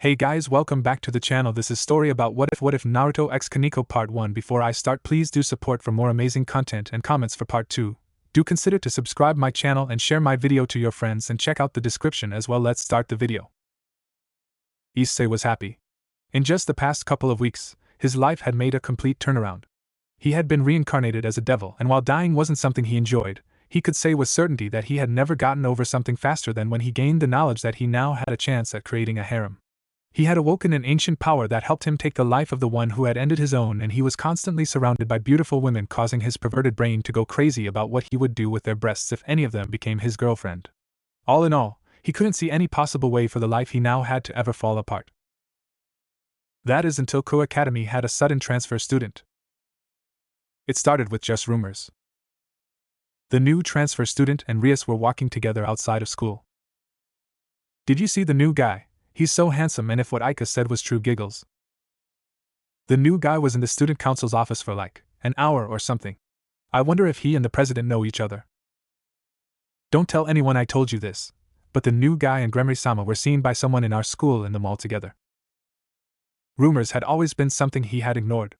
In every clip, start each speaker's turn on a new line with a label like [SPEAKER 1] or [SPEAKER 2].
[SPEAKER 1] Hey guys, welcome back to the channel. This is story about what if Naruto X Kaneko Part 1. Before I start, please do support for more amazing content and comments for Part 2. Do consider to subscribe my channel and share my video to your friends and check out the description as well. Let's start the video. Issei was happy. In just the past couple of weeks, his life had made a complete turnaround. He had been reincarnated as a devil, and while dying wasn't something he enjoyed, he could say with certainty that he had never gotten over something faster than when he gained the knowledge that he now had a chance at creating a harem. He had awoken an ancient power that helped him take the life of the one who had ended his own, and he was constantly surrounded by beautiful women, causing his perverted brain to go crazy about what he would do with their breasts if any of them became his girlfriend. All in all, he couldn't see any possible way for the life he now had to ever fall apart. That is until Ko Academy had a sudden transfer student. It started with just rumors. The new transfer student and Rias were walking together outside of school. "Did you see the new guy? He's so handsome, and if what Aika said was true, giggles." The new guy was in the student council's office for like an hour or something. I wonder if he and the president know each other. Don't tell anyone I told you this, but the new guy and Gremry-sama were seen by someone in our school in the mall together. Rumors had always been something he had ignored.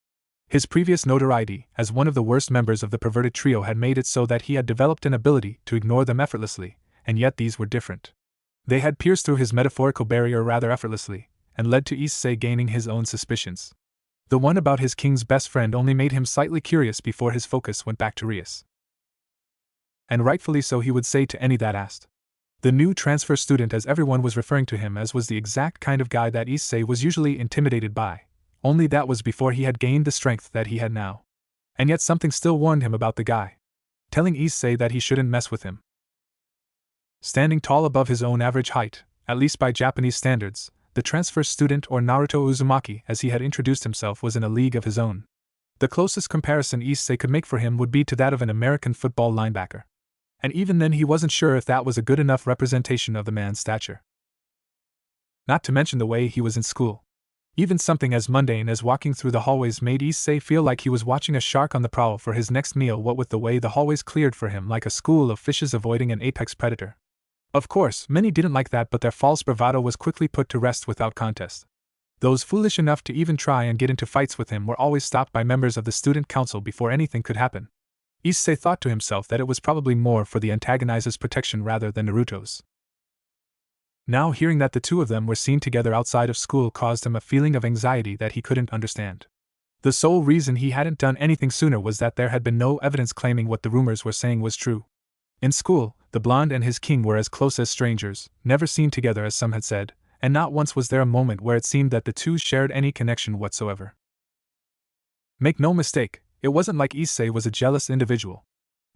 [SPEAKER 1] His previous notoriety as one of the worst members of the perverted trio had made it so that he had developed an ability to ignore them effortlessly, and yet these were different. They had pierced through his metaphorical barrier rather effortlessly, and led to Issei gaining his own suspicions. The one about his king's best friend only made him slightly curious before his focus went back to Rias. And rightfully so, he would say to any that asked. The new transfer student, as everyone was referring to him as, was the exact kind of guy that Issei was usually intimidated by, only that was before he had gained the strength that he had now. And yet something still warned him about the guy, telling Issei that he shouldn't mess with him. Standing tall above his own average height, at least by Japanese standards, the transfer student, or Naruto Uzumaki as he had introduced himself, was in a league of his own. The closest comparison Issei could make for him would be to that of an American football linebacker. And even then he wasn't sure if that was a good enough representation of the man's stature. Not to mention the way he was in school. Even something as mundane as walking through the hallways made Issei feel like he was watching a shark on the prowl for his next meal, what with the way the hallways cleared for him like a school of fishes avoiding an apex predator. Of course, many didn't like that, but their false bravado was quickly put to rest without contest. Those foolish enough to even try and get into fights with him were always stopped by members of the student council before anything could happen. Issei thought to himself that it was probably more for the antagonizer's protection rather than Naruto's. Now hearing that the two of them were seen together outside of school caused him a feeling of anxiety that he couldn't understand. The sole reason he hadn't done anything sooner was that there had been no evidence claiming what the rumors were saying was true. In school, the blonde and his king were as close as strangers, never seen together as some had said, and not once was there a moment where it seemed that the two shared any connection whatsoever. Make no mistake, it wasn't like Issei was a jealous individual.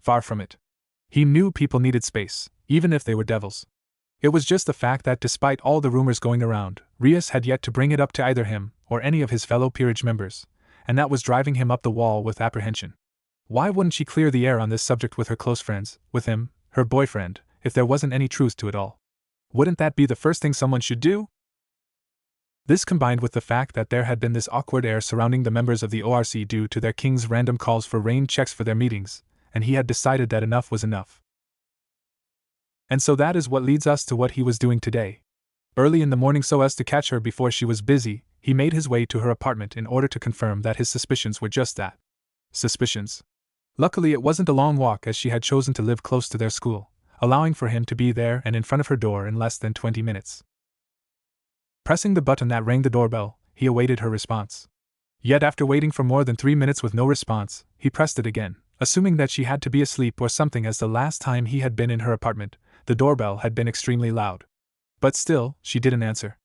[SPEAKER 1] Far from it. He knew people needed space, even if they were devils. It was just the fact that despite all the rumors going around, Rias had yet to bring it up to either him or any of his fellow peerage members, and that was driving him up the wall with apprehension. Why wouldn't she clear the air on this subject with her close friends, with him, her boyfriend, if there wasn't any truth to it all? Wouldn't that be the first thing someone should do? This combined with the fact that there had been this awkward air surrounding the members of the ORC due to their king's random calls for rain checks for their meetings, and he had decided that enough was enough. And so that is what leads us to what he was doing today. Early in the morning, so as to catch her before she was busy, he made his way to her apartment in order to confirm that his suspicions were just that. Suspicions. Luckily it wasn't a long walk, as she had chosen to live close to their school, allowing for him to be there and in front of her door in less than 20 minutes. Pressing the button that rang the doorbell, he awaited her response. Yet after waiting for more than 3 minutes with no response, he pressed it again, assuming that she had to be asleep or something, as the last time he had been in her apartment, the doorbell had been extremely loud. But still, she didn't answer.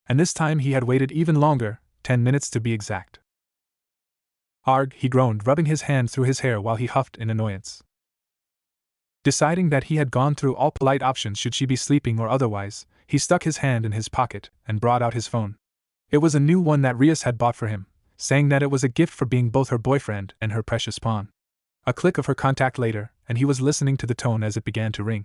[SPEAKER 1] And this time he had waited even longer, 10 minutes to be exact. "Arg," he groaned, rubbing his hand through his hair while he huffed in annoyance. Deciding that he had gone through all polite options should she be sleeping or otherwise, he stuck his hand in his pocket and brought out his phone. It was a new one that Rias had bought for him, saying that it was a gift for being both her boyfriend and her precious pawn. A click of her contact later, and he was listening to the tone as it began to ring.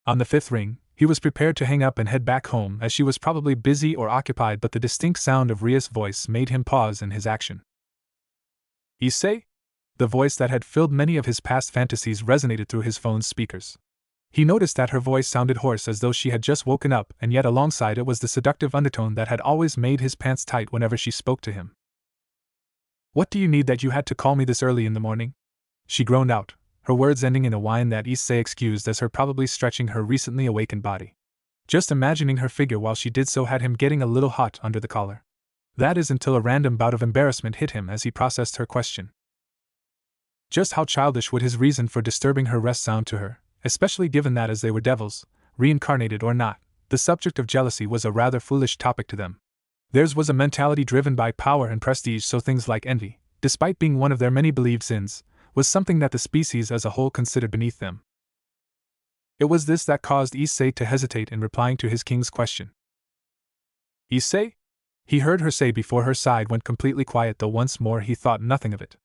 [SPEAKER 1] On the 5th ring, he was prepared to hang up and head back home, as she was probably busy or occupied, but the distinct sound of Rias' voice made him pause in his action. "Issei?" The voice that had filled many of his past fantasies resonated through his phone's speakers. He noticed that her voice sounded hoarse as though she had just woken up, and yet alongside it was the seductive undertone that had always made his pants tight whenever she spoke to him. "What do you need that you had to call me this early in the morning?" she groaned out, her words ending in a whine that Issei excused as her probably stretching her recently awakened body. Just imagining her figure while she did so had him getting a little hot under the collar. That is until a random bout of embarrassment hit him as he processed her question. Just how childish would his reason for disturbing her rest sound to her, especially given that as they were devils, reincarnated or not, the subject of jealousy was a rather foolish topic to them. Theirs was a mentality driven by power and prestige, so things like envy, despite being one of their many believed sins, was something that the species as a whole considered beneath them. It was this that caused Issei to hesitate in replying to his king's question. "Issei?" he heard her say before her side went completely quiet, though once more he thought nothing of it.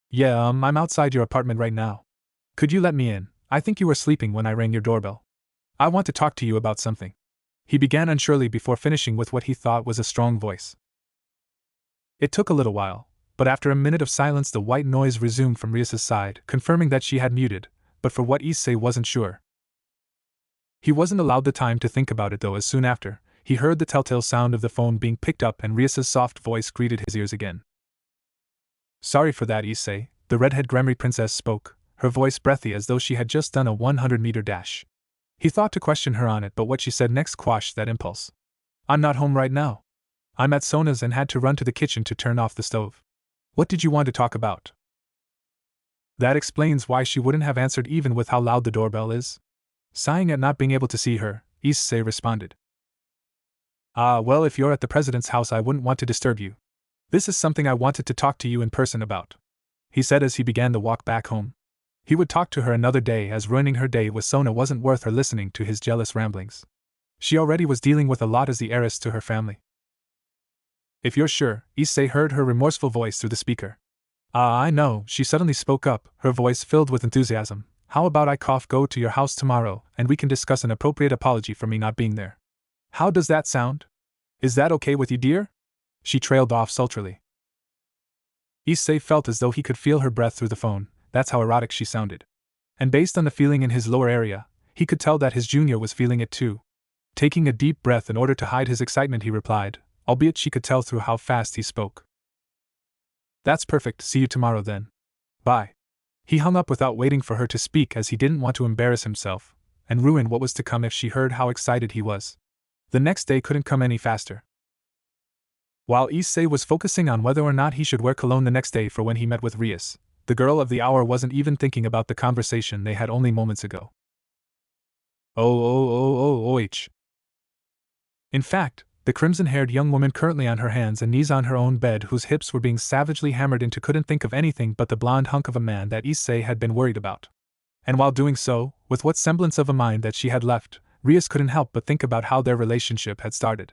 [SPEAKER 1] "Yeah, I'm outside your apartment right now. Could you let me in? I think you were sleeping when I rang your doorbell. I want to talk to you about something." He began unsurely before finishing with what he thought was a strong voice. It took a little while, but after a minute of silence the white noise resumed from Rias' side, confirming that she had muted, but for what Issei wasn't sure. He wasn't allowed the time to think about it though, as soon after, he heard the telltale sound of the phone being picked up and Rias' soft voice greeted his ears again. "Sorry for that, Issei," the redhead Gremry princess spoke, her voice breathy as though she had just done a 100-meter dash. He thought to question her on it, but what she said next quashed that impulse. "I'm not home right now. I'm at Sona's and had to run to the kitchen to turn off the stove. What did you want to talk about?" That explains why she wouldn't have answered even with how loud the doorbell is. Sighing at not being able to see her, Issei responded. Well, if you're at the president's house I wouldn't want to disturb you. This is something I wanted to talk to you in person about," he said as he began the walk back home. He would talk to her another day, as ruining her day with Sona wasn't worth her listening to his jealous ramblings. She already was dealing with a lot as the heiress to her family. "If you're sure," Issei heard her remorseful voice through the speaker. I know," she suddenly spoke up, her voice filled with enthusiasm. "How about I go to your house tomorrow, and we can discuss an appropriate apology for me not being there? How does that sound? Is that okay with you, dear?" She trailed off sultrily. Issei felt as though he could feel her breath through the phone. That's how erotic she sounded. And based on the feeling in his lower area, he could tell that his junior was feeling it too. Taking a deep breath in order to hide his excitement, he replied, albeit she could tell through how fast he spoke. "That's perfect, see you tomorrow then. Bye." He hung up without waiting for her to speak, as he didn't want to embarrass himself and ruin what was to come if she heard how excited he was. The next day couldn't come any faster. While Issei was focusing on whether or not he should wear cologne the next day for when he met with Rias, the girl of the hour wasn't even thinking about the conversation they had only moments ago. Oh. In fact, the crimson-haired young woman currently on her hands and knees on her own bed, whose hips were being savagely hammered into, couldn't think of anything but the blonde hunk of a man that Issei had been worried about. And while doing so, with what semblance of a mind that she had left, Rias couldn't help but think about how their relationship had started.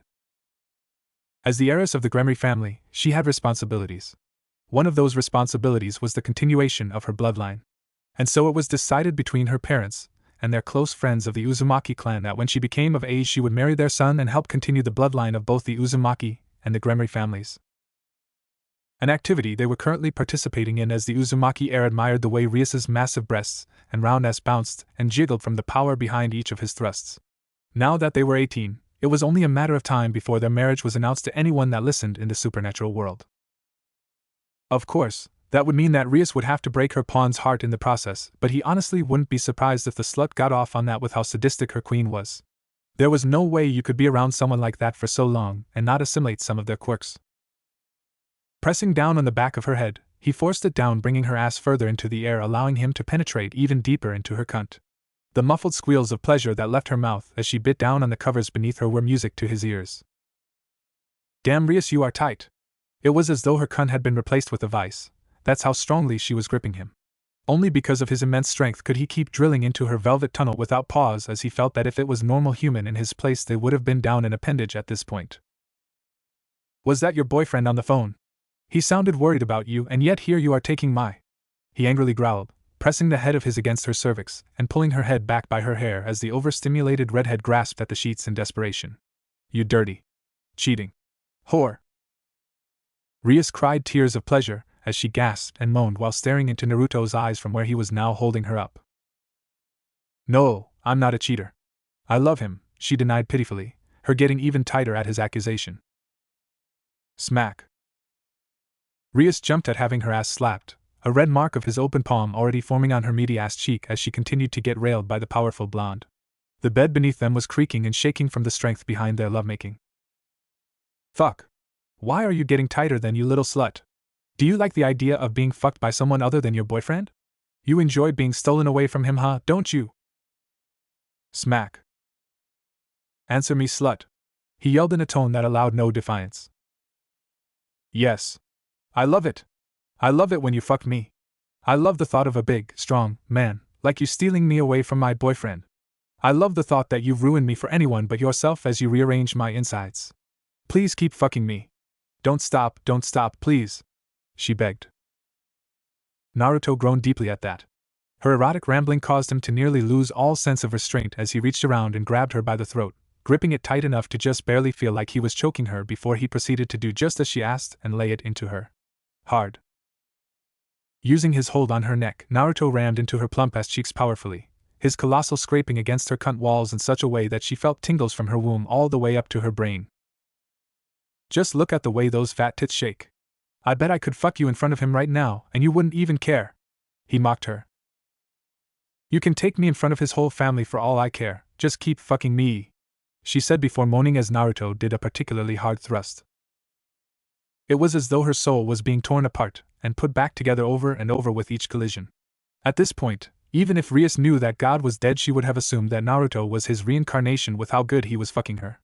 [SPEAKER 1] As the heiress of the Gremry family, she had responsibilities. One of those responsibilities was the continuation of her bloodline. And so it was decided between her parents and their close friends of the Uzumaki clan that when she became of age she would marry their son and help continue the bloodline of both the Uzumaki and the Gremry families. An activity they were currently participating in, as the Uzumaki heir admired the way Rias's massive breasts and round ass bounced and jiggled from the power behind each of his thrusts. Now that they were 18, it was only a matter of time before their marriage was announced to anyone that listened in the supernatural world. Of course, that would mean that Rias would have to break her pawn's heart in the process, but he honestly wouldn't be surprised if the slut got off on that with how sadistic her queen was. There was no way you could be around someone like that for so long and not assimilate some of their quirks. Pressing down on the back of her head, he forced it down, bringing her ass further into the air, allowing him to penetrate even deeper into her cunt. The muffled squeals of pleasure that left her mouth as she bit down on the covers beneath her were music to his ears. "Damn, Rias, you are tight." It was as though her cunt had been replaced with a vice. That's how strongly she was gripping him. Only because of his immense strength could he keep drilling into her velvet tunnel without pause, as he felt that if it was normal human in his place they would have been down an appendage at this point. "Was that your boyfriend on the phone? He sounded worried about you, and yet here you are taking my..." He angrily growled, pressing the head of his against her cervix and pulling her head back by her hair as the overstimulated redhead grasped at the sheets in desperation. "You dirty, cheating whore!" Rias cried tears of pleasure as she gasped and moaned while staring into Naruto's eyes from where he was now holding her up. No, I'm not a cheater. I love him, she denied pitifully, her getting even tighter at his accusation. Smack. Rias jumped at having her ass slapped, a red mark of his open palm already forming on her meaty ass cheek as she continued to get railed by the powerful blonde. The bed beneath them was creaking and shaking from the strength behind their lovemaking. Fuck. Why are you getting tighter then, you little slut? Do you like the idea of being fucked by someone other than your boyfriend? You enjoy being stolen away from him, huh, don't you? Smack. Answer me, slut. He yelled in a tone that allowed no defiance. Yes. I love it. I love it when you fuck me. I love the thought of a big, strong man like you stealing me away from my boyfriend. I love the thought that you've ruined me for anyone but yourself as you rearrange my insides. Please keep fucking me. Don't stop, please, she begged. Naruto groaned deeply at that. Her erotic rambling caused him to nearly lose all sense of restraint as he reached around and grabbed her by the throat, gripping it tight enough to just barely feel like he was choking her before he proceeded to do just as she asked and lay it into her. Hard. Using his hold on her neck, Naruto rammed into her plump-ass cheeks powerfully, his colossal scraping against her cunt walls in such a way that she felt tingles from her womb all the way up to her brain. Just look at the way those fat tits shake. I bet I could fuck you in front of him right now, and you wouldn't even care. He mocked her. You can take me in front of his whole family for all I care, just keep fucking me, she said before moaning as Naruto did a particularly hard thrust. It was as though her soul was being torn apart and put back together over and over with each collision. At this point, even if Rias knew that God was dead, she would have assumed that Naruto was his reincarnation with how good he was fucking her.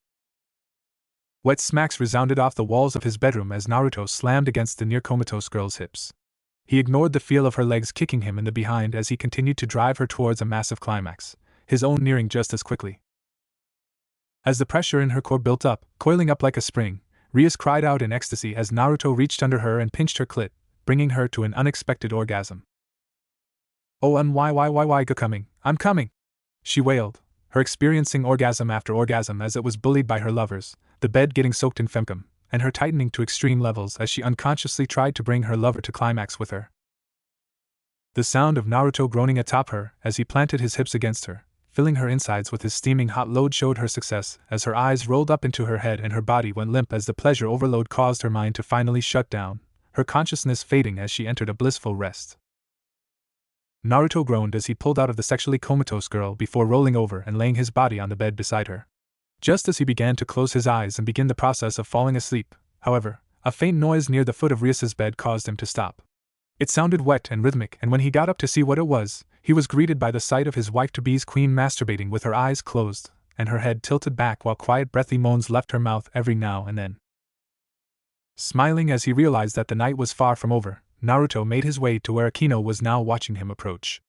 [SPEAKER 1] Wet smacks resounded off the walls of his bedroom as Naruto slammed against the near-comatose girl's hips. He ignored the feel of her legs kicking him in the behind as he continued to drive her towards a massive climax, his own nearing just as quickly. As the pressure in her core built up, coiling up like a spring, Rias cried out in ecstasy as Naruto reached under her and pinched her clit, bringing her to an unexpected orgasm. Oh, why, coming, I'm coming, she wailed, her experiencing orgasm after orgasm as it was bullied by her lovers, the bed getting soaked in femcom, and her tightening to extreme levels as she unconsciously tried to bring her lover to climax with her. The sound of Naruto groaning atop her as he planted his hips against her, filling her insides with his steaming hot load, showed her success as her eyes rolled up into her head and her body went limp as the pleasure overload caused her mind to finally shut down, her consciousness fading as she entered a blissful rest. Naruto groaned as he pulled out of the sexually comatose girl before rolling over and laying his body on the bed beside her. Just as he began to close his eyes and begin the process of falling asleep, however, a faint noise near the foot of Rias's bed caused him to stop. It sounded wet and rhythmic, and when he got up to see what it was, he was greeted by the sight of his wife-to-be's queen masturbating with her eyes closed and her head tilted back while quiet breathy moans left her mouth every now and then. Smiling as he realized that the night was far from over, Naruto made his way to where Akino was now watching him approach.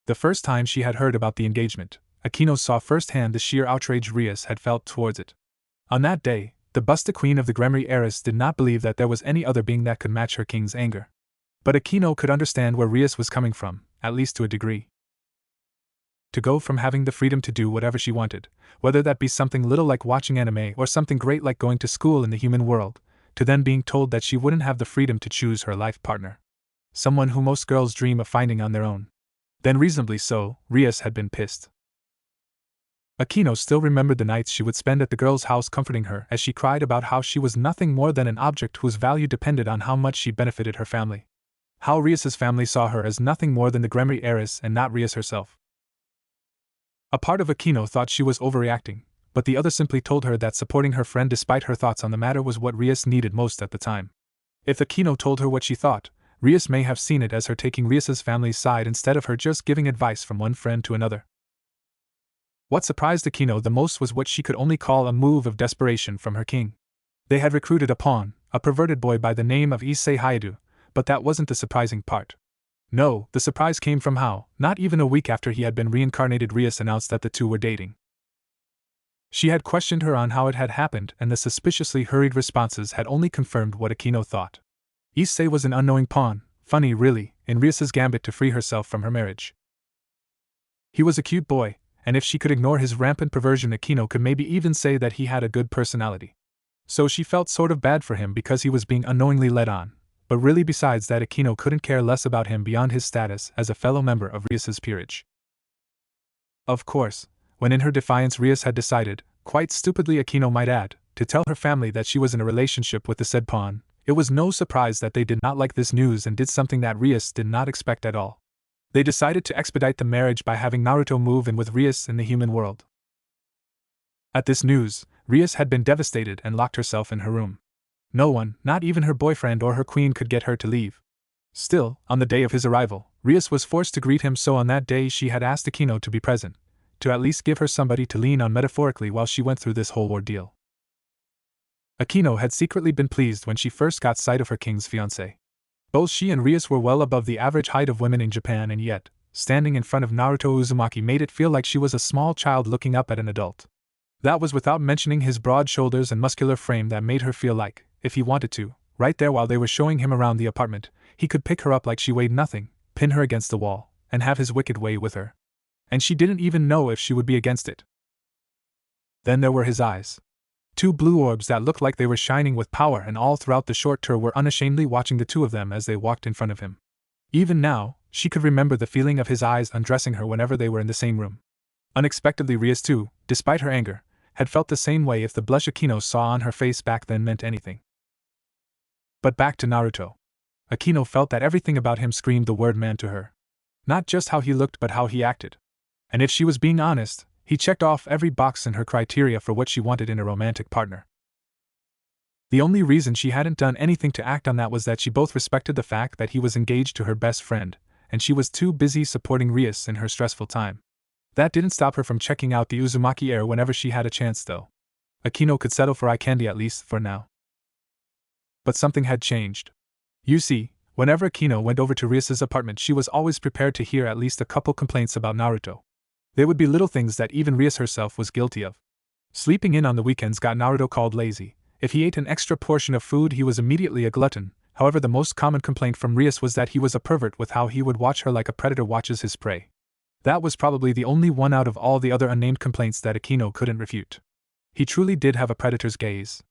[SPEAKER 1] The first time she had heard about the engagement, Akino saw firsthand the sheer outrage Rias had felt towards it. On that day, the busted queen of the Gremry heiress did not believe that there was any other being that could match her king's anger. But Akino could understand where Rias was coming from, at least to a degree. To go from having the freedom to do whatever she wanted, whether that be something little like watching anime or something great like going to school in the human world, to then being told that she wouldn't have the freedom to choose her life partner. Someone who most girls dream of finding on their own. Then reasonably so, Rias had been pissed. Akino still remembered the nights she would spend at the girl's house comforting her as she cried about how she was nothing more than an object whose value depended on how much she benefited her family. How Rias's family saw her as nothing more than the Gremry heiress and not Rias herself. A part of Akino thought she was overreacting, but the other simply told her that supporting her friend despite her thoughts on the matter was what Rias needed most at the time. If Akino told her what she thought, Rias may have seen it as her taking Rias's family's side instead of her just giving advice from one friend to another. What surprised Akino the most was what she could only call a move of desperation from her king. They had recruited a pawn, a perverted boy by the name of Issei Hayadu, but that wasn't the surprising part. No, the surprise came from how, not even a week after he had been reincarnated, Rias announced that the two were dating. She had questioned her on how it had happened, and the suspiciously hurried responses had only confirmed what Akino thought. Issei was an unknowing pawn, funny really, in Rias's gambit to free herself from her marriage. He was a cute boy, and if she could ignore his rampant perversion, Akino could maybe even say that he had a good personality. So she felt sort of bad for him because he was being unknowingly led on, but really besides that Akino couldn't care less about him beyond his status as a fellow member of Rias's peerage. Of course, when in her defiance Rias had decided, quite stupidly Akino might add, to tell her family that she was in a relationship with the said pawn, it was no surprise that they did not like this news and did something that Rias did not expect at all. They decided to expedite the marriage by having Naruto move in with Rias in the human world. At this news, Rias had been devastated and locked herself in her room. No one, not even her boyfriend or her queen, could get her to leave. Still, on the day of his arrival, Rias was forced to greet him, so on that day she had asked Akino to be present, to at least give her somebody to lean on metaphorically while she went through this whole ordeal. Akino had secretly been pleased when she first got sight of her king's fiancé. Both she and Rias were well above the average height of women in Japan, and yet, standing in front of Naruto Uzumaki made it feel like she was a small child looking up at an adult. That was without mentioning his broad shoulders and muscular frame that made her feel like, if he wanted to, right there while they were showing him around the apartment, he could pick her up like she weighed nothing, pin her against the wall, and have his wicked way with her. And she didn't even know if she would be against it. Then there were his eyes. Two blue orbs that looked like they were shining with power, and all throughout the short tour were unashamedly watching the two of them as they walked in front of him. Even now, she could remember the feeling of his eyes undressing her whenever they were in the same room. Unexpectedly, Rias too, despite her anger, had felt the same way if the blush Akino saw on her face back then meant anything. But back to Naruto. Akino felt that everything about him screamed the word man to her. Not just how he looked but how he acted. And if she was being honest, he checked off every box in her criteria for what she wanted in a romantic partner. The only reason she hadn't done anything to act on that was that she both respected the fact that he was engaged to her best friend, and she was too busy supporting Rias in her stressful time. That didn't stop her from checking out the Uzumaki heir whenever she had a chance, though. Akino could settle for eye candy at least for now. But something had changed. You see, whenever Akino went over to Rias's apartment, she was always prepared to hear at least a couple complaints about Naruto. They would be little things that even Rias herself was guilty of. Sleeping in on the weekends got Naruto called lazy. If he ate an extra portion of food, he was immediately a glutton. However, the most common complaint from Rias was that he was a pervert with how he would watch her like a predator watches his prey. That was probably the only one out of all the other unnamed complaints that Akino couldn't refute. He truly did have a predator's gaze.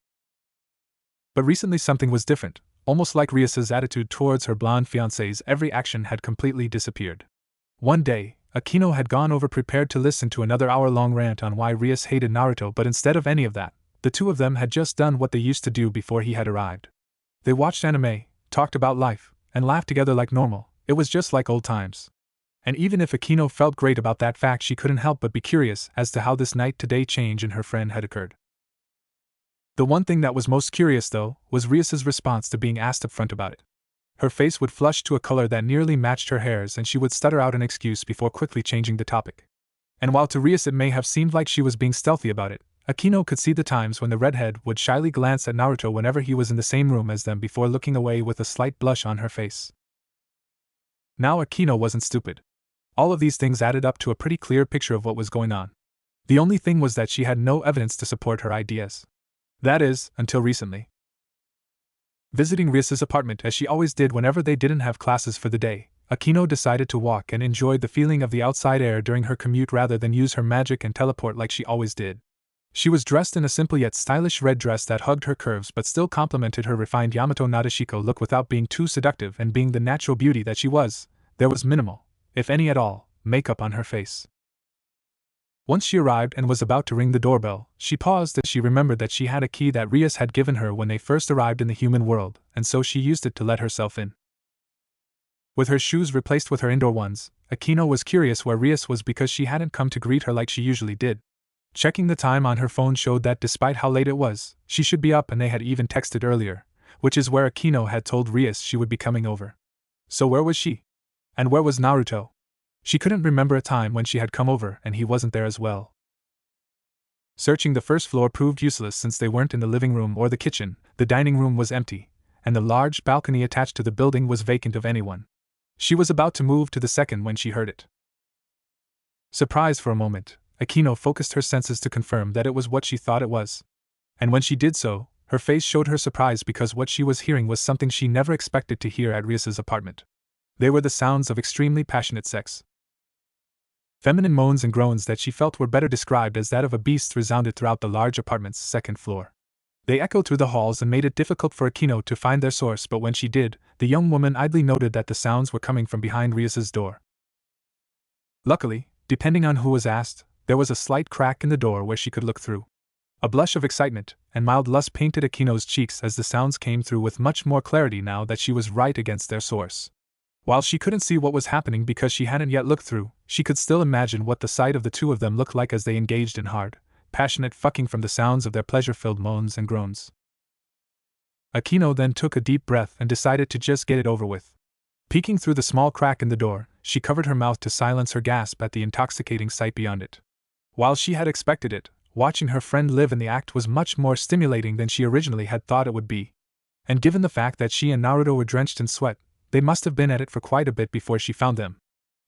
[SPEAKER 1] But recently something was different. Almost like Rias's attitude towards her blonde fiancés, every action had completely disappeared. One day, Akino had gone over prepared to listen to another hour-long rant on why Rias hated Naruto, but instead of any of that, the two of them had just done what they used to do before he had arrived. They watched anime, talked about life, and laughed together like normal. It was just like old times. And even if Akino felt great about that fact, she couldn't help but be curious as to how this night-to-day change in her friend had occurred. The one thing that was most curious, though, was Rias's response to being asked up front about it. Her face would flush to a color that nearly matched her hair's, and she would stutter out an excuse before quickly changing the topic. And while to Rias it may have seemed like she was being stealthy about it, Akino could see the times when the redhead would shyly glance at Naruto whenever he was in the same room as them before looking away with a slight blush on her face. Now Akino wasn't stupid. All of these things added up to a pretty clear picture of what was going on. The only thing was that she had no evidence to support her ideas. That is, until recently. Visiting Rias's apartment as she always did whenever they didn't have classes for the day, Akino decided to walk and enjoy the feeling of the outside air during her commute rather than use her magic and teleport like she always did. She was dressed in a simple yet stylish red dress that hugged her curves but still complemented her refined Yamato Nadeshiko look without being too seductive, and being the natural beauty that she was, there was minimal, if any at all, makeup on her face. Once she arrived and was about to ring the doorbell, she paused as she remembered that she had a key that Rias had given her when they first arrived in the human world, and so she used it to let herself in. With her shoes replaced with her indoor ones, Akino was curious where Rias was because she hadn't come to greet her like she usually did. Checking the time on her phone showed that despite how late it was, she should be up, and they had even texted earlier, which is where Akino had told Rias she would be coming over. So where was she? And where was Naruto? She couldn't remember a time when she had come over and he wasn't there as well. Searching the first floor proved useless since they weren't in the living room or the kitchen. The dining room was empty, and the large balcony attached to the building was vacant of anyone. She was about to move to the second when she heard it. Surprised for a moment, Akino focused her senses to confirm that it was what she thought it was. And when she did so, her face showed her surprise because what she was hearing was something she never expected to hear at Rias's apartment. They were the sounds of extremely passionate sex. Feminine moans and groans that she felt were better described as that of a beast resounded throughout the large apartment's second floor. They echoed through the halls and made it difficult for Akino to find their source, but when she did, the young woman idly noted that the sounds were coming from behind Rias's door. Luckily, Depending on who was asked, there was a slight crack in the door where she could look through. A blush of excitement and mild lust painted Akino's cheeks as the sounds came through with much more clarity now that she was right against their source. While she couldn't see what was happening because she hadn't yet looked through, she could still imagine what the sight of the two of them looked like as they engaged in hard, passionate fucking from the sounds of their pleasure-filled moans and groans. Akino then took a deep breath and decided to just get it over with. Peeking through the small crack in the door, she covered her mouth to silence her gasp at the intoxicating sight beyond it. While she had expected it, watching her friend live in the act was much more stimulating than she originally had thought it would be. And given the fact that she and Naruto were drenched in sweat, they must have been at it for quite a bit before she found them.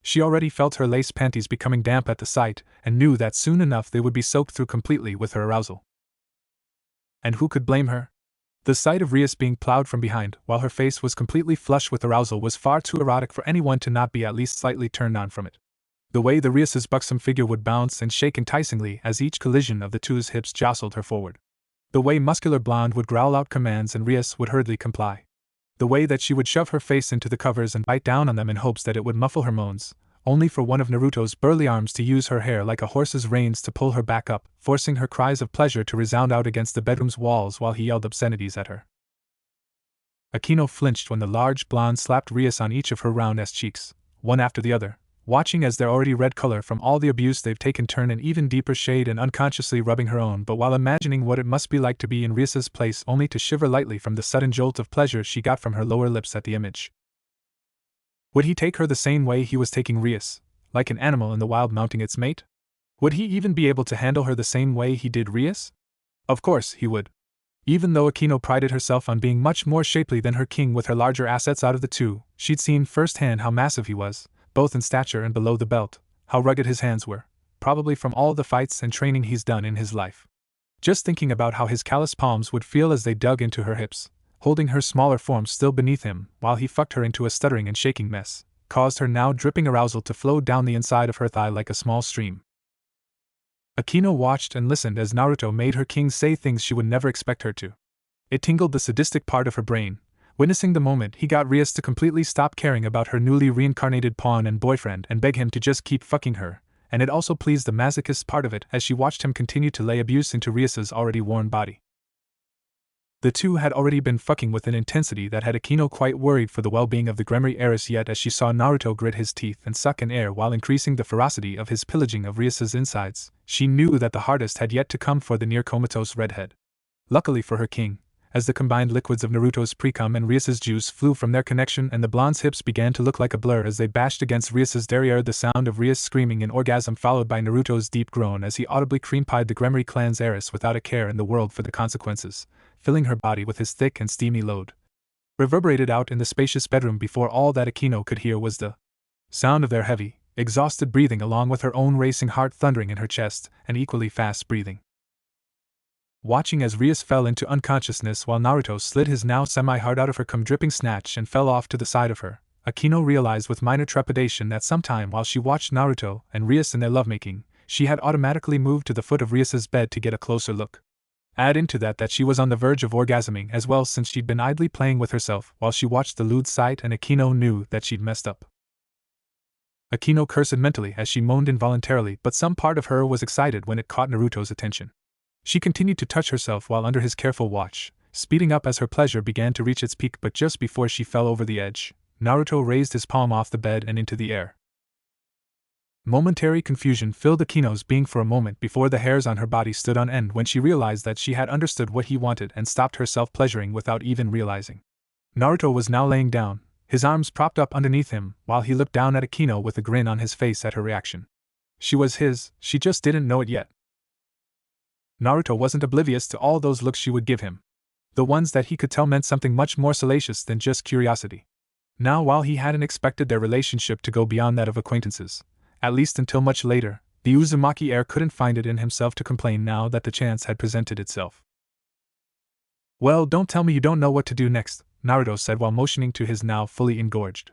[SPEAKER 1] She already felt her lace panties becoming damp at the sight, and knew that soon enough they would be soaked through completely with her arousal. And who could blame her? The sight of Rias being plowed from behind, while her face was completely flushed with arousal, was far too erotic for anyone to not be at least slightly turned on from it. The way the Rias's buxom figure would bounce and shake enticingly as each collision of the two's hips jostled her forward. The way muscular blonde would growl out commands and Rias would hurriedly comply. The way that she would shove her face into the covers and bite down on them in hopes that it would muffle her moans, only for one of Naruto's burly arms to use her hair like a horse's reins to pull her back up, forcing her cries of pleasure to resound out against the bedroom's walls while he yelled obscenities at her. Akino flinched when the large blonde slapped Rias on each of her round-ass cheeks, one after the other, watching as their already red color from all the abuse they've taken turn an even deeper shade and unconsciously rubbing her own, but while imagining what it must be like to be in Rias's place only to shiver lightly from the sudden jolt of pleasure she got from her lower lips at the image. Would he take her the same way he was taking Rias, like an animal in the wild mounting its mate? Would he even be able to handle her the same way he did Rias? Of course he would. Even though Akino prided herself on being much more shapely than her king with her larger assets out of the two, she'd seen firsthand how massive he was, both in stature and below the belt, how rugged his hands were, probably from all the fights and training he's done in his life. Just thinking about how his callous palms would feel as they dug into her hips, holding her smaller form still beneath him while he fucked her into a stuttering and shaking mess, caused her now dripping arousal to flow down the inside of her thigh like a small stream. Akino watched and listened as Naruto made her king say things she would never expect her to. It tingled the sadistic part of her brain, witnessing the moment he got Rias to completely stop caring about her newly reincarnated pawn and boyfriend and beg him to just keep fucking her, and it also pleased the masochist part of it as she watched him continue to lay abuse into Rias's already worn body. The two had already been fucking with an intensity that had Akino quite worried for the well-being of the Gremry heiress, yet as she saw Naruto grit his teeth and suck in air while increasing the ferocity of his pillaging of Rias's insides, she knew that the hardest had yet to come for the near-comatose redhead. Luckily for her king, as the combined liquids of Naruto's precum and Rias's juice flew from their connection and the blonde's hips began to look like a blur as they bashed against Rias's derriere, the sound of Rias screaming in orgasm followed by Naruto's deep groan as he audibly cream-pied the Gremry clan's heiress without a care in the world for the consequences, filling her body with his thick and steamy load, reverberated out in the spacious bedroom before all that Akino could hear was the sound of their heavy, exhausted breathing along with her own racing heart thundering in her chest and equally fast breathing. Watching as Rias fell into unconsciousness while Naruto slid his now semi-hard out of her cum-dripping snatch and fell off to the side of her, Akino realized with minor trepidation that sometime while she watched Naruto and Rias in their lovemaking, she had automatically moved to the foot of Rias's bed to get a closer look. Add into that she was on the verge of orgasming as well since she'd been idly playing with herself while she watched the lewd sight, and Akino knew that she'd messed up. Akino cursed mentally as she moaned involuntarily, but some part of her was excited when it caught Naruto's attention. She continued to touch herself while under his careful watch, speeding up as her pleasure began to reach its peak, but just before she fell over the edge, Naruto raised his palm off the bed and into the air. Momentary confusion filled Akino's being for a moment before the hairs on her body stood on end when she realized that she had understood what he wanted and stopped herself pleasuring without even realizing. Naruto was now laying down, his arms propped up underneath him, while he looked down at Akino with a grin on his face at her reaction. She was his, she just didn't know it yet. Naruto wasn't oblivious to all those looks she would give him. The ones that he could tell meant something much more salacious than just curiosity. Now, while he hadn't expected their relationship to go beyond that of acquaintances, at least until much later, the Uzumaki heir couldn't find it in himself to complain now that the chance had presented itself. "Well, don't tell me you don't know what to do next," Naruto said while motioning to his now fully engorged.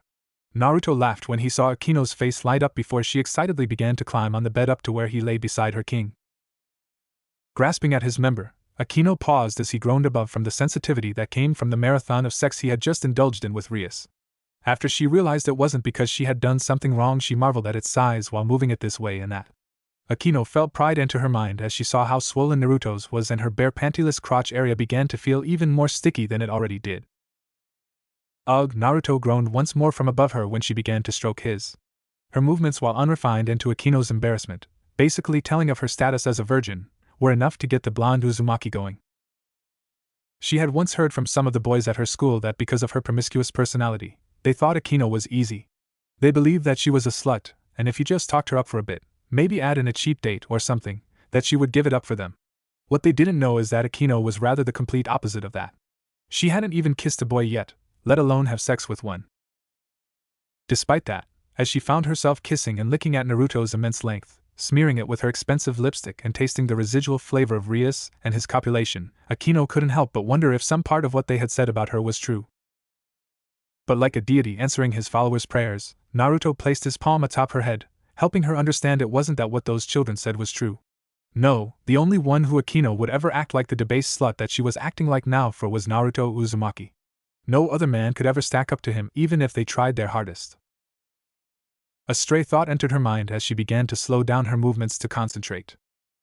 [SPEAKER 1] Naruto laughed when he saw Akino's face light up before she excitedly began to climb on the bed up to where he lay beside her king. Grasping at his member, Akino paused as he groaned above from the sensitivity that came from the marathon of sex he had just indulged in with Rias. After she realized it wasn't because she had done something wrong, she marveled at its size while moving it this way and that. Akino felt pride enter her mind as she saw how swollen Naruto's was, and her bare pantyless crotch area began to feel even more sticky than it already did. Ugh, Naruto groaned once more from above her when she began to stroke his. Her movements, while unrefined and to Akino's embarrassment, basically telling of her status as a virgin, were enough to get the blonde Uzumaki going. She had once heard from some of the boys at her school that because of her promiscuous personality, they thought Akino was easy. They believed that she was a slut, and if you just talked her up for a bit, maybe add in a cheap date or something, that she would give it up for them. What they didn't know is that Akino was rather the complete opposite of that. She hadn't even kissed a boy yet, let alone have sex with one. Despite that, as she found herself kissing and licking at Naruto's immense length, smearing it with her expensive lipstick and tasting the residual flavor of Rias and his copulation, Akino couldn't help but wonder if some part of what they had said about her was true. But like a deity answering his followers' prayers, Naruto placed his palm atop her head, helping her understand it wasn't that what those children said was true. No, the only one who Akino would ever act like the debased slut that she was acting like now for was Naruto Uzumaki. No other man could ever stack up to him even if they tried their hardest. A stray thought entered her mind as she began to slow down her movements to concentrate.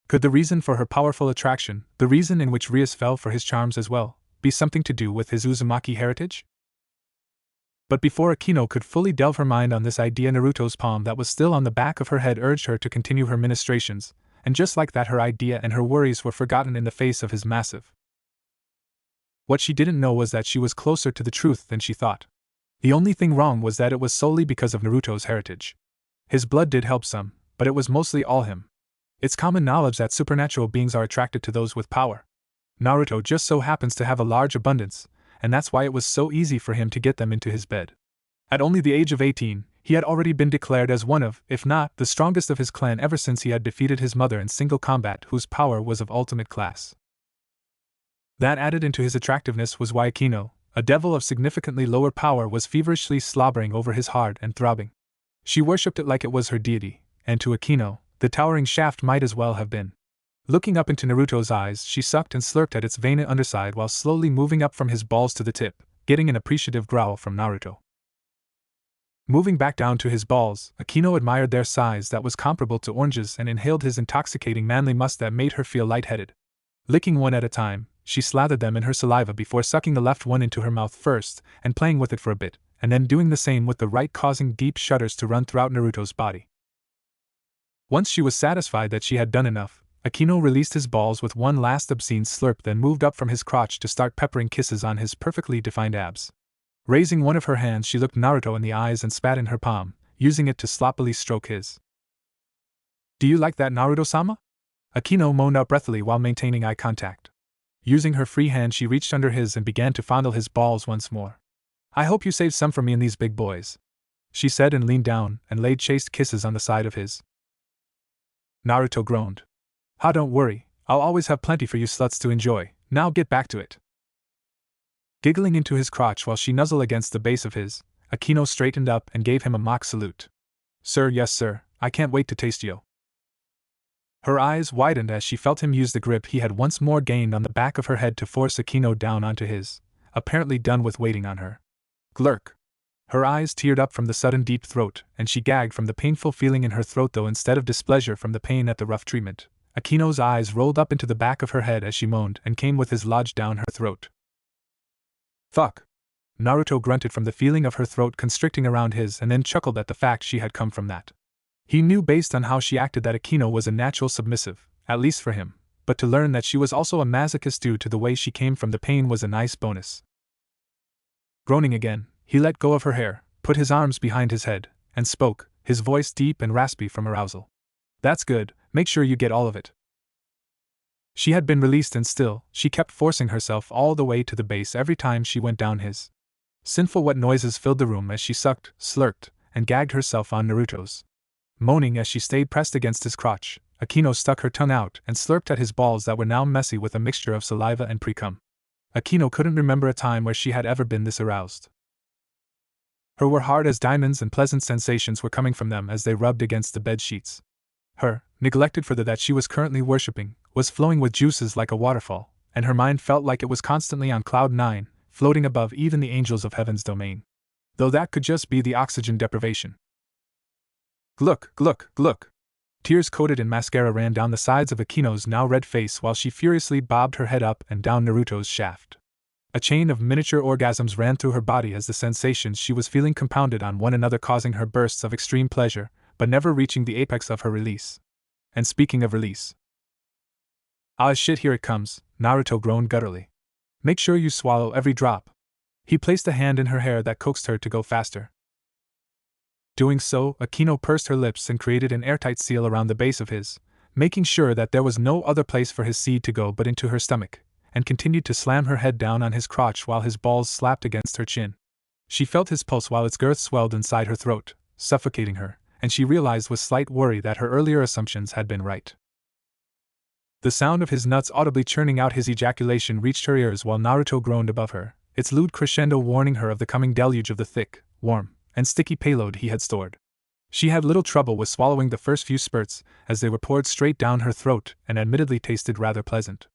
[SPEAKER 1] Could the reason for her powerful attraction, the reason in which Rias fell for his charms as well, be something to do with his Uzumaki heritage? But before Akino could fully delve her mind on this idea, Naruto's palm that was still on the back of her head urged her to continue her ministrations, and just like that her idea and her worries were forgotten in the face of his massive. What she didn't know was that she was closer to the truth than she thought. The only thing wrong was that it was solely because of Naruto's heritage. His blood did help some, but it was mostly all him. It's common knowledge that supernatural beings are attracted to those with power. Naruto just so happens to have a large abundance, and that's why it was so easy for him to get them into his bed. At only the age of 18, he had already been declared as one of, if not, the strongest of his clan ever since he had defeated his mother in single combat, whose power was of ultimate class. That added into his attractiveness was why Akino, a devil of significantly lower power, was feverishly slobbering over his heart and throbbing. She worshipped it like it was her deity, and to Akino, the towering shaft might as well have been. Looking up into Naruto's eyes, she sucked and slurped at its veiny underside while slowly moving up from his balls to the tip, getting an appreciative growl from Naruto. Moving back down to his balls, Akino admired their size that was comparable to oranges and inhaled his intoxicating manly musk that made her feel lightheaded. Licking one at a time, she slathered them in her saliva before sucking the left one into her mouth first and playing with it for a bit, and then doing the same with the right, causing deep shudders to run throughout Naruto's body. Once she was satisfied that she had done enough, Akino released his balls with one last obscene slurp, then moved up from his crotch to start peppering kisses on his perfectly defined abs. Raising one of her hands, she looked Naruto in the eyes and spat in her palm, using it to sloppily stroke his. "Do you like that, Naruto-sama?" Akino moaned out breathily while maintaining eye contact. Using her free hand, she reached under his and began to fondle his balls once more. "I hope you saved some for me and these big boys," she said, and leaned down and laid chaste kisses on the side of his. Naruto groaned. "Ah, don't worry, I'll always have plenty for you sluts to enjoy, now get back to it." Giggling into his crotch while she nuzzled against the base of his, Akino straightened up and gave him a mock salute. "Sir, yes sir, I can't wait to taste you." Her eyes widened as she felt him use the grip he had once more gained on the back of her head to force Akino down onto his, apparently done with waiting on her. Glurk! Her eyes teared up from the sudden deep throat, and she gagged from the painful feeling in her throat, though instead of displeasure from the pain at the rough treatment, Akino's eyes rolled up into the back of her head as she moaned and came with his lodged down her throat. "Fuck!" Naruto grunted from the feeling of her throat constricting around his and then chuckled at the fact she had come from that. He knew based on how she acted that Akino was a natural submissive, at least for him, but to learn that she was also a masochist due to the way she came from the pain was a nice bonus. Groaning again, he let go of her hair, put his arms behind his head, and spoke, his voice deep and raspy from arousal. "That's good, make sure you get all of it." She had been released and still, she kept forcing herself all the way to the base every time she went down his. Sinful wet noises filled the room as she sucked, slurped, and gagged herself on Naruto's. Moaning as she stayed pressed against his crotch, Akino stuck her tongue out and slurped at his balls that were now messy with a mixture of saliva and pre-cum. Akino couldn't remember a time where she had ever been this aroused. Her were hard as diamonds and pleasant sensations were coming from them as they rubbed against the bed sheets. Her, neglected for the that she was currently worshipping, was flowing with juices like a waterfall, and her mind felt like it was constantly on cloud 9, floating above even the angels of heaven's domain. Though that could just be the oxygen deprivation. Gluck, gluck, gluck. Tears coated in mascara ran down the sides of Akino's now red face while she furiously bobbed her head up and down Naruto's shaft. A chain of miniature orgasms ran through her body as the sensations she was feeling compounded on one another, causing her bursts of extreme pleasure, but never reaching the apex of her release. And speaking of release. Ah shit, here it comes, Naruto groaned gutturally. Make sure you swallow every drop. He placed a hand in her hair that coaxed her to go faster. Doing so, Akino pursed her lips and created an airtight seal around the base of his, making sure that there was no other place for his seed to go but into her stomach, and continued to slam her head down on his crotch while his balls slapped against her chin. She felt his pulse while its girth swelled inside her throat, suffocating her, and she realized with slight worry that her earlier assumptions had been right. The sound of his nuts audibly churning out his ejaculation reached her ears while Naruto groaned above her, its lewd crescendo warning her of the coming deluge of the thick, warm, and sticky payload he had stored. She had little trouble with swallowing the first few spurts, as they were poured straight down her throat and admittedly tasted rather pleasant.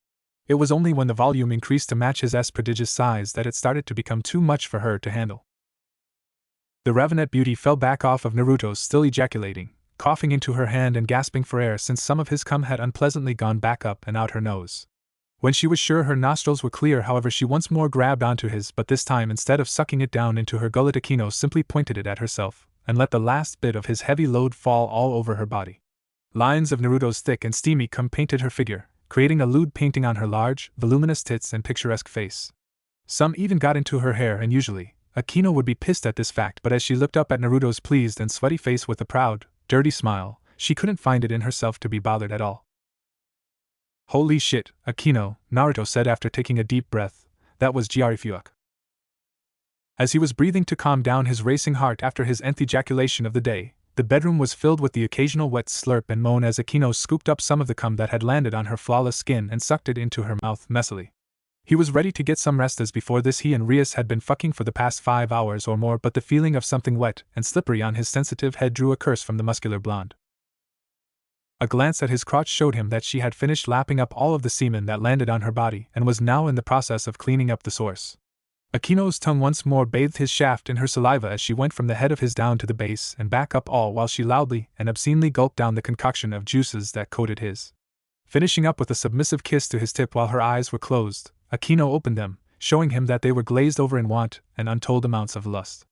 [SPEAKER 1] It was only when the volume increased to match his prodigious size that it started to become too much for her to handle. The ravenette beauty fell back off of Naruto's, still ejaculating, coughing into her hand and gasping for air since some of his cum had unpleasantly gone back up and out her nose. When she was sure her nostrils were clear, however, she once more grabbed onto his, but this time instead of sucking it down into her gullet, Akino simply pointed it at herself, and let the last bit of his heavy load fall all over her body. Lines of Naruto's thick and steamy cum painted her figure, creating a lewd painting on her large, voluminous tits and picturesque face. Some even got into her hair, and usually, Akino would be pissed at this fact, but as she looked up at Naruto's pleased and sweaty face with a proud, dirty smile, she couldn't find it in herself to be bothered at all. Holy shit, Akino, Naruto said after taking a deep breath, that was Gyarifuck. As he was breathing to calm down his racing heart after his nth ejaculation of the day, the bedroom was filled with the occasional wet slurp and moan as Akino scooped up some of the cum that had landed on her flawless skin and sucked it into her mouth messily. He was ready to get some rest, as before this he and Rias had been fucking for the past 5 hours or more, but the feeling of something wet and slippery on his sensitive head drew a curse from the muscular blonde. A glance at his crotch showed him that she had finished lapping up all of the semen that landed on her body and was now in the process of cleaning up the source. Akino's tongue once more bathed his shaft in her saliva as she went from the head of his down to the base and back up, all while she loudly and obscenely gulped down the concoction of juices that coated his. Finishing up with a submissive kiss to his tip while her eyes were closed, Akino opened them, showing him that they were glazed over in want and untold amounts of lust.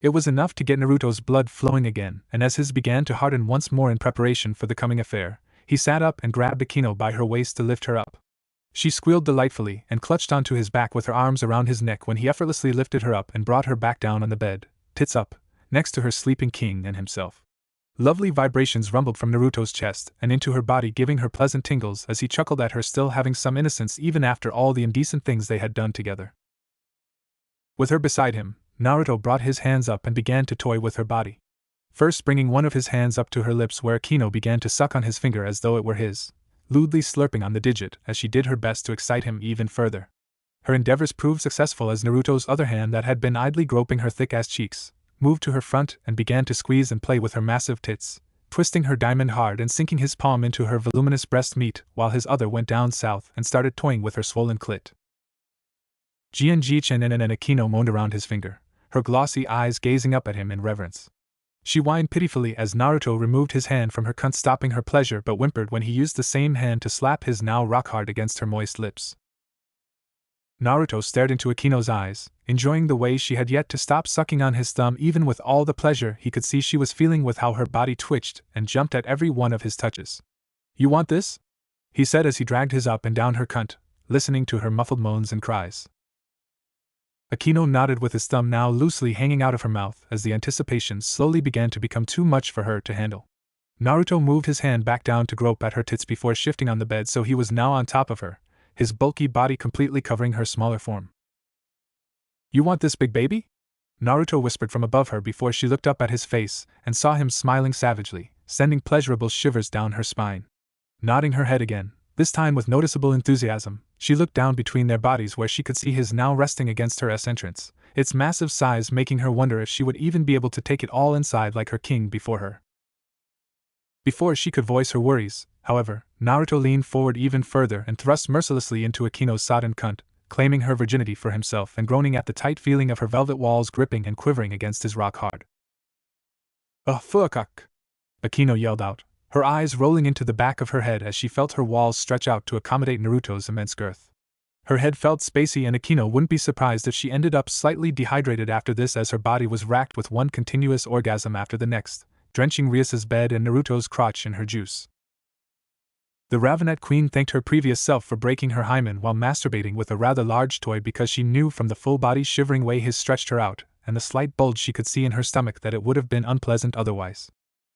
[SPEAKER 1] It was enough to get Naruto's blood flowing again, and as his began to harden once more in preparation for the coming affair, he sat up and grabbed Akino by her waist to lift her up. She squealed delightfully and clutched onto his back with her arms around his neck when he effortlessly lifted her up and brought her back down on the bed, tits up, next to her sleeping king and himself. Lovely vibrations rumbled from Naruto's chest and into her body, giving her pleasant tingles as he chuckled at her still having some innocence even after all the indecent things they had done together. With her beside him, Naruto brought his hands up and began to toy with her body. First bringing one of his hands up to her lips, where Akino began to suck on his finger as though it were his, lewdly slurping on the digit as she did her best to excite him even further. Her endeavors proved successful as Naruto's other hand, that had been idly groping her thick-ass cheeks, moved to her front and began to squeeze and play with her massive tits, twisting her diamond hard and sinking his palm into her voluminous breast meat while his other went down south and started toying with her swollen clit. Jian and Akino moaned around his finger, her glossy eyes gazing up at him in reverence. She whined pitifully as Naruto removed his hand from her cunt, stopping her pleasure, but whimpered when he used the same hand to slap his now rock hard against her moist lips. Naruto stared into Akino's eyes, enjoying the way she had yet to stop sucking on his thumb even with all the pleasure he could see she was feeling, with how her body twitched and jumped at every one of his touches. "You want this?" he said as he dragged his up and down her cunt, listening to her muffled moans and cries. Akino nodded, with his thumb now loosely hanging out of her mouth as the anticipation slowly began to become too much for her to handle. Naruto moved his hand back down to grope at her tits before shifting on the bed, so he was now on top of her, his bulky body completely covering her smaller form. "You want this, big baby?" Naruto whispered from above her before she looked up at his face and saw him smiling savagely, sending pleasurable shivers down her spine. Nodding her head again, this time with noticeable enthusiasm, she looked down between their bodies where she could see his now resting against her entrance, its massive size making her wonder if she would even be able to take it all inside like her king before her. Before she could voice her worries, however, Naruto leaned forward even further and thrust mercilessly into Akino's sodden cunt, claiming her virginity for himself and groaning at the tight feeling of her velvet walls gripping and quivering against his rock hard. "Ugh, fuck!" Akino yelled out, her eyes rolling into the back of her head as she felt her walls stretch out to accommodate Naruto's immense girth. Her head felt spacey, and Akino wouldn't be surprised if she ended up slightly dehydrated after this, as her body was racked with one continuous orgasm after the next, drenching Rias's bed and Naruto's crotch in her juice. The Ravenet Queen thanked her previous self for breaking her hymen while masturbating with a rather large toy, because she knew from the full-body shivering way his stretched her out, and the slight bulge she could see in her stomach, that it would have been unpleasant otherwise.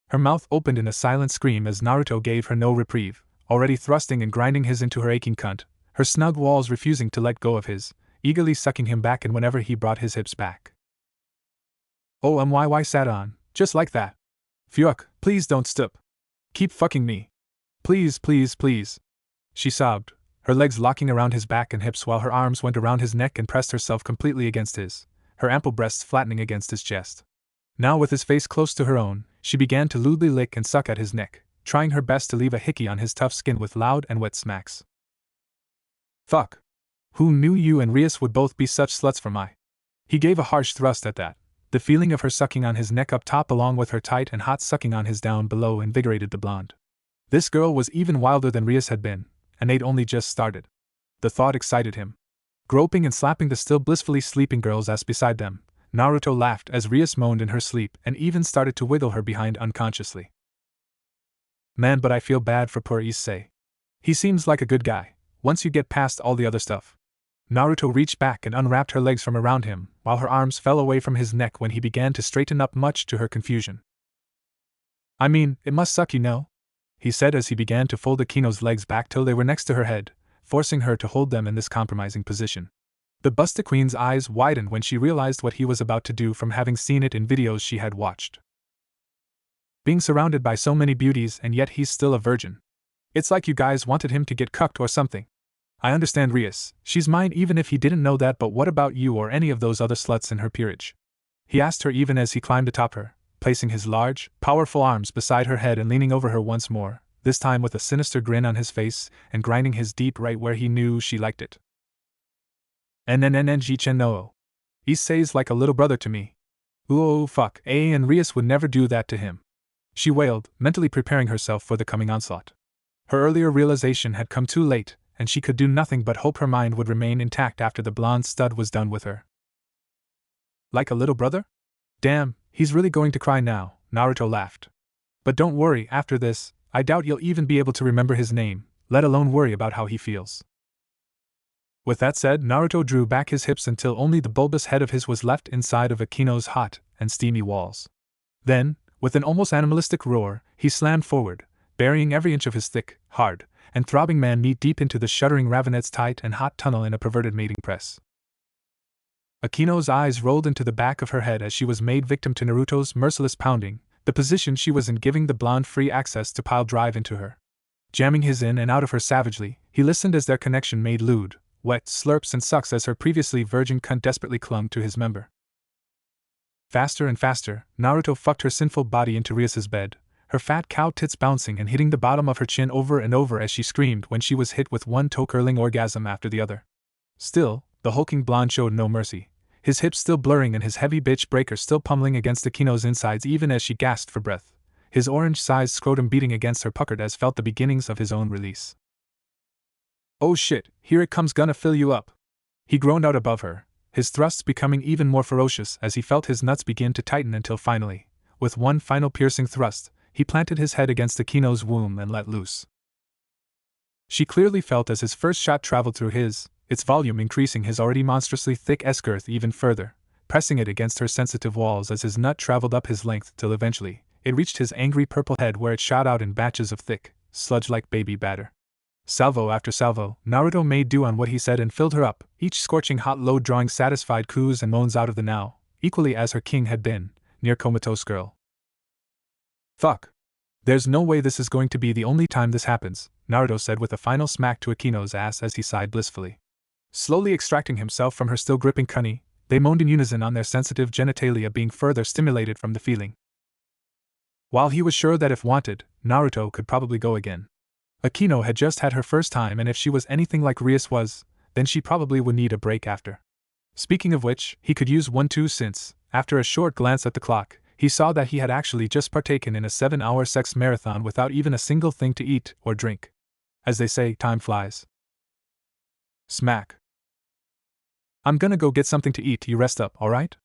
[SPEAKER 1] Her mouth opened in a silent scream as Naruto gave her no reprieve, already thrusting and grinding his into her aching cunt, her snug walls refusing to let go of his, eagerly sucking him back in whenever he brought his hips back. "Oh, why sat on, just like that? Fuck, please don't stop. Keep fucking me. Please, please, please," she sobbed, her legs locking around his back and hips while her arms went around his neck and pressed herself completely against his, her ample breasts flattening against his chest. Now, with his face close to her own, she began to lewdly lick and suck at his neck, trying her best to leave a hickey on his tough skin with loud and wet smacks. "Fuck. Who knew you and Rias would both be such sluts for my..." He gave a harsh thrust at that. The feeling of her sucking on his neck up top along with her tight and hot sucking on his down below invigorated the blonde. This girl was even wilder than Rias had been, and they'd only just started. The thought excited him. Groping and slapping the still blissfully sleeping girl's ass beside them, Naruto laughed as Rias moaned in her sleep and even started to wiggle her behind unconsciously. "Man, but I feel bad for poor Issei. He seems like a good guy, once you get past all the other stuff." Naruto reached back and unwrapped her legs from around him, while her arms fell away from his neck when he began to straighten up, much to her confusion. "I mean, it must suck, you know," he said as he began to fold Akino's legs back till they were next to her head, forcing her to hold them in this compromising position. The Busta Queen's eyes widened when she realized what he was about to do, from having seen it in videos she had watched. Being surrounded by so many beauties and yet he's still a virgin. It's like you guys wanted him to get cucked or something. I understand Rias, she's mine even if he didn't know that, but what about you or any of those other sluts in her peerage? He asked her even as he climbed atop her, placing his large, powerful arms beside her head and leaning over her once more, this time with a sinister grin on his face and grinding his deep right where he knew she liked it. "Nnnnjichen no. Issei's like a little brother to me. Ooh, fuck, and Rias would never do that to him," she wailed, mentally preparing herself for the coming onslaught. Her earlier realization had come too late, and she could do nothing but hope her mind would remain intact after the blonde stud was done with her. "Like a little brother? Damn, he's really going to cry now," Naruto laughed. "But don't worry, after this, I doubt you'll even be able to remember his name, let alone worry about how he feels." With that said, Naruto drew back his hips until only the bulbous head of his was left inside of Akino's hot and steamy walls. Then, with an almost animalistic roar, he slammed forward, burying every inch of his thick, hard, and throbbing man meat deep into the shuddering Ravenet's tight and hot tunnel in a perverted mating press. Akino's eyes rolled into the back of her head as she was made victim to Naruto's merciless pounding, the position she was in giving the blonde free access to pile drive into her. Jamming his in and out of her savagely, he listened as their connection made lewd, wet slurps and sucks as her previously virgin cunt desperately clung to his member. Faster and faster, Naruto fucked her sinful body into Rias's bed, her fat cow tits bouncing and hitting the bottom of her chin over and over as she screamed when she was hit with one toe-curling orgasm after the other. Still, the hulking blonde showed no mercy, his hips still blurring and his heavy bitch breaker still pummeling against Akino's insides even as she gasped for breath, his orange-sized scrotum beating against her puckered as felt the beginnings of his own release. "Oh shit, here it comes, gonna fill you up," he groaned out above her, his thrusts becoming even more ferocious as he felt his nuts begin to tighten until finally, with one final piercing thrust, he planted his head against Akino's womb and let loose. She clearly felt as his first shot traveled through his, its volume increasing his already monstrously thick S-girth even further, pressing it against her sensitive walls as his nut traveled up his length till eventually, it reached his angry purple head where it shot out in batches of thick, sludge-like baby batter. Salvo after salvo, Naruto made do on what he said and filled her up, each scorching hot load drawing satisfied coos and moans out of the now, equally as her king had been, near comatose girl. "Fuck. There's no way this is going to be the only time this happens," Naruto said with a final smack to Akino's ass as he sighed blissfully. Slowly extracting himself from her still gripping cunny, they moaned in unison on their sensitive genitalia being further stimulated from the feeling. While he was sure that if wanted, Naruto could probably go again. Akino had just had her first time, and if she was anything like Rias was, then she probably would need a break after. Speaking of which, he could use one too since, after a short glance at the clock, he saw that he had actually just partaken in a 7-hour sex marathon without even a single thing to eat or drink. As they say, time flies. Smack. I'm gonna go get something to eat, you rest up, alright?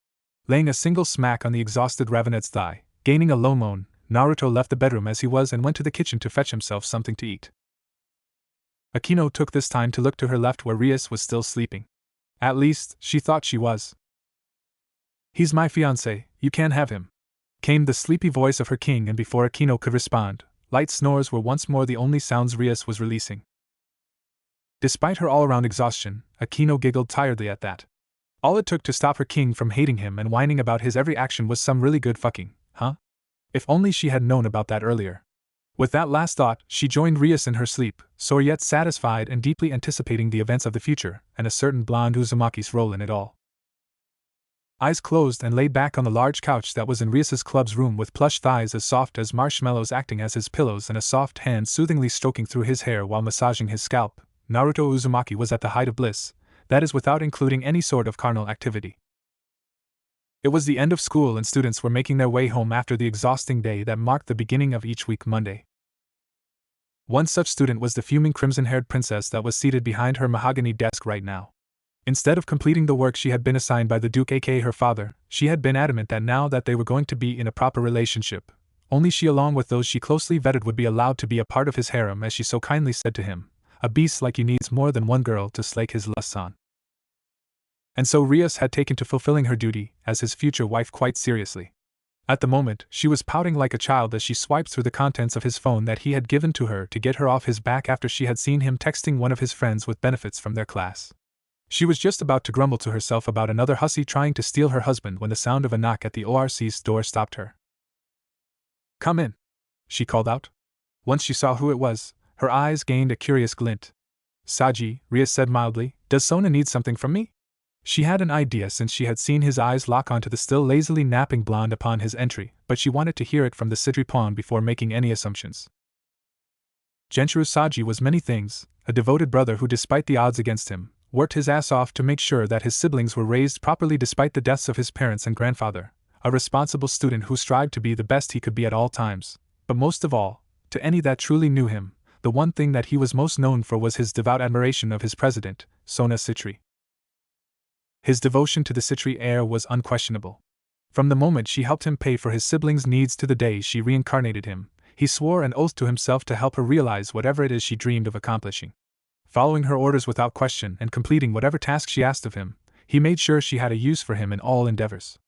[SPEAKER 1] Laying a single smack on the exhausted Ravenette's thigh, gaining a low moan, Naruto left the bedroom as he was and went to the kitchen to fetch himself something to eat. Akino took this time to look to her left where Rias was still sleeping. At least, she thought she was. He's my fiancé, you can't have him. Came the sleepy voice of her king, and before Akino could respond, light snores were once more the only sounds Rias was releasing. Despite her all-around exhaustion, Akino giggled tiredly at that. All it took to stop her king from hating him and whining about his every action was some really good fucking, huh? If only she had known about that earlier. With that last thought, she joined Rias in her sleep, sore yet satisfied and deeply anticipating the events of the future, and a certain blonde Uzumaki's role in it all. Eyes closed and laid back on the large couch that was in Rias's club's room with plush thighs as soft as marshmallows acting as his pillows and a soft hand soothingly stroking through his hair while massaging his scalp, Naruto Uzumaki was at the height of bliss, that is without including any sort of carnal activity. It was the end of school and students were making their way home after the exhausting day that marked the beginning of each week Monday. One such student was the fuming crimson-haired princess that was seated behind her mahogany desk right now. Instead of completing the work she had been assigned by the Duke aka her father, she had been adamant that now that they were going to be in a proper relationship, only she along with those she closely vetted would be allowed to be a part of his harem, as she so kindly said to him, a beast like you needs more than one girl to slake his lusts on. And so Rias had taken to fulfilling her duty as his future wife quite seriously. At the moment, she was pouting like a child as she swiped through the contents of his phone that he had given to her to get her off his back after she had seen him texting one of his friends with benefits from their class. She was just about to grumble to herself about another hussy trying to steal her husband when the sound of a knock at the ORC's door stopped her. "Come in," she called out. Once she saw who it was, her eyes gained a curious glint. "Saji," Rias said mildly, "does Sona need something from me?" She had an idea since she had seen his eyes lock onto the still lazily napping blonde upon his entry, but she wanted to hear it from the Sidri pawn before making any assumptions. Genshiro Saji was many things, a devoted brother who, despite the odds against him, worked his ass off to make sure that his siblings were raised properly despite the deaths of his parents and grandfather, a responsible student who strived to be the best he could be at all times, but most of all, to any that truly knew him, the one thing that he was most known for was his devout admiration of his president, Sona Citri. His devotion to the Citri heir was unquestionable. From the moment she helped him pay for his siblings' needs to the day she reincarnated him, he swore an oath to himself to help her realize whatever it is she dreamed of accomplishing. Following her orders without question and completing whatever task she asked of him, he made sure she had a use for him in all endeavors.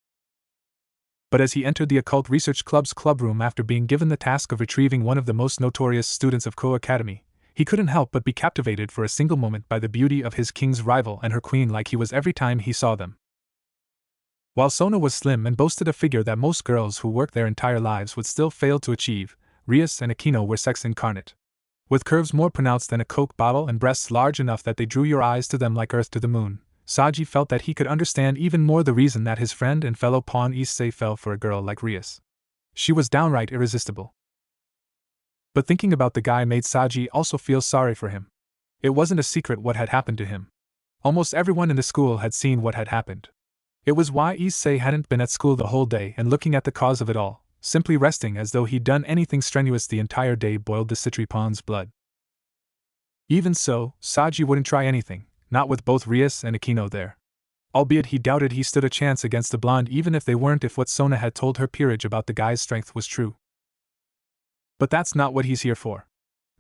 [SPEAKER 1] But as he entered the Occult Research Club's clubroom after being given the task of retrieving one of the most notorious students of Ko Academy, he couldn't help but be captivated for a single moment by the beauty of his king's rival and her queen like he was every time he saw them. While Sona was slim and boasted a figure that most girls who worked their entire lives would still fail to achieve, Rias and Akino were sex incarnate. With curves more pronounced than a Coke bottle and breasts large enough that they drew your eyes to them like Earth to the moon, Saji felt that he could understand even more the reason that his friend and fellow pawn Issei fell for a girl like Rias. She was downright irresistible. But thinking about the guy made Saji also feel sorry for him. It wasn't a secret what had happened to him. Almost everyone in the school had seen what had happened. It was why Issei hadn't been at school the whole day, and looking at the cause of it all, simply resting as though he'd done anything strenuous the entire day, boiled the Citri pawn's blood. Even so, Saji wouldn't try anything, not with both Rias and Akino there. Albeit he doubted he stood a chance against the blonde even if they weren't, if what Sona had told her peerage about the guy's strength was true. But that's not what he's here for.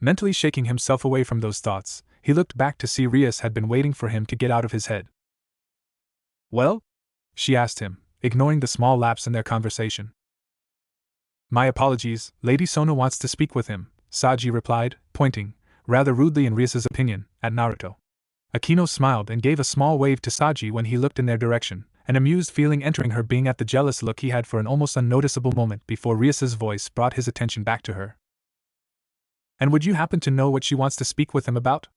[SPEAKER 1] Mentally shaking himself away from those thoughts, he looked back to see Rias had been waiting for him to get out of his head. "Well?" she asked him, ignoring the small lapse in their conversation. "My apologies, Lady Sona wants to speak with him," Saji replied, pointing, rather rudely in Rias's opinion, at Naruto. Akino smiled and gave a small wave to Saji when he looked in their direction, an amused feeling entering her being at the jealous look he had for an almost unnoticeable moment before Rias's voice brought his attention back to her. "And would you happen to know what she wants to speak with him about?"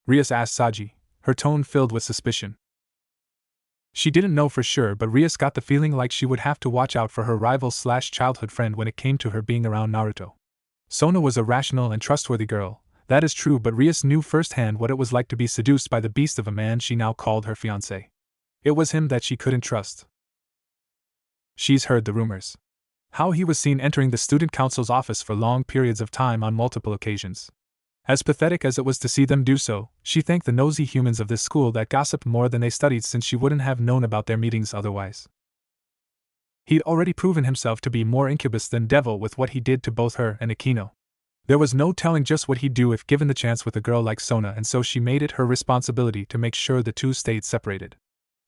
[SPEAKER 1] Rias asked Saji, her tone filled with suspicion. She didn't know for sure, but Rias got the feeling like she would have to watch out for her rival/childhood friend when it came to her being around Naruto. Sona was a rational and trustworthy girl, That is true, but Rias knew firsthand what it was like to be seduced by the beast of a man she now called her fiancé. It was him that she couldn't trust. She's heard the rumors. How he was seen entering the student council's office for long periods of time on multiple occasions. As pathetic as it was to see them do so, she thanked the nosy humans of this school that gossiped more than they studied, since she wouldn't have known about their meetings otherwise. He'd already proven himself to be more incubus than devil with what he did to both her and Akino. There was no telling just what he'd do if given the chance with a girl like Sona, and so she made it her responsibility to make sure the two stayed separated.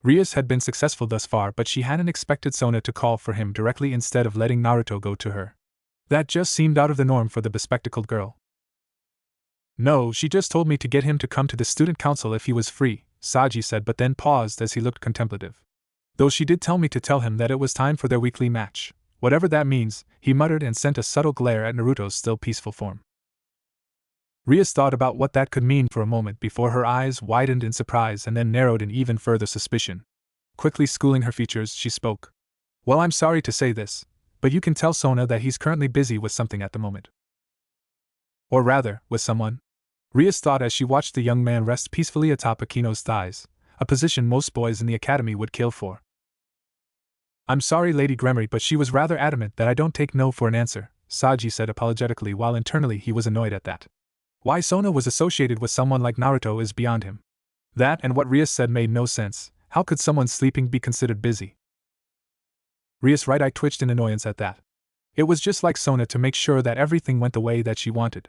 [SPEAKER 1] Rias had been successful thus far, but she hadn't expected Sona to call for him directly instead of letting Naruto go to her. That just seemed out of the norm for the bespectacled girl. No, she just told me to get him to come to the student council if he was free, Saji said, but then paused as he looked contemplative. Though she did tell me to tell him that it was time for their weekly match. Whatever that means, he muttered and sent a subtle glare at Naruto's still peaceful form. Rias thought about what that could mean for a moment before her eyes widened in surprise and then narrowed in even further suspicion. Quickly schooling her features, she spoke. Well, I'm sorry to say this, but you can tell Sona that he's currently busy with something at the moment. Or rather, with someone. Rias thought as she watched the young man rest peacefully atop Akino's thighs, a position most boys in the academy would kill for. I'm sorry, Lady Gremory, but she was rather adamant that I don't take no for an answer, Saji said apologetically, while internally he was annoyed at that. Why Sona was associated with someone like Naruto is beyond him. That and what Rias said made no sense. How could someone sleeping be considered busy? Rias' right eye twitched in annoyance at that. It was just like Sona to make sure that everything went the way that she wanted.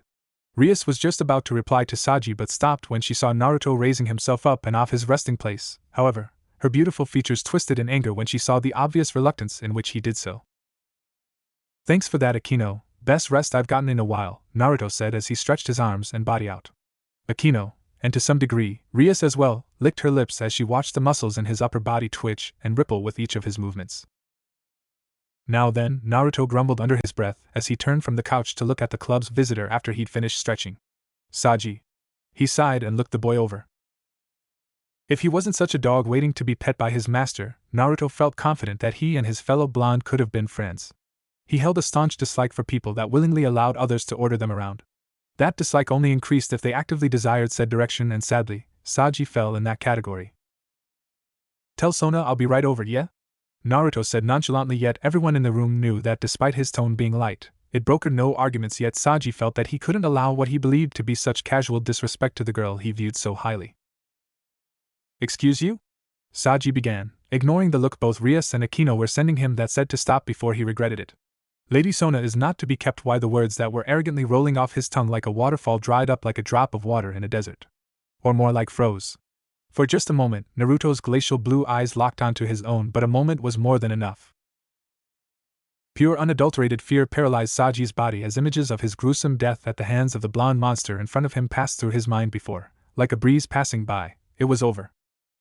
[SPEAKER 1] Rias was just about to reply to Saji but stopped when she saw Naruto raising himself up and off his resting place. However, her beautiful features twisted in anger when she saw the obvious reluctance in which he did so. Thanks for that, Akino. Best rest I've gotten in a while, Naruto said as he stretched his arms and body out. Akino, and to some degree, Rias as well, licked her lips as she watched the muscles in his upper body twitch and ripple with each of his movements. Now then, Naruto grumbled under his breath as he turned from the couch to look at the club's visitor after he'd finished stretching. Saji. He sighed and looked the boy over. If he wasn't such a dog waiting to be pet by his master, Naruto felt confident that he and his fellow blonde could have been friends. He held a staunch dislike for people that willingly allowed others to order them around. That dislike only increased if they actively desired said direction, and sadly, Saji fell in that category. Tell Sona I'll be right over, yeah? Naruto said nonchalantly, yet everyone in the room knew that despite his tone being light, it brokered no arguments, yet Saji felt that he couldn't allow what he believed to be such casual disrespect to the girl he viewed so highly. Excuse you? Saji began, ignoring the look both Rias and Akino were sending him that said to stop before he regretted it. Lady Sona is not to be kept. Why? The words that were arrogantly rolling off his tongue like a waterfall dried up like a drop of water in a desert. Or more like froze. For just a moment, Naruto's glacial blue eyes locked onto his own, but a moment was more than enough. Pure unadulterated fear paralyzed Saji's body as images of his gruesome death at the hands of the blonde monster in front of him passed through his mind before, like a breeze passing by, it was over.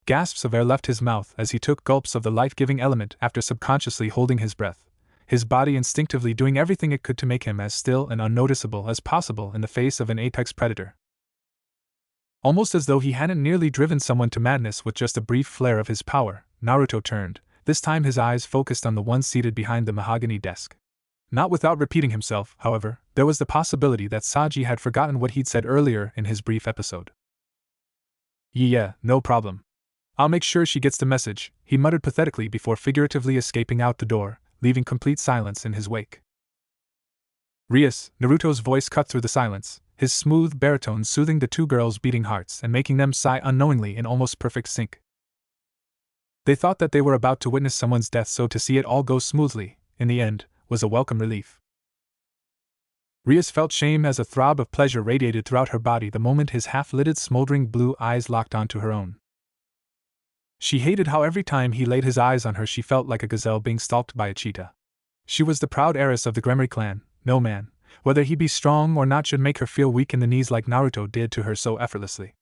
[SPEAKER 1] Gasps of air left his mouth as he took gulps of the life-giving element after subconsciously holding his breath, his body instinctively doing everything it could to make him as still and unnoticeable as possible in the face of an apex predator. Almost as though he hadn't nearly driven someone to madness with just a brief flare of his power, Naruto turned, this time his eyes focused on the one seated behind the mahogany desk. Not without repeating himself, however, there was the possibility that Saji had forgotten what he'd said earlier in his brief episode. Yeah, no problem. I'll make sure she gets the message, he muttered pathetically before figuratively escaping out the door, leaving complete silence in his wake. Rias, Naruto's voice cut through the silence, his smooth baritone soothing the two girls' beating hearts and making them sigh unknowingly in almost perfect sync. They thought that they were about to witness someone's death, so to see it all go smoothly, in the end, was a welcome relief. Rias felt shame as a throb of pleasure radiated throughout her body the moment his half-lidded smoldering blue eyes locked onto her own. She hated how every time he laid his eyes on her she felt like a gazelle being stalked by a cheetah. She was the proud heiress of the Gremory clan. No man, whether he be strong or not, should make her feel weak in the knees like Naruto did to her so effortlessly.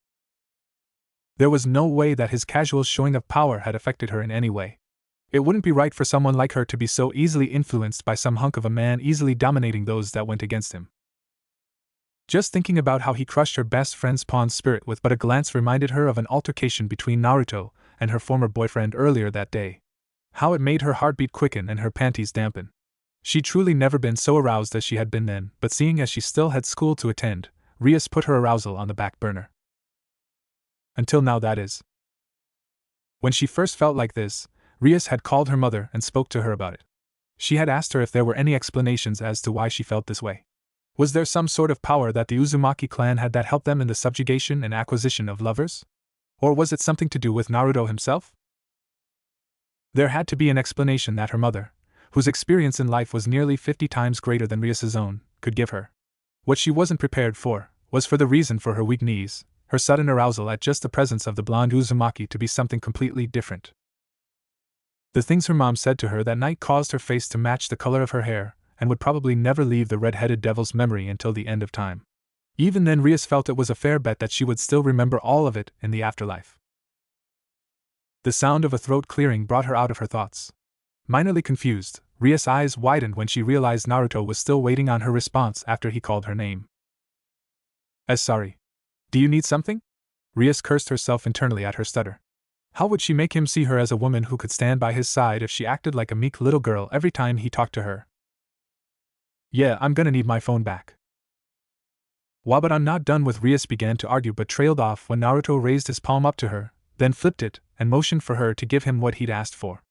[SPEAKER 1] There was no way that his casual showing of power had affected her in any way. It wouldn't be right for someone like her to be so easily influenced by some hunk of a man easily dominating those that went against him. Just thinking about how he crushed her best friend's pawn spirit with but a glance reminded her of an altercation between Naruto and her former boyfriend earlier that day. How it made her heartbeat quicken and her panties dampen. She'd truly never been so aroused as she had been then, but seeing as she still had school to attend, Rias put her arousal on the back burner. Until now, that is. When she first felt like this, Rias had called her mother and spoke to her about it. She had asked her if there were any explanations as to why she felt this way. Was there some sort of power that the Uzumaki clan had that helped them in the subjugation and acquisition of lovers? Or was it something to do with Naruto himself? There had to be an explanation that her mother, whose experience in life was nearly 50 times greater than Rias's own, could give her. What she wasn't prepared for was for the reason for her weak knees, her sudden arousal at just the presence of the blonde Uzumaki to be something completely different. The things her mom said to her that night caused her face to match the color of her hair, and would probably never leave the red-headed devil's memory until the end of time. Even then, Rias felt it was a fair bet that she would still remember all of it in the afterlife. The sound of a throat clearing brought her out of her thoughts. Minorly confused, Rias' eyes widened when she realized Naruto was still waiting on her response after he called her name. Sorry. Do you need something? Rias cursed herself internally at her stutter. How would she make him see her as a woman who could stand by his side if she acted like a meek little girl every time he talked to her? Yeah, I'm gonna need my phone back. But I'm not done with. Rias began to argue but trailed off when Naruto raised his palm up to her, then flipped it, and motioned for her to give him what he'd asked for.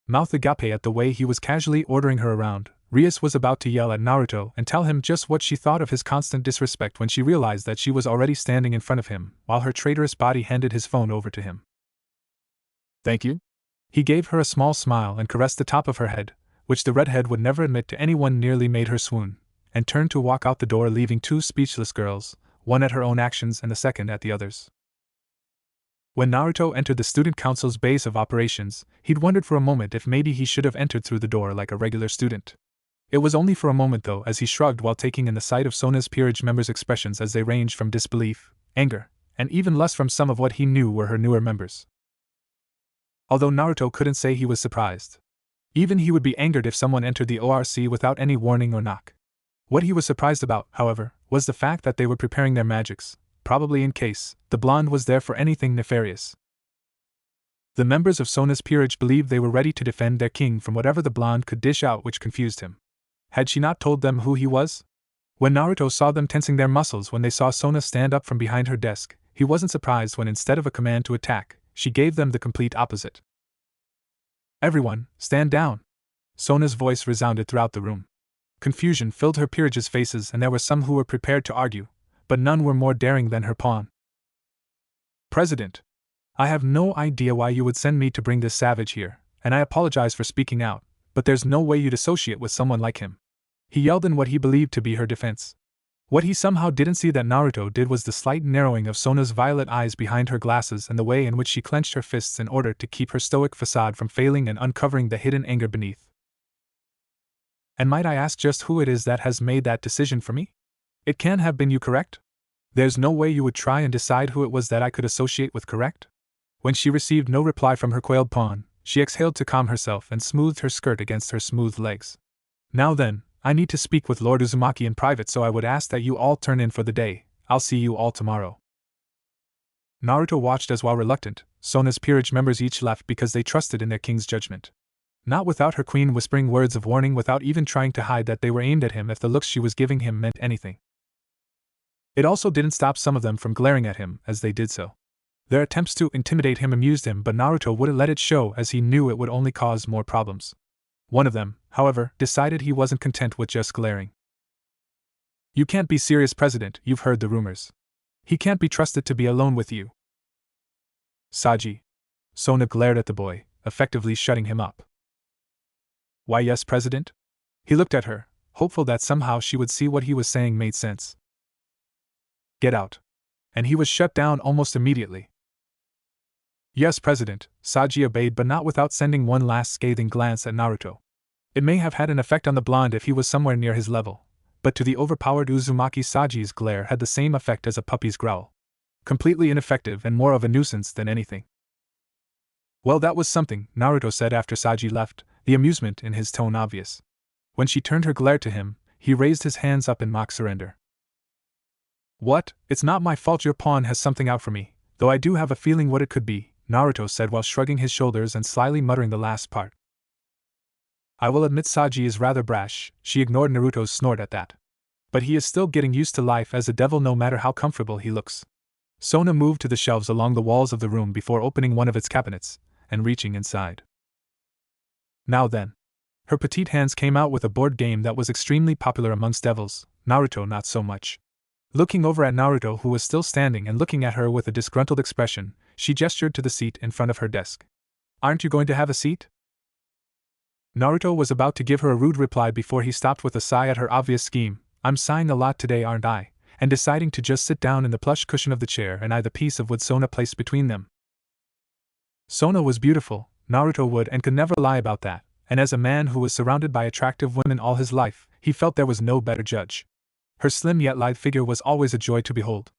[SPEAKER 1] Mouth agape at the way he was casually ordering her around, Rias was about to yell at Naruto and tell him just what she thought of his constant disrespect when she realized that she was already standing in front of him, while her traitorous body handed his phone over to him. Thank you? He gave her a small smile and caressed the top of her head, which the redhead would never admit to anyone nearly made her swoon, and turned to walk out the door, leaving two speechless girls, one at her own actions and the second at the other's. When Naruto entered the student council's base of operations, he'd wondered for a moment if maybe he should have entered through the door like a regular student. It was only for a moment though, as he shrugged while taking in the sight of Sona's peerage members' expressions as they ranged from disbelief, anger, and even lust from some of what he knew were her newer members. Although Naruto couldn't say he was surprised. Even he would be angered if someone entered the ORC without any warning or knock. What he was surprised about, however, was the fact that they were preparing their magics, probably in case the blonde was there for anything nefarious. The members of Sona's peerage believed they were ready to defend their king from whatever the blonde could dish out, which confused him. Had she not told them who he was? When Naruto saw them tensing their muscles when they saw Sona stand up from behind her desk, he wasn't surprised when instead of a command to attack, she gave them the complete opposite. Everyone, stand down! Sona's voice resounded throughout the room. Confusion filled her peerage's faces, and there were some who were prepared to argue, but none were more daring than her pawn. President, I have no idea why you would send me to bring this savage here, and I apologize for speaking out, but there's no way you'd associate with someone like him. He yelled in what he believed to be her defense. What he somehow didn't see that Naruto did was the slight narrowing of Sona's violet eyes behind her glasses and the way in which she clenched her fists in order to keep her stoic facade from failing and uncovering the hidden anger beneath. And might I ask just who it is that has made that decision for me? It can't have been you, correct? There's no way you would try and decide who it was that I could associate with, correct? When she received no reply from her quailed pawn, she exhaled to calm herself and smoothed her skirt against her smooth legs. Now then, I need to speak with Lord Uzumaki in private, so I would ask that you all turn in for the day. I'll see you all tomorrow. Naruto watched as, while reluctant, Sona's peerage members each left because they trusted in their king's judgment. Not without her queen whispering words of warning, without even trying to hide that they were aimed at him if the looks she was giving him meant anything. It also didn't stop some of them from glaring at him as they did so. Their attempts to intimidate him amused him, but Naruto wouldn't let it show as he knew it would only cause more problems. One of them, however, decided he wasn't content with just glaring. You can't be serious, President, you've heard the rumors. He can't be trusted to be alone with you. Saji. Sona glared at the boy, effectively shutting him up. Why yes, President? He looked at her, hopeful that somehow she would see what he was saying made sense. Get out. And he was shut down almost immediately. Yes, President, Saji obeyed, but not without sending one last scathing glance at Naruto. It may have had an effect on the blonde if he was somewhere near his level, but to the overpowered Uzumaki, Saji's glare had the same effect as a puppy's growl. Completely ineffective and more of a nuisance than anything. Well, that was something, Naruto said after Saji left, the amusement in his tone obvious. When she turned her glare to him, he raised his hands up in mock surrender. What? It's not my fault your pawn has something out for me, though I do have a feeling what it could be, Naruto said while shrugging his shoulders and slyly muttering the last part. I will admit Saji is rather brash, she ignored Naruto's snort at that. But he is still getting used to life as a devil no matter how comfortable he looks. Sona moved to the shelves along the walls of the room before opening one of its cabinets and reaching inside. Now then. Her petite hands came out with a board game that was extremely popular amongst devils, Naruto not so much. Looking over at Naruto, who was still standing and looking at her with a disgruntled expression, she gestured to the seat in front of her desk. Aren't you going to have a seat? Naruto was about to give her a rude reply before he stopped with a sigh at her obvious scheme. I'm sighing a lot today, aren't I? And deciding to just sit down in the plush cushion of the chair and eye the piece of wood Sona placed between them. Sona was beautiful, Naruto would and could never lie about that, and as a man who was surrounded by attractive women all his life, he felt there was no better judge. Her slim yet lithe figure was always a joy to behold.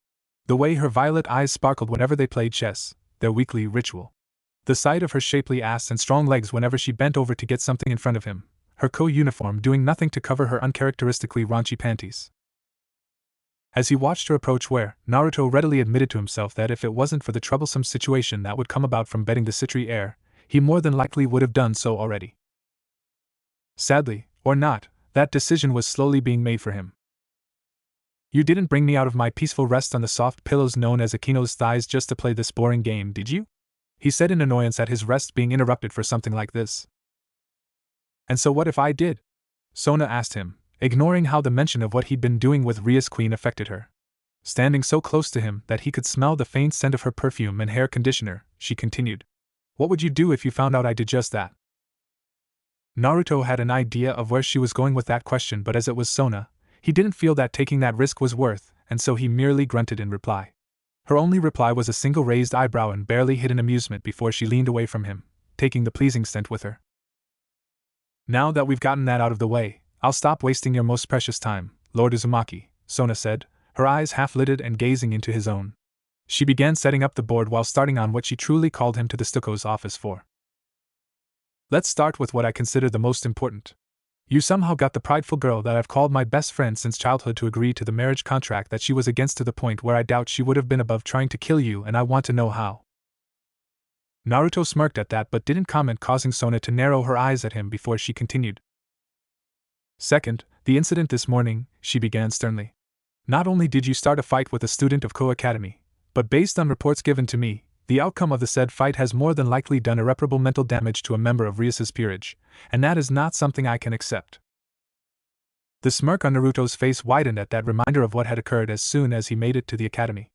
[SPEAKER 1] The way her violet eyes sparkled whenever they played chess, their weekly ritual. The sight of her shapely ass and strong legs whenever she bent over to get something in front of him, her co-uniform doing nothing to cover her uncharacteristically raunchy panties. As he watched her approach where, Naruto readily admitted to himself that if it wasn't for the troublesome situation that would come about from betting the citry heir, he more than likely would have done so already. Sadly, or not, that decision was slowly being made for him. You didn't bring me out of my peaceful rest on the soft pillows known as Akino's thighs just to play this boring game, did you? He said in annoyance at his rest being interrupted for something like this. And so what if I did? Sona asked him, ignoring how the mention of what he'd been doing with Rias Queen affected her. Standing so close to him that he could smell the faint scent of her perfume and hair conditioner, she continued. What would you do if you found out I did just that? Naruto had an idea of where she was going with that question, but as it was Sona, he didn't feel that taking that risk was worth, and so he merely grunted in reply. Her only reply was a single raised eyebrow and barely hidden amusement before she leaned away from him, taking the pleasing scent with her. Now that we've gotten that out of the way, I'll stop wasting your most precious time, Lord Uzumaki, Sona said, her eyes half-lidded and gazing into his own. She began setting up the board while starting on what she truly called him to the stucco's office for. Let's start with what I consider the most important. You somehow got the prideful girl that I've called my best friend since childhood to agree to the marriage contract that she was against to the point where I doubt she would have been above trying to kill you, and I want to know how. Naruto smirked at that but didn't comment, causing Sona to narrow her eyes at him before she continued. Second, the incident this morning, she began sternly. Not only did you start a fight with a student of Ko Academy, but based on reports given to me, the outcome of the said fight has more than likely done irreparable mental damage to a member of Rias's peerage, and that is not something I can accept. The smirk on Naruto's face widened at that reminder of what had occurred as soon as he made it to the academy.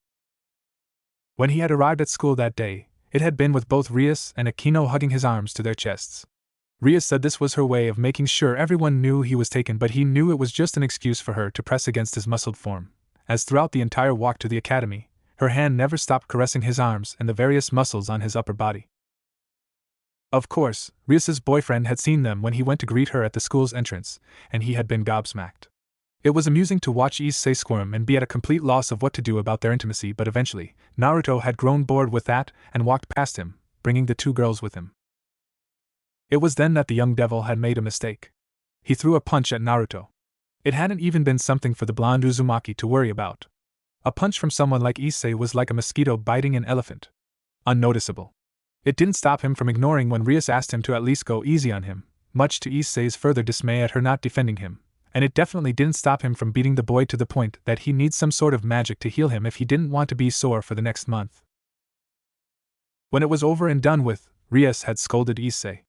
[SPEAKER 1] When he had arrived at school that day, it had been with both Rias and Akino hugging his arms to their chests. Rias said this was her way of making sure everyone knew he was taken, but he knew it was just an excuse for her to press against his muscled form, as throughout the entire walk to the academy, her hand never stopped caressing his arms and the various muscles on his upper body. Of course, Rias's boyfriend had seen them when he went to greet her at the school's entrance, and he had been gobsmacked. It was amusing to watch Issei squirm and be at a complete loss of what to do about their intimacy, but eventually, Naruto had grown bored with that and walked past him, bringing the two girls with him. It was then that the young devil had made a mistake. He threw a punch at Naruto. It hadn't even been something for the blonde Uzumaki to worry about. A punch from someone like Issei was like a mosquito biting an elephant. Unnoticeable. It didn't stop him from ignoring when Rias asked him to at least go easy on him, much to Issei's further dismay at her not defending him, and it definitely didn't stop him from beating the boy to the point that he needs some sort of magic to heal him if he didn't want to be sore for the next month. When it was over and done with, Rias had scolded Issei.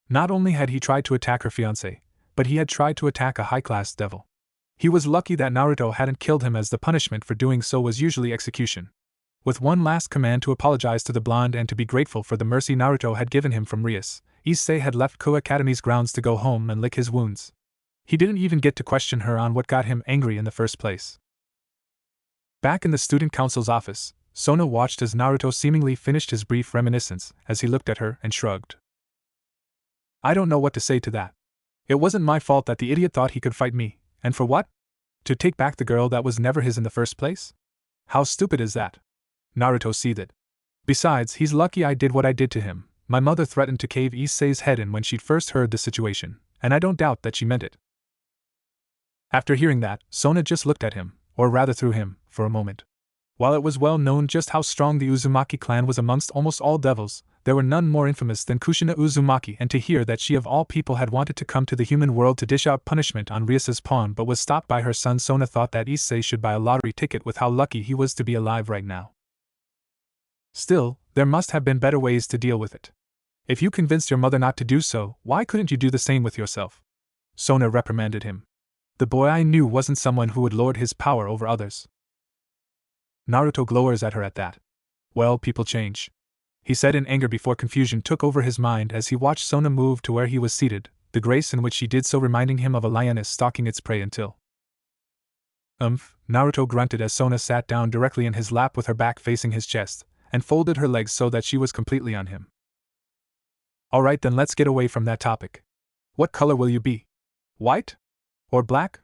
[SPEAKER 1] Not only had he tried to attack her fiancé, but he had tried to attack a high-class devil. He was lucky that Naruto hadn't killed him, as the punishment for doing so was usually execution. With one last command to apologize to the blonde and to be grateful for the mercy Naruto had given him from Rias, Issei had left Ko Academy's grounds to go home and lick his wounds. He didn't even get to question her on what got him angry in the first place. Back in the student council's office, Sona watched as Naruto seemingly finished his brief reminiscence as he looked at her and shrugged. I don't know what to say to that. It wasn't my fault that the idiot thought he could fight me. And for what? To take back the girl that was never his in the first place? How stupid is that? Naruto seethed. Besides, he's lucky I did what I did to him. My mother threatened to cave Issei's head in when she'd first heard the situation, and I don't doubt that she meant it. After hearing that, Sona just looked at him, or rather through him, for a moment. While it was well known just how strong the Uzumaki clan was amongst almost all devils, there were none more infamous than Kushina Uzumaki, and to hear that she of all people had wanted to come to the human world to dish out punishment on Rias's pawn but was stopped by her son, Sona thought that Issei should buy a lottery ticket with how lucky he was to be alive right now. Still, there must have been better ways to deal with it. If you convinced your mother not to do so, why couldn't you do the same with yourself? Sona reprimanded him. The boy I knew wasn't someone who would lord his power over others. Naruto glowers at her at that. Well, people change, he said in anger before confusion took over his mind as he watched Sona move to where he was seated, the grace in which she did so reminding him of a lioness stalking its prey until. Naruto grunted as Sona sat down directly in his lap with her back facing his chest, and folded her legs so that she was completely on him. Alright then, let's get away from that topic. What color will you be? White? Or black?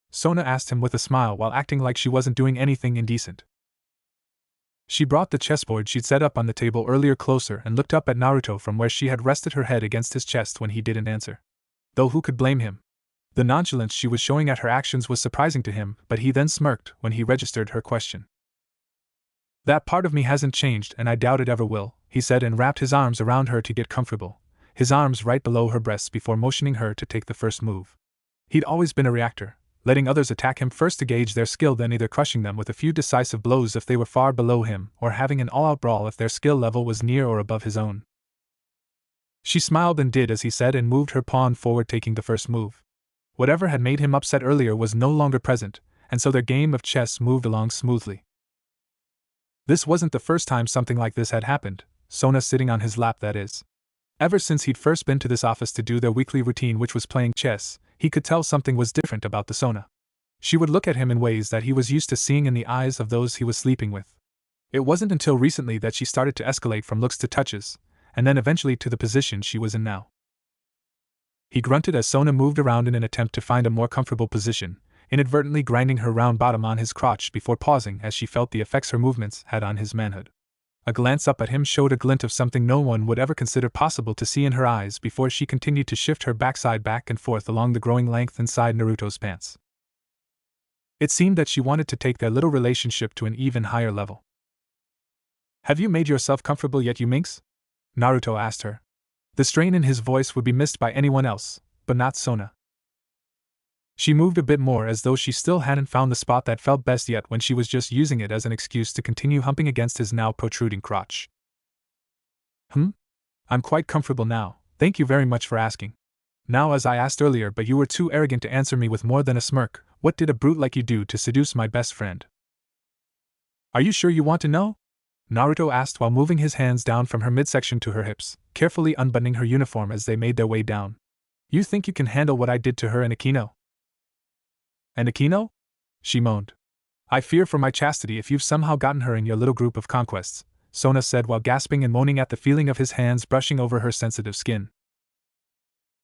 [SPEAKER 1] Sona asked him with a smile while acting like she wasn't doing anything indecent. She brought the chessboard she'd set up on the table earlier closer and looked up at Naruto from where she had rested her head against his chest when he didn't answer. Though who could blame him? The nonchalance she was showing at her actions was surprising to him, but he then smirked when he registered her question. That part of me hasn't changed and I doubt it ever will, he said and wrapped his arms around her to get comfortable, his arms right below her breasts before motioning her to take the first move. He'd always been a reactor, letting others attack him first to gauge their skill, then either crushing them with a few decisive blows if they were far below him, or having an all-out brawl if their skill level was near or above his own. She smiled and did as he said and moved her pawn forward, taking the first move. Whatever had made him upset earlier was no longer present, and so their game of chess moved along smoothly. This wasn't the first time something like this had happened, Sona sitting on his lap that is. Ever since he'd first been to this office to do their weekly routine, which was playing chess, he could tell something was different about the Sona. She would look at him in ways that he was used to seeing in the eyes of those he was sleeping with. It wasn't until recently that she started to escalate from looks to touches, and then eventually to the position she was in now. He grunted as Sona moved around in an attempt to find a more comfortable position, inadvertently grinding her round bottom on his crotch before pausing as she felt the effects her movements had on his manhood. A glance up at him showed a glint of something no one would ever consider possible to see in her eyes before she continued to shift her backside back and forth along the growing length inside Naruto's pants. It seemed that she wanted to take their little relationship to an even higher level. Have you made yourself comfortable yet, you minx? Naruto asked her. The strain in his voice would be missed by anyone else, but not Sona. She moved a bit more as though she still hadn't found the spot that felt best yet when she was just using it as an excuse to continue humping against his now protruding crotch. I'm quite comfortable now, thank you very much for asking. Now, as I asked earlier, but you were too arrogant to answer me with more than a smirk, what did a brute like you do to seduce my best friend? Are you sure you want to know? Naruto asked while moving his hands down from her midsection to her hips, carefully unbuttoning her uniform as they made their way down. You think you can handle what I did to her in Akino? And Akino? She moaned. I fear for my chastity if you've somehow gotten her in your little group of conquests, Sona said while gasping and moaning at the feeling of his hands brushing over her sensitive skin.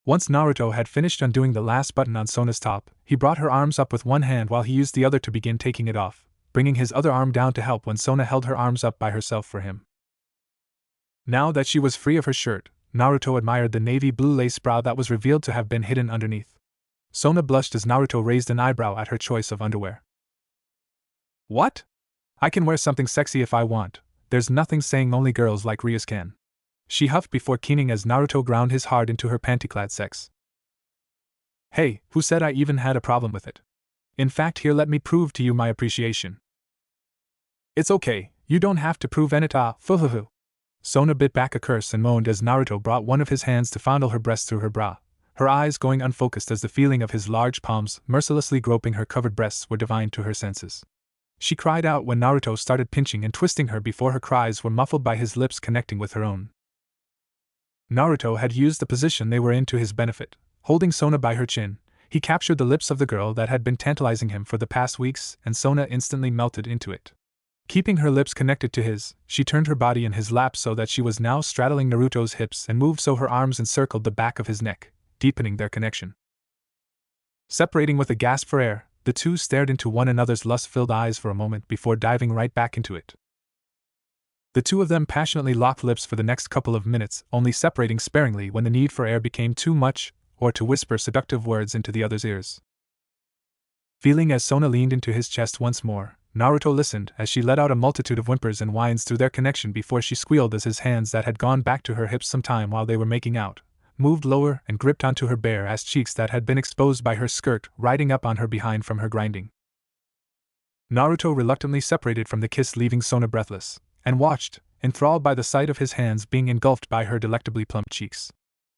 [SPEAKER 1] Once Naruto had finished undoing the last button on Sona's top, he brought her arms up with one hand while he used the other to begin taking it off, bringing his other arm down to help when Sona held her arms up by herself for him. Now that she was free of her shirt, Naruto admired the navy blue lace bra that was revealed to have been hidden underneath. Sona blushed as Naruto raised an eyebrow at her choice of underwear. What? I can wear something sexy if I want, there's nothing saying only girls like Rias can. She huffed before keening as Naruto ground his heart into her panty-clad sex. Hey, who said I even had a problem with it? In fact, here, let me prove to you my appreciation. It's okay, you don't have to prove it. Fuhuhu. Sona bit back a curse and moaned as Naruto brought one of his hands to fondle her breast through her bra, her eyes going unfocused as the feeling of his large palms mercilessly groping her covered breasts were divine to her senses. She cried out when Naruto started pinching and twisting her before her cries were muffled by his lips connecting with her own. Naruto had used the position they were in to his benefit. Holding Sona by her chin, he captured the lips of the girl that had been tantalizing him for the past weeks, and Sona instantly melted into it. Keeping her lips connected to his, she turned her body in his lap so that she was now straddling Naruto's hips and moved so her arms encircled the back of his neck, deepening their connection. Separating with a gasp for air, the two stared into one another's lust-filled eyes for a moment before diving right back into it. The two of them passionately locked lips for the next couple of minutes, only separating sparingly when the need for air became too much, or to whisper seductive words into the other's ears. Feeling as Sona leaned into his chest once more, Naruto listened as she let out a multitude of whimpers and whines through their connection before she squealed as his hands that had gone back to her hips some time while they were making out moved lower and gripped onto her bare-ass cheeks that had been exposed by her skirt riding up on her behind from her grinding. Naruto reluctantly separated from the kiss, leaving Sona breathless, and watched, enthralled by the sight of his hands being engulfed by her delectably plump cheeks.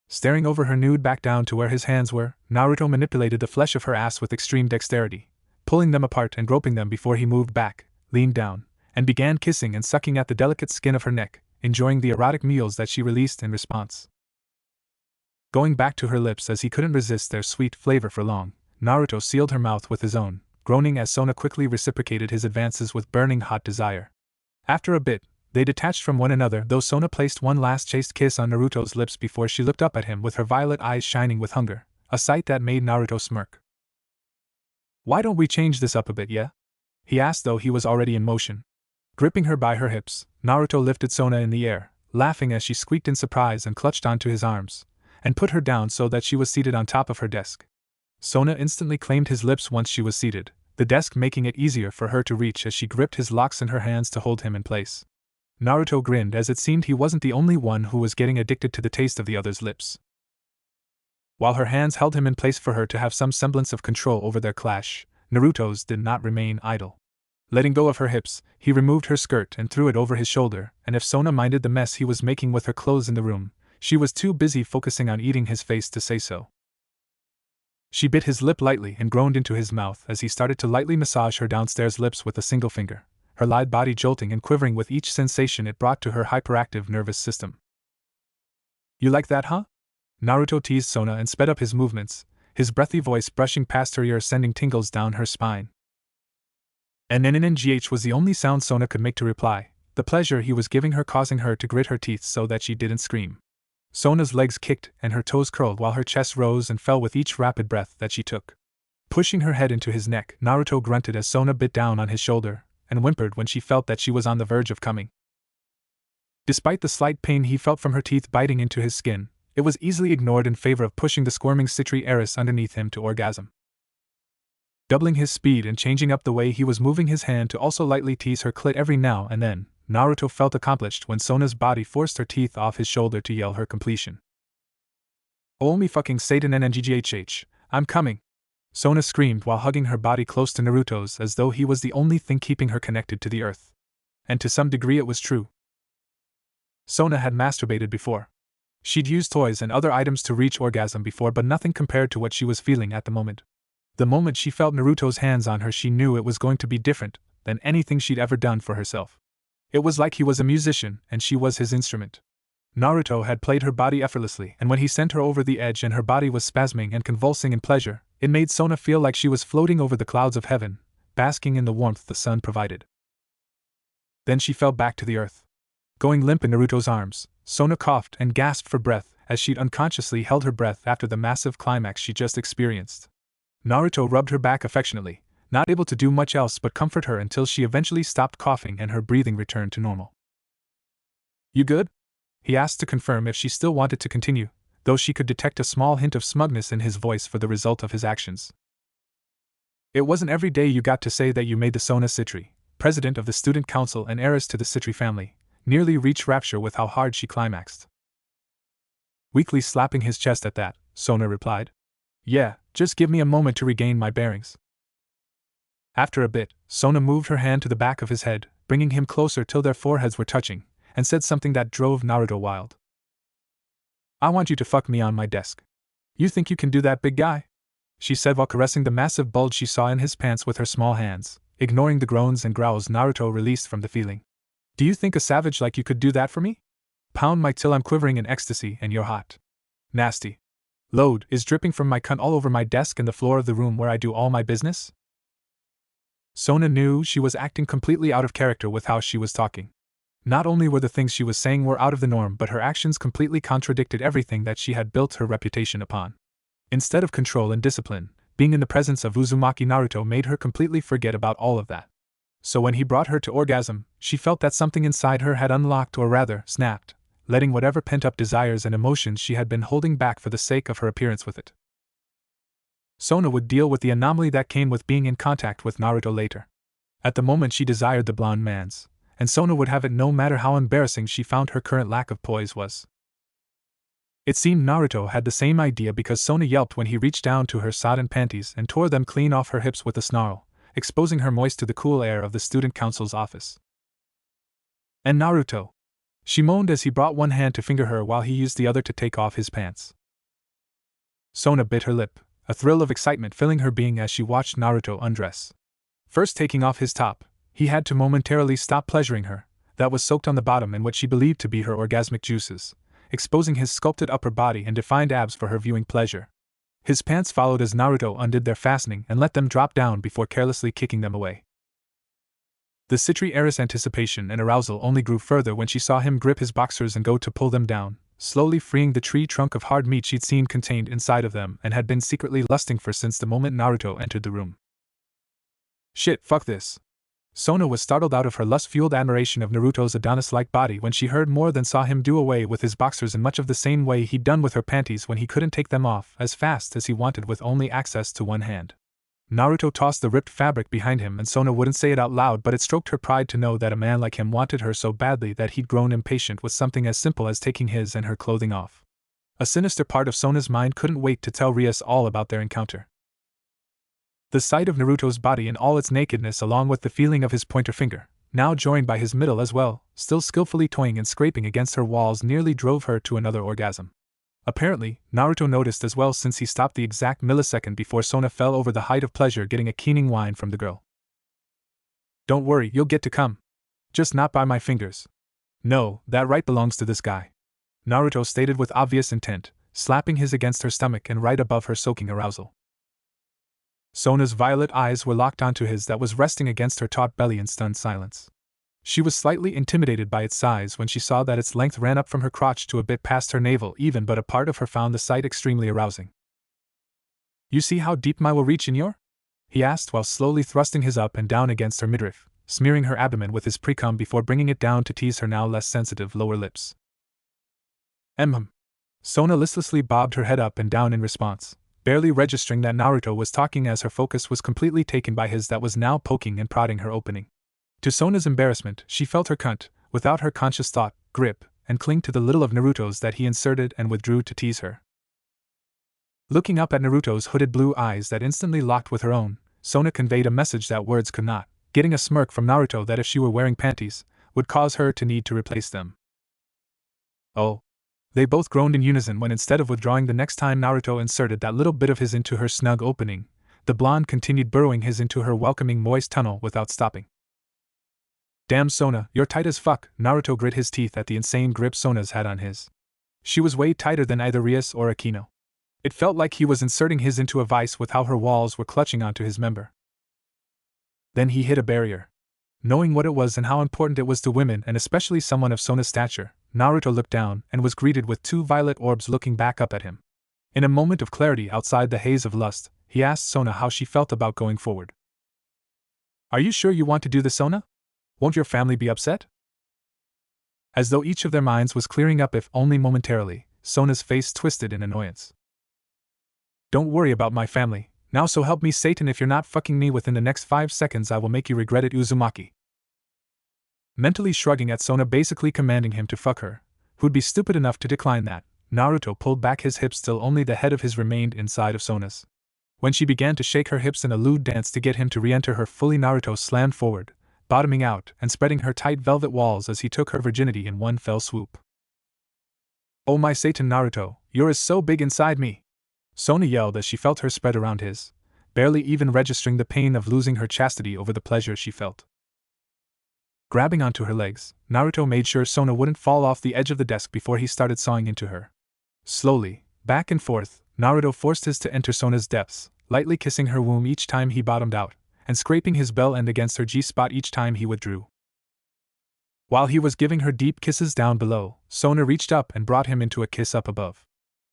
[SPEAKER 1] Staring over her nude back down to where his hands were, Naruto manipulated the flesh of her ass with extreme dexterity, pulling them apart and groping them before he moved back, leaned down, and began kissing and sucking at the delicate skin of her neck, enjoying the erotic meals that she released in response. Going back to her lips as he couldn't resist their sweet flavor for long, Naruto sealed her mouth with his own, groaning as Sona quickly reciprocated his advances with burning hot desire. After a bit, they detached from one another, though Sona placed one last chaste kiss on Naruto's lips before she looked up at him with her violet eyes shining with hunger, a sight that made Naruto smirk. "Why don't we change this up a bit, yeah?" he asked, though he was already in motion. Gripping her by her hips, Naruto lifted Sona in the air, laughing as she squeaked in surprise and clutched onto his arms, and put her down so that she was seated on top of her desk. Sona instantly claimed his lips once she was seated, the desk making it easier for her to reach as she gripped his locks in her hands to hold him in place. Naruto grinned as it seemed he wasn't the only one who was getting addicted to the taste of the other's lips. While her hands held him in place for her to have some semblance of control over their clash, Naruto's did not remain idle. Letting go of her hips, he removed her skirt and threw it over his shoulder, and if Sona minded the mess he was making with her clothes in the room, she was too busy focusing on eating his face to say so. She bit his lip lightly and groaned into his mouth as he started to lightly massage her downstairs lips with a single finger, her lithe body jolting and quivering with each sensation it brought to her hyperactive nervous system. "You like that, huh?" Naruto teased Sona and sped up his movements, his breathy voice brushing past her ear sending tingles down her spine. NNNGH was the only sound Sona could make to reply, the pleasure he was giving her causing her to grit her teeth so that she didn't scream. Sona's legs kicked and her toes curled while her chest rose and fell with each rapid breath that she took. Pushing her head into his neck, Naruto grunted as Sona bit down on his shoulder, and whimpered when she felt that she was on the verge of coming. Despite the slight pain he felt from her teeth biting into his skin, it was easily ignored in favor of pushing the squirming Citri heiress underneath him to orgasm. Doubling his speed and changing up the way he was moving his hand to also lightly tease her clit every now and then, Naruto felt accomplished when Sona's body forced her teeth off his shoulder to yell her completion. "Oh me fucking Satan NNGGHH, I'm coming!" Sona screamed while hugging her body close to Naruto's as though he was the only thing keeping her connected to the earth. And to some degree it was true. Sona had masturbated before. She'd used toys and other items to reach orgasm before, but nothing compared to what she was feeling at the moment. The moment she felt Naruto's hands on her, she knew it was going to be different than anything she'd ever done for herself. It was like he was a musician and she was his instrument. Naruto had played her body effortlessly, and when he sent her over the edge and her body was spasming and convulsing in pleasure, it made Sona feel like she was floating over the clouds of heaven, basking in the warmth the sun provided. Then she fell back to the earth. Going limp in Naruto's arms, Sona coughed and gasped for breath as she'd unconsciously held her breath after the massive climax she just experienced. Naruto rubbed her back affectionately, not able to do much else but comfort her until she eventually stopped coughing and her breathing returned to normal. "You good?" he asked to confirm if she still wanted to continue, though she could detect a small hint of smugness in his voice for the result of his actions. "It wasn't every day you got to say that you made the Sona Citri, president of the student council and heiress to the Citri family, nearly reach rapture with how hard she climaxed." Weakly slapping his chest at that, Sona replied, "Yeah, just give me a moment to regain my bearings." After a bit, Sona moved her hand to the back of his head, bringing him closer till their foreheads were touching, and said something that drove Naruto wild. "I want you to fuck me on my desk. You think you can do that, big guy?" she said while caressing the massive bulge she saw in his pants with her small hands, ignoring the groans and growls Naruto released from the feeling. "Do you think a savage like you could do that for me? Pound my till I'm quivering in ecstasy and you're hot. Nasty. Load is dripping from my cunt all over my desk and the floor of the room where I do all my business?" Sona knew she was acting completely out of character with how she was talking. Not only were the things she was saying were out of the norm, but her actions completely contradicted everything that she had built her reputation upon. Instead of control and discipline, being in the presence of Uzumaki Naruto made her completely forget about all of that. So when he brought her to orgasm, she felt that something inside her had unlocked, or rather, snapped, letting whatever pent-up desires and emotions she had been holding back for the sake of her appearance with it. Sona would deal with the anomaly that came with being in contact with Naruto later. At the moment she desired the blonde man's, and Sona would have it no matter how embarrassing she found her current lack of poise was. It seemed Naruto had the same idea because Sona yelped when he reached down to her sodden panties and tore them clean off her hips with a snarl, exposing her moist to the cool air of the student council's office. And Naruto! She moaned as he brought one hand to finger her while he used the other to take off his pants. Sona bit her lip, a thrill of excitement filling her being as she watched Naruto undress. First taking off his top, he had to momentarily stop pleasuring her, that was soaked on the bottom in what she believed to be her orgasmic juices, exposing his sculpted upper body and defined abs for her viewing pleasure. His pants followed as Naruto undid their fastening and let them drop down before carelessly kicking them away. The citry heiress' anticipation and arousal only grew further when she saw him grip his boxers and go to pull them down, slowly freeing the tree trunk of hard meat she'd seen contained inside of them and had been secretly lusting for since the moment Naruto entered the room. Shit, fuck this. Sona was startled out of her lust-fueled admiration of Naruto's Adonis-like body when she heard more than saw him do away with his boxers in much of the same way he'd done with her panties when he couldn't take them off as fast as he wanted with only access to one hand. Naruto tossed the ripped fabric behind him and Sona wouldn't say it out loud, but it stroked her pride to know that a man like him wanted her so badly that he'd grown impatient with something as simple as taking his and her clothing off. A sinister part of Sona's mind couldn't wait to tell Rias all about their encounter. The sight of Naruto's body in all its nakedness along with the feeling of his pointer finger, now joined by his middle as well, still skillfully toying and scraping against her walls nearly drove her to another orgasm. Apparently, Naruto noticed as well since he stopped the exact millisecond before Sona fell over the height of pleasure getting a keening whine from the girl. Don't worry, you'll get to come. Just not by my fingers. No, that right belongs to this guy. Naruto stated with obvious intent, slapping his against her stomach and right above her soaking arousal. Sona's violet eyes were locked onto his that was resting against her taut belly in stunned silence. She was slightly intimidated by its size when she saw that its length ran up from her crotch to a bit past her navel. Even but a part of her found the sight extremely arousing. You see how deep my will reach in your? He asked while slowly thrusting his up and down against her midriff, smearing her abdomen with his precum before bringing it down to tease her now less sensitive lower lips. Sona listlessly bobbed her head up and down in response, barely registering that Naruto was talking as her focus was completely taken by his that was now poking and prodding her opening. To Sona's embarrassment, she felt her cunt, without her conscious thought, grip, and cling to the little of Naruto's that he inserted and withdrew to tease her. Looking up at Naruto's hooded blue eyes that instantly locked with her own, Sona conveyed a message that words could not, getting a smirk from Naruto that if she were wearing panties, would cause her to need to replace them. Oh. They both groaned in unison when instead of withdrawing the next time Naruto inserted that little bit of his into her snug opening, the blonde continued burrowing his into her welcoming moist tunnel without stopping. Damn Sona, you're tight as fuck, Naruto grit his teeth at the insane grip Sona's had on his. She was way tighter than either Rias or Akino. It felt like he was inserting his into a vice with how her walls were clutching onto his member. Then he hit a barrier. Knowing what it was and how important it was to women and especially someone of Sona's stature, Naruto looked down and was greeted with two violet orbs looking back up at him. In a moment of clarity outside the haze of lust, he asked Sona how she felt about going forward. Are you sure you want to do this, Sona? Won't your family be upset? As though each of their minds was clearing up if only momentarily, Sona's face twisted in annoyance. Don't worry about my family, now so help me Satan, if you're not fucking me within the next 5 seconds I will make you regret it, Uzumaki. Mentally shrugging at Sona basically commanding him to fuck her, who'd be stupid enough to decline that, Naruto pulled back his hips till only the head of his remained inside of Sona's. When she began to shake her hips in a lewd dance to get him to re-enter her fully, Naruto slammed forward, bottoming out and spreading her tight velvet walls as he took her virginity in one fell swoop. Oh my Satan, Naruto, you're so big inside me! Sona yelled as she felt her spread around his, barely even registering the pain of losing her chastity over the pleasure she felt. Grabbing onto her legs, Naruto made sure Sona wouldn't fall off the edge of the desk before he started sawing into her. Slowly, back and forth, Naruto forced his to enter Sona's depths, lightly kissing her womb each time he bottomed out, and scraping his bell end against her G-spot each time he withdrew. While he was giving her deep kisses down below, Sona reached up and brought him into a kiss up above.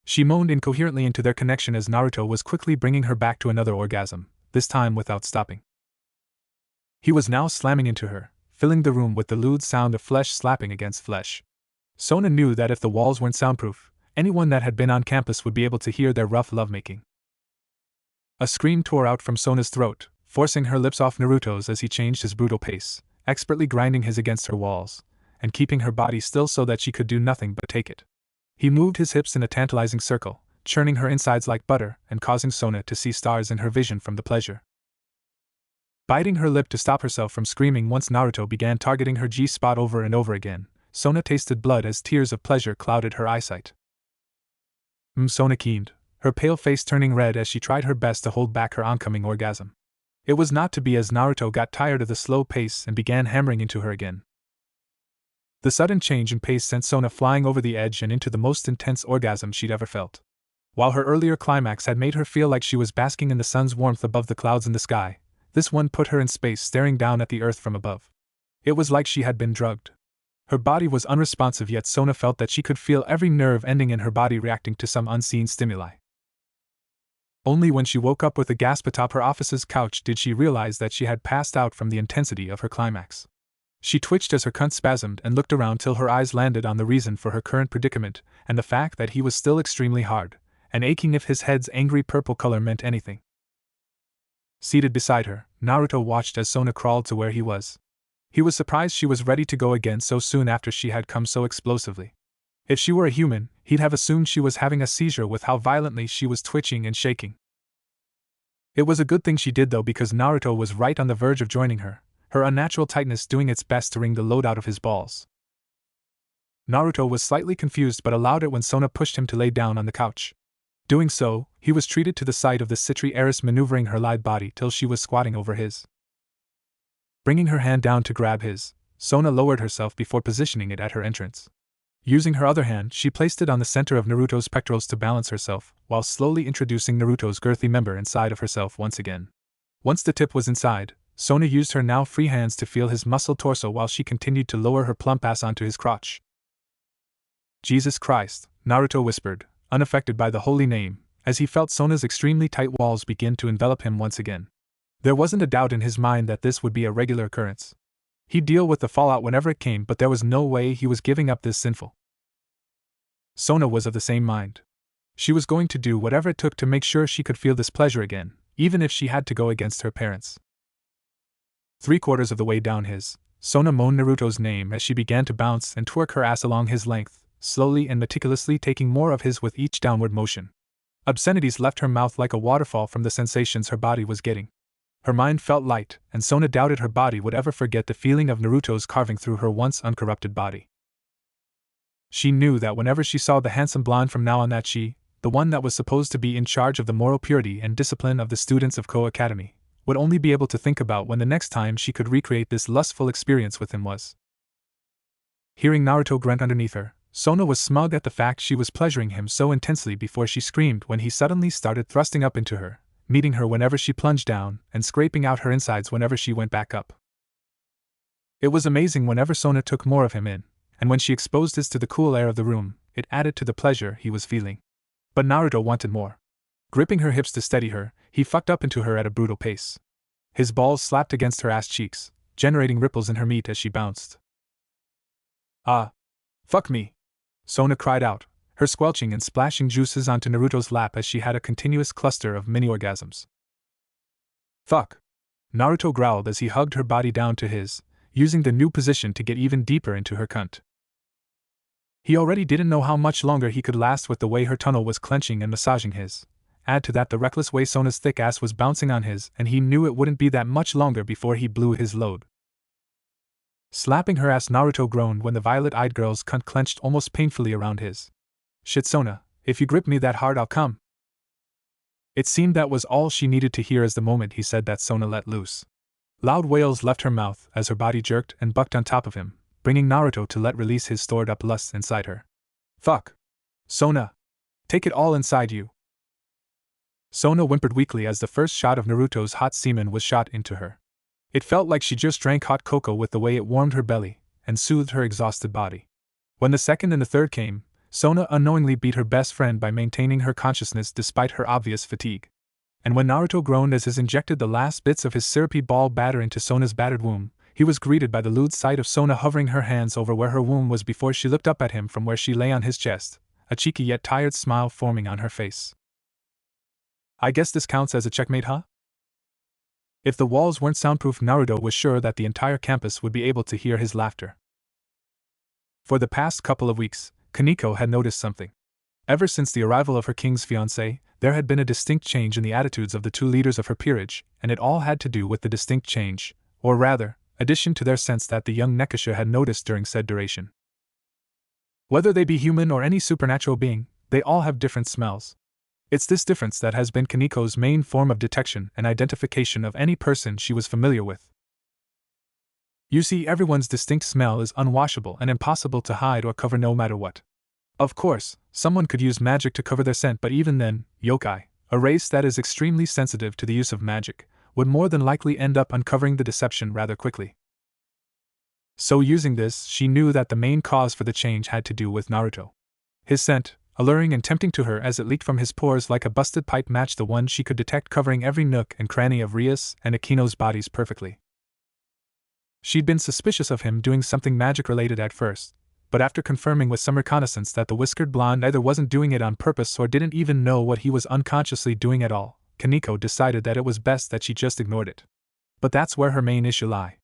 [SPEAKER 1] She moaned incoherently into their connection as Naruto was quickly bringing her back to another orgasm, this time without stopping. He was now slamming into her, filling the room with the lewd sound of flesh slapping against flesh. Sona knew that if the walls weren't soundproof, anyone that had been on campus would be able to hear their rough lovemaking. A scream tore out from Sona's throat, forcing her lips off Naruto's as he changed his brutal pace, expertly grinding his against her walls, and keeping her body still so that she could do nothing but take it. He moved his hips in a tantalizing circle, churning her insides like butter and causing Sona to see stars in her vision from the pleasure. Biting her lip to stop herself from screaming once Naruto began targeting her G-spot over and over again, Sona tasted blood as tears of pleasure clouded her eyesight. Sona keened, her pale face turning red as she tried her best to hold back her oncoming orgasm. It was not to be as Naruto got tired of the slow pace and began hammering into her again. The sudden change in pace sent Sona flying over the edge and into the most intense orgasm she'd ever felt. While her earlier climax had made her feel like she was basking in the sun's warmth above the clouds in the sky, this one put her in space staring down at the earth from above. It was like she had been drugged. Her body was unresponsive, yet Sona felt that she could feel every nerve ending in her body reacting to some unseen stimuli. Only when she woke up with a gasp atop her office's couch did she realize that she had passed out from the intensity of her climax. She twitched as her cunt spasmed and looked around till her eyes landed on the reason for her current predicament, and the fact that he was still extremely hard, and aching if his head's angry purple color meant anything. Seated beside her, Naruto watched as Sona crawled to where he was. He was surprised she was ready to go again so soon after she had come so explosively. If she were a human, he'd have assumed she was having a seizure with how violently she was twitching and shaking. It was a good thing she did though, because Naruto was right on the verge of joining her, her unnatural tightness doing its best to wring the load out of his balls. Naruto was slightly confused but allowed it when Sona pushed him to lay down on the couch. Doing so, he was treated to the sight of the Citri heiress maneuvering her lithe body till she was squatting over his. Bringing her hand down to grab his, Sona lowered herself before positioning it at her entrance. Using her other hand, she placed it on the center of Naruto's pectorals to balance herself, while slowly introducing Naruto's girthy member inside of herself once again. Once the tip was inside, Sona used her now free hands to feel his muscled torso while she continued to lower her plump ass onto his crotch. Jesus Christ, Naruto whispered, unaffected by the holy name, as he felt Sona's extremely tight walls begin to envelop him once again. There wasn't a doubt in his mind that this would be a regular occurrence. He'd deal with the fallout whenever it came, but there was no way he was giving up this sinful. Sona was of the same mind. She was going to do whatever it took to make sure she could feel this pleasure again, even if she had to go against her parents. 3/4 of the way down his, Sona moaned Naruto's name as she began to bounce and twerk her ass along his length, slowly and meticulously taking more of his with each downward motion. Obscenities left her mouth like a waterfall from the sensations her body was getting. Her mind felt light, and Sona doubted her body would ever forget the feeling of Naruto's carving through her once uncorrupted body. She knew that whenever she saw the handsome blonde from now on, that she, the one that was supposed to be in charge of the moral purity and discipline of the students of Ko Academy, would only be able to think about when the next time she could recreate this lustful experience with him was. Hearing Naruto grunt underneath her, Sona was smug at the fact she was pleasuring him so intensely before she screamed when he suddenly started thrusting up into her, meeting her whenever she plunged down and scraping out her insides whenever she went back up. It was amazing whenever Sona took more of him in, and when she exposed his to the cool air of the room, it added to the pleasure he was feeling. But Naruto wanted more. Gripping her hips to steady her, he fucked up into her at a brutal pace. His balls slapped against her ass cheeks, generating ripples in her meat as she bounced. Ah! Fuck me! Sona cried out, her squelching and splashing juices onto Naruto's lap as she had a continuous cluster of mini-orgasms. Fuck! Naruto growled as he hugged her body down to his, using the new position to get even deeper into her cunt. He already didn't know how much longer he could last with the way her tunnel was clenching and massaging his. Add to that the reckless way Sona's thick ass was bouncing on his, and he knew it wouldn't be that much longer before he blew his load. Slapping her ass, Naruto groaned when the violet-eyed girl's cunt clenched almost painfully around his. Shit, Sona, if you grip me that hard I'll come. It seemed that was all she needed to hear as the moment he said that Sona let loose. Loud wails left her mouth as her body jerked and bucked on top of him, bringing Naruto to let release his stored-up lusts inside her. Fuck! Sona! Take it all inside you! Sona whimpered weakly as the first shot of Naruto's hot semen was shot into her. It felt like she just drank hot cocoa with the way it warmed her belly and soothed her exhausted body. When the second and the third came, Sona unknowingly beat her best friend by maintaining her consciousness despite her obvious fatigue. And when Naruto groaned as he injected the last bits of his syrupy ball batter into Sona's battered womb, he was greeted by the lewd sight of Sona hovering her hands over where her womb was before she looked up at him from where she lay on his chest, a cheeky yet tired smile forming on her face. I guess this counts as a checkmate, huh? If the walls weren't soundproof, Naruto was sure that the entire campus would be able to hear his laughter. For the past couple of weeks, Kaneko had noticed something. Ever since the arrival of her king's fiancé, there had been a distinct change in the attitudes of the two leaders of her peerage, and it all had to do with the distinct change, or rather, addition to their sense that the young Nekasha had noticed during said duration. Whether they be human or any supernatural being, they all have different smells. It's this difference that has been Kaneko's main form of detection and identification of any person she was familiar with. You see, everyone's distinct smell is unwashable and impossible to hide or cover no matter what. Of course, someone could use magic to cover their scent, but even then, yokai, a race that is extremely sensitive to the use of magic, would more than likely end up uncovering the deception rather quickly. So using this, she knew that the main cause for the change had to do with Naruto. His scent, alluring and tempting to her as it leaked from his pores like a busted pipe, matched the one she could detect covering every nook and cranny of Rias and Akino's bodies perfectly. She'd been suspicious of him doing something magic-related at first, but after confirming with some reconnaissance that the whiskered blonde either wasn't doing it on purpose or didn't even know what he was unconsciously doing at all, Kaneko decided that it was best that she just ignored it. But that's where her main issue lay.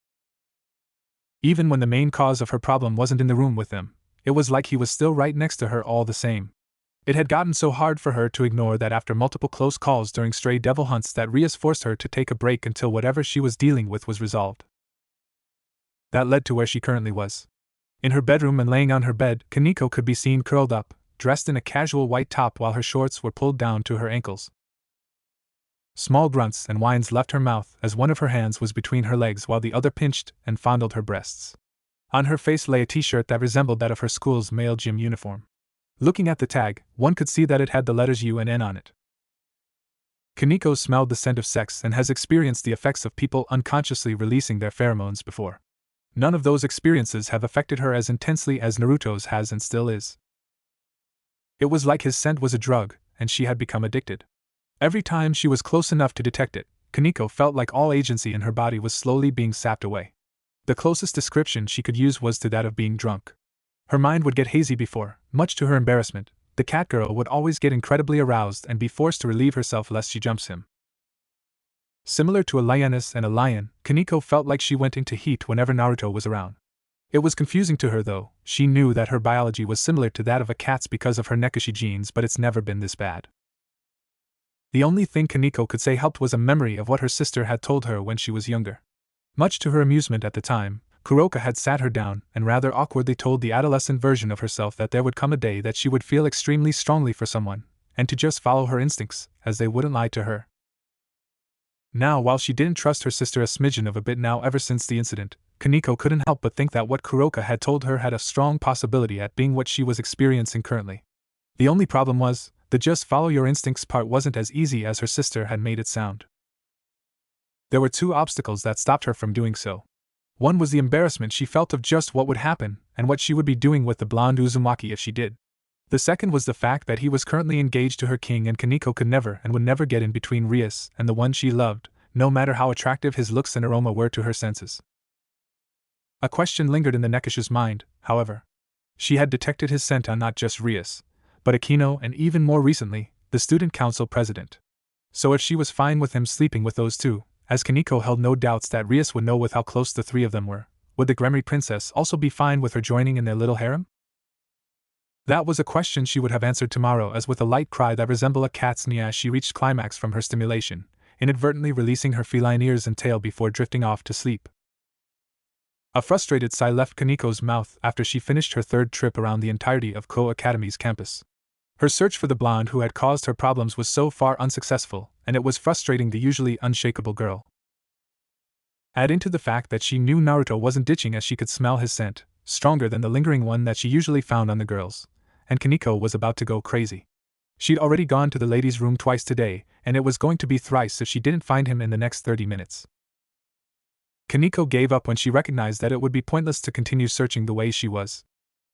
[SPEAKER 1] Even when the main cause of her problem wasn't in the room with them, it was like he was still right next to her all the same. It had gotten so hard for her to ignore that after multiple close calls during stray devil hunts that Rias forced her to take a break until whatever she was dealing with was resolved. That led to where she currently was. In her bedroom and laying on her bed, Kaneko could be seen curled up, dressed in a casual white top while her shorts were pulled down to her ankles. Small grunts and whines left her mouth as one of her hands was between her legs while the other pinched and fondled her breasts. On her face lay a t-shirt that resembled that of her school's male gym uniform. Looking at the tag, one could see that it had the letters U and N on it. Kaneko smelled the scent of sex and has experienced the effects of people unconsciously releasing their pheromones before. None of those experiences have affected her as intensely as Naruto's has and still is. It was like his scent was a drug, and she had become addicted. Every time she was close enough to detect it, Kaneko felt like all agency in her body was slowly being sapped away. The closest description she could use was to that of being drunk. Her mind would get hazy before, much to her embarrassment, the cat girl would always get incredibly aroused and be forced to relieve herself lest she jumps him. Similar to a lioness and a lion, Kaneko felt like she went into heat whenever Naruto was around. It was confusing to her though. She knew that her biology was similar to that of a cat's because of her Nekashi genes, but it's never been this bad. The only thing Kaneko could say helped was a memory of what her sister had told her when she was younger. Much to her amusement at the time, Kuroka had sat her down and rather awkwardly told the adolescent version of herself that there would come a day that she would feel extremely strongly for someone, and to just follow her instincts, as they wouldn't lie to her. Now, while she didn't trust her sister a smidgen of a bit now ever since the incident, Kaneko couldn't help but think that what Kuroka had told her had a strong possibility at being what she was experiencing currently. The only problem was, the just follow your instincts part wasn't as easy as her sister had made it sound. There were two obstacles that stopped her from doing so. One was the embarrassment she felt of just what would happen and what she would be doing with the blonde Uzumaki if she did. The second was the fact that he was currently engaged to her king and Kaneko could never and would never get in between Rias and the one she loved, no matter how attractive his looks and aroma were to her senses. A question lingered in the Nekasha's mind, however. She had detected his scent on not just Rias, but Akino and even more recently, the student council president. So if she was fine with him sleeping with those two, as Kaneko held no doubts that Rias would know with how close the three of them were, would the Gremry princess also be fine with her joining in their little harem? That was a question she would have answered tomorrow, as with a light cry that resembled a cat's meow she reached climax from her stimulation, inadvertently releasing her feline ears and tail before drifting off to sleep. A frustrated sigh left Kaneko's mouth after she finished her third trip around the entirety of Ko Academy's campus. Her search for the blonde who had caused her problems was so far unsuccessful, and it was frustrating the usually unshakable girl. Add into the fact that she knew Naruto wasn't ditching as she could smell his scent, stronger than the lingering one that she usually found on the girls, and Kaneko was about to go crazy. She'd already gone to the ladies' room twice today, and it was going to be thrice if she didn't find him in the next 30 minutes. Kaneko gave up when she recognized that it would be pointless to continue searching the way she was.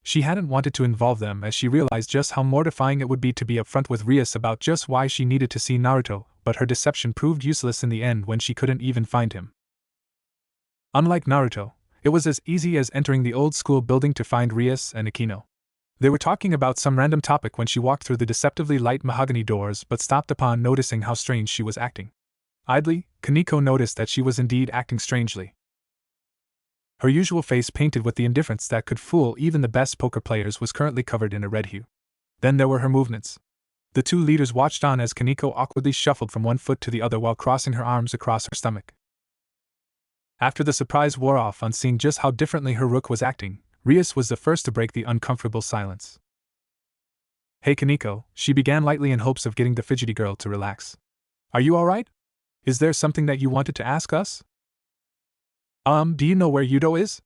[SPEAKER 1] She hadn't wanted to involve them as she realized just how mortifying it would be to be upfront with Rias about just why she needed to see Naruto, but her deception proved useless in the end when she couldn't even find him. Unlike Naruto, it was as easy as entering the old school building to find Rias and Akino. They were talking about some random topic when she walked through the deceptively light mahogany doors but stopped upon noticing how strange she was acting. Idly, Kaneko noticed that she was indeed acting strangely. Her usual face painted with the indifference that could fool even the best poker players was currently covered in a red hue. Then there were her movements. The two leaders watched on as Kaneko awkwardly shuffled from one foot to the other while crossing her arms across her stomach. After the surprise wore off on seeing just how differently her rook was acting, Rias was the first to break the uncomfortable silence. "Hey Kaneko," she began lightly in hopes of getting the fidgety girl to relax. "Are you alright? Is there something that you wanted to ask us?" Do you know where Yudo is?"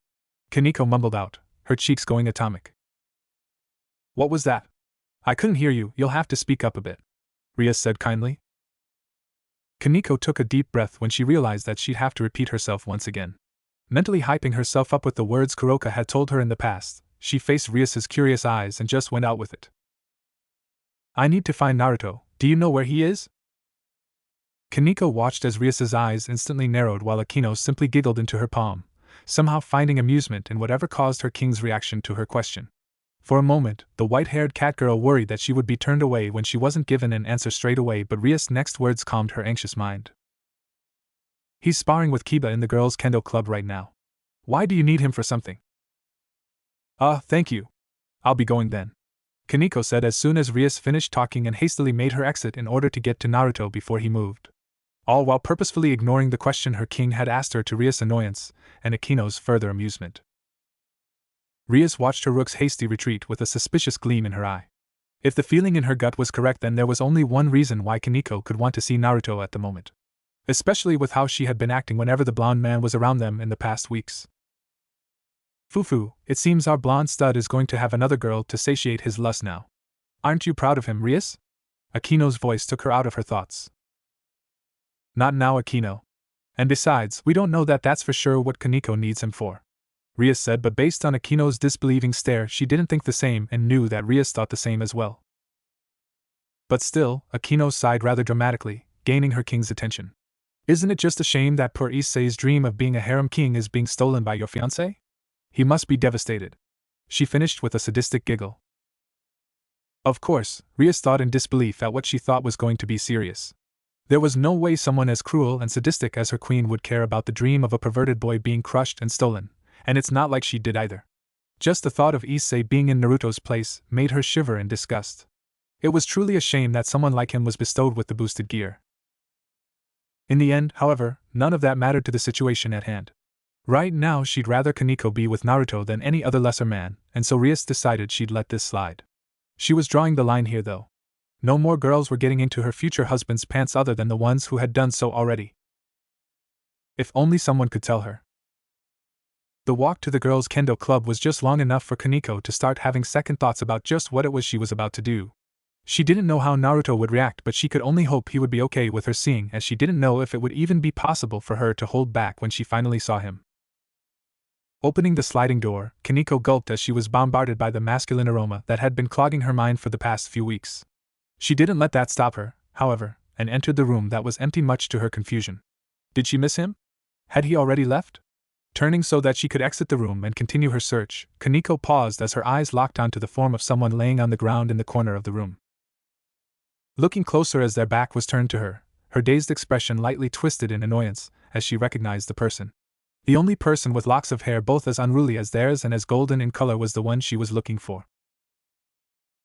[SPEAKER 1] Kaneko mumbled out, her cheeks going atomic. "What was that? I couldn't hear you, you'll have to speak up a bit," Rias said kindly. Kaneko took a deep breath when she realized that she'd have to repeat herself once again. Mentally hyping herself up with the words Kuroka had told her in the past, she faced Rias's curious eyes and just went out with it. "I need to find Naruto, do you know where he is?" Kaneko watched as Rias's eyes instantly narrowed while Akino simply giggled into her palm, somehow finding amusement in whatever caused her king's reaction to her question. For a moment, the white-haired cat girl worried that she would be turned away when she wasn't given an answer straight away, but Rias' next words calmed her anxious mind. "He's sparring with Kiba in the girls' kendo club right now. Why do you need him for something?" Thank you. I'll be going then," Kaneko said as soon as Rias finished talking and hastily made her exit in order to get to Naruto before he moved. All while purposefully ignoring the question her king had asked her to Rias' annoyance and Akino's further amusement. Rias watched her rook's hasty retreat with a suspicious gleam in her eye. If the feeling in her gut was correct, then there was only one reason why Kaneko could want to see Naruto at the moment. Especially with how she had been acting whenever the blonde man was around them in the past weeks. "Fufu, it seems our blonde stud is going to have another girl to satiate his lust now. Aren't you proud of him, Rias?" Akino's voice took her out of her thoughts. "Not now, Akino. And besides, we don't know that that's for sure what Kaneko needs him for," Rias said, but based on Akino's disbelieving stare, she didn't think the same and knew that Rias thought the same as well. But still, Akino sighed rather dramatically, gaining her king's attention. "Isn't it just a shame that poor Issei's dream of being a harem king is being stolen by your fiancé? He must be devastated," she finished with a sadistic giggle. Of course, Rias thought in disbelief at what she thought was going to be serious. There was no way someone as cruel and sadistic as her queen would care about the dream of a perverted boy being crushed and stolen, and it's not like she did either. Just the thought of Issei being in Naruto's place made her shiver in disgust. It was truly a shame that someone like him was bestowed with the boosted gear. In the end, however, none of that mattered to the situation at hand. Right now she'd rather Kaneko be with Naruto than any other lesser man, and so Rias decided she'd let this slide. She was drawing the line here though. No more girls were getting into her future husband's pants other than the ones who had done so already. If only someone could tell her. The walk to the girls' kendo club was just long enough for Kaneko to start having second thoughts about just what it was she was about to do. She didn't know how Naruto would react, but she could only hope he would be okay with her seeing, as she didn't know if it would even be possible for her to hold back when she finally saw him. Opening the sliding door, Kaneko gulped as she was bombarded by the masculine aroma that had been clogging her mind for the past few weeks. She didn't let that stop her, however, and entered the room that was empty much to her confusion. Did she miss him? Had he already left? Turning so that she could exit the room and continue her search, Kaneko paused as her eyes locked onto the form of someone laying on the ground in the corner of the room. Looking closer as their back was turned to her, her dazed expression lightly twisted in annoyance as she recognized the person. The only person with locks of hair both as unruly as theirs and as golden in color was the one she was looking for.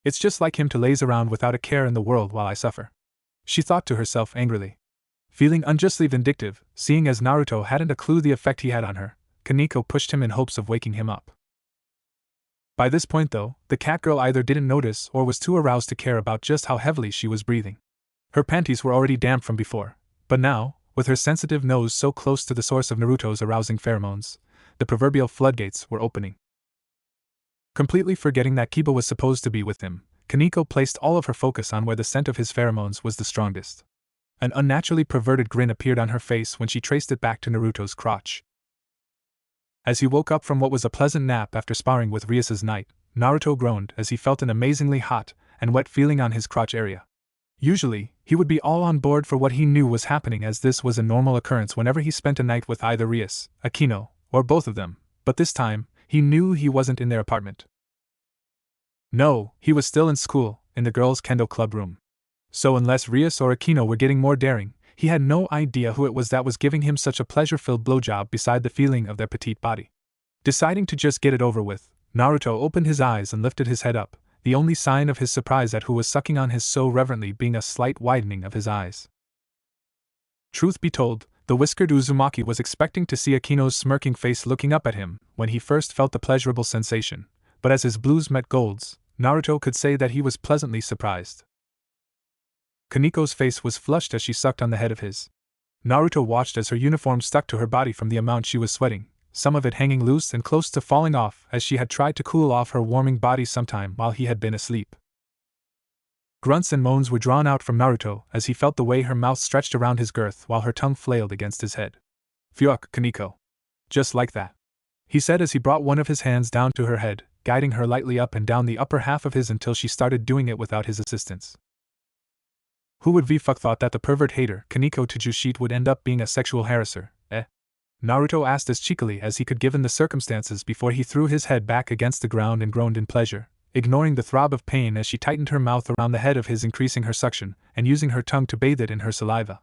[SPEAKER 1] "It's just like him to laze around without a care in the world while I suffer," she thought to herself angrily. Feeling unjustly vindictive, seeing as Naruto hadn't a clue the effect he had on her, Kaneko pushed him in hopes of waking him up. By this point though, the cat girl either didn't notice or was too aroused to care about just how heavily she was breathing. Her panties were already damp from before, but now, with her sensitive nose so close to the source of Naruto's arousing pheromones, the proverbial floodgates were opening. Completely forgetting that Kiba was supposed to be with him, Kaneko placed all of her focus on where the scent of his pheromones was the strongest. An unnaturally perverted grin appeared on her face when she traced it back to Naruto's crotch. As he woke up from what was a pleasant nap after sparring with Rias's knight, Naruto groaned as he felt an amazingly hot and wet feeling on his crotch area. Usually, he would be all on board for what he knew was happening, as this was a normal occurrence whenever he spent a night with either Rias, Akino, or both of them, but this time, he knew he wasn't in their apartment. No, he was still in school, in the girls' kendo club room. So unless Rias or Akino were getting more daring, He had no idea who it was that was giving him such a pleasure-filled blowjob beside the feeling of their petite body. Deciding to just get it over with, Naruto opened his eyes and lifted his head up, the only sign of his surprise at who was sucking on his so reverently being a slight widening of his eyes. Truth be told, the whiskered Uzumaki was expecting to see Akino's smirking face looking up at him when he first felt the pleasurable sensation, but as his blues met Gold's, Naruto could say that he was pleasantly surprised. Kaniko's face was flushed as she sucked on the head of his. Naruto watched as her uniform stuck to her body from the amount she was sweating, some of it hanging loose and close to falling off as she had tried to cool off her warming body sometime while he had been asleep. Grunts and moans were drawn out from Naruto as he felt the way her mouth stretched around his girth while her tongue flailed against his head. "Fuck, Kaniko. Just like that," he said as he brought one of his hands down to her head, guiding her lightly up and down the upper half of his until she started doing it without his assistance. Who would fuck thought that the pervert hater, Kaniko Tsuchita, would end up being a sexual harasser, eh? Naruto asked as cheekily as he could given the circumstances before he threw his head back against the ground and groaned in pleasure, ignoring the throb of pain as she tightened her mouth around the head of his, increasing her suction, and using her tongue to bathe it in her saliva.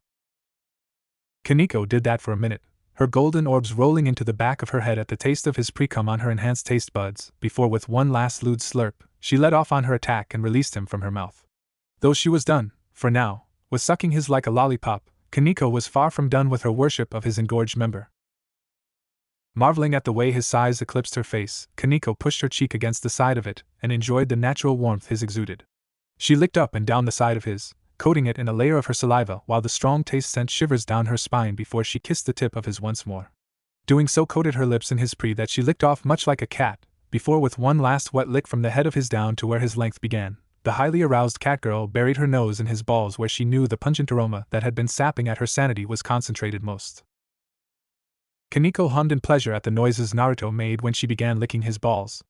[SPEAKER 1] Kaniko did that for a minute, her golden orbs rolling into the back of her head at the taste of his pre-cum on her enhanced taste buds, before with one last lewd slurp, she let off on her attack and released him from her mouth. Though she was done, for now, with sucking his like a lollipop, Kaniko was far from done with her worship of his engorged member. Marveling at the way his size eclipsed her face, Kaniko pushed her cheek against the side of it and enjoyed the natural warmth his exuded. She licked up and down the side of his, coating it in a layer of her saliva while the strong taste sent shivers down her spine before she kissed the tip of his once more. Doing so coated her lips in his pre that she licked off much like a cat, before with one last wet lick from the head of his down to where his length began, the highly aroused catgirl buried her nose in his balls where she knew the pungent aroma that had been sapping at her sanity was concentrated most. Kaniko hummed in pleasure at the noises Naruto made when she began licking his balls.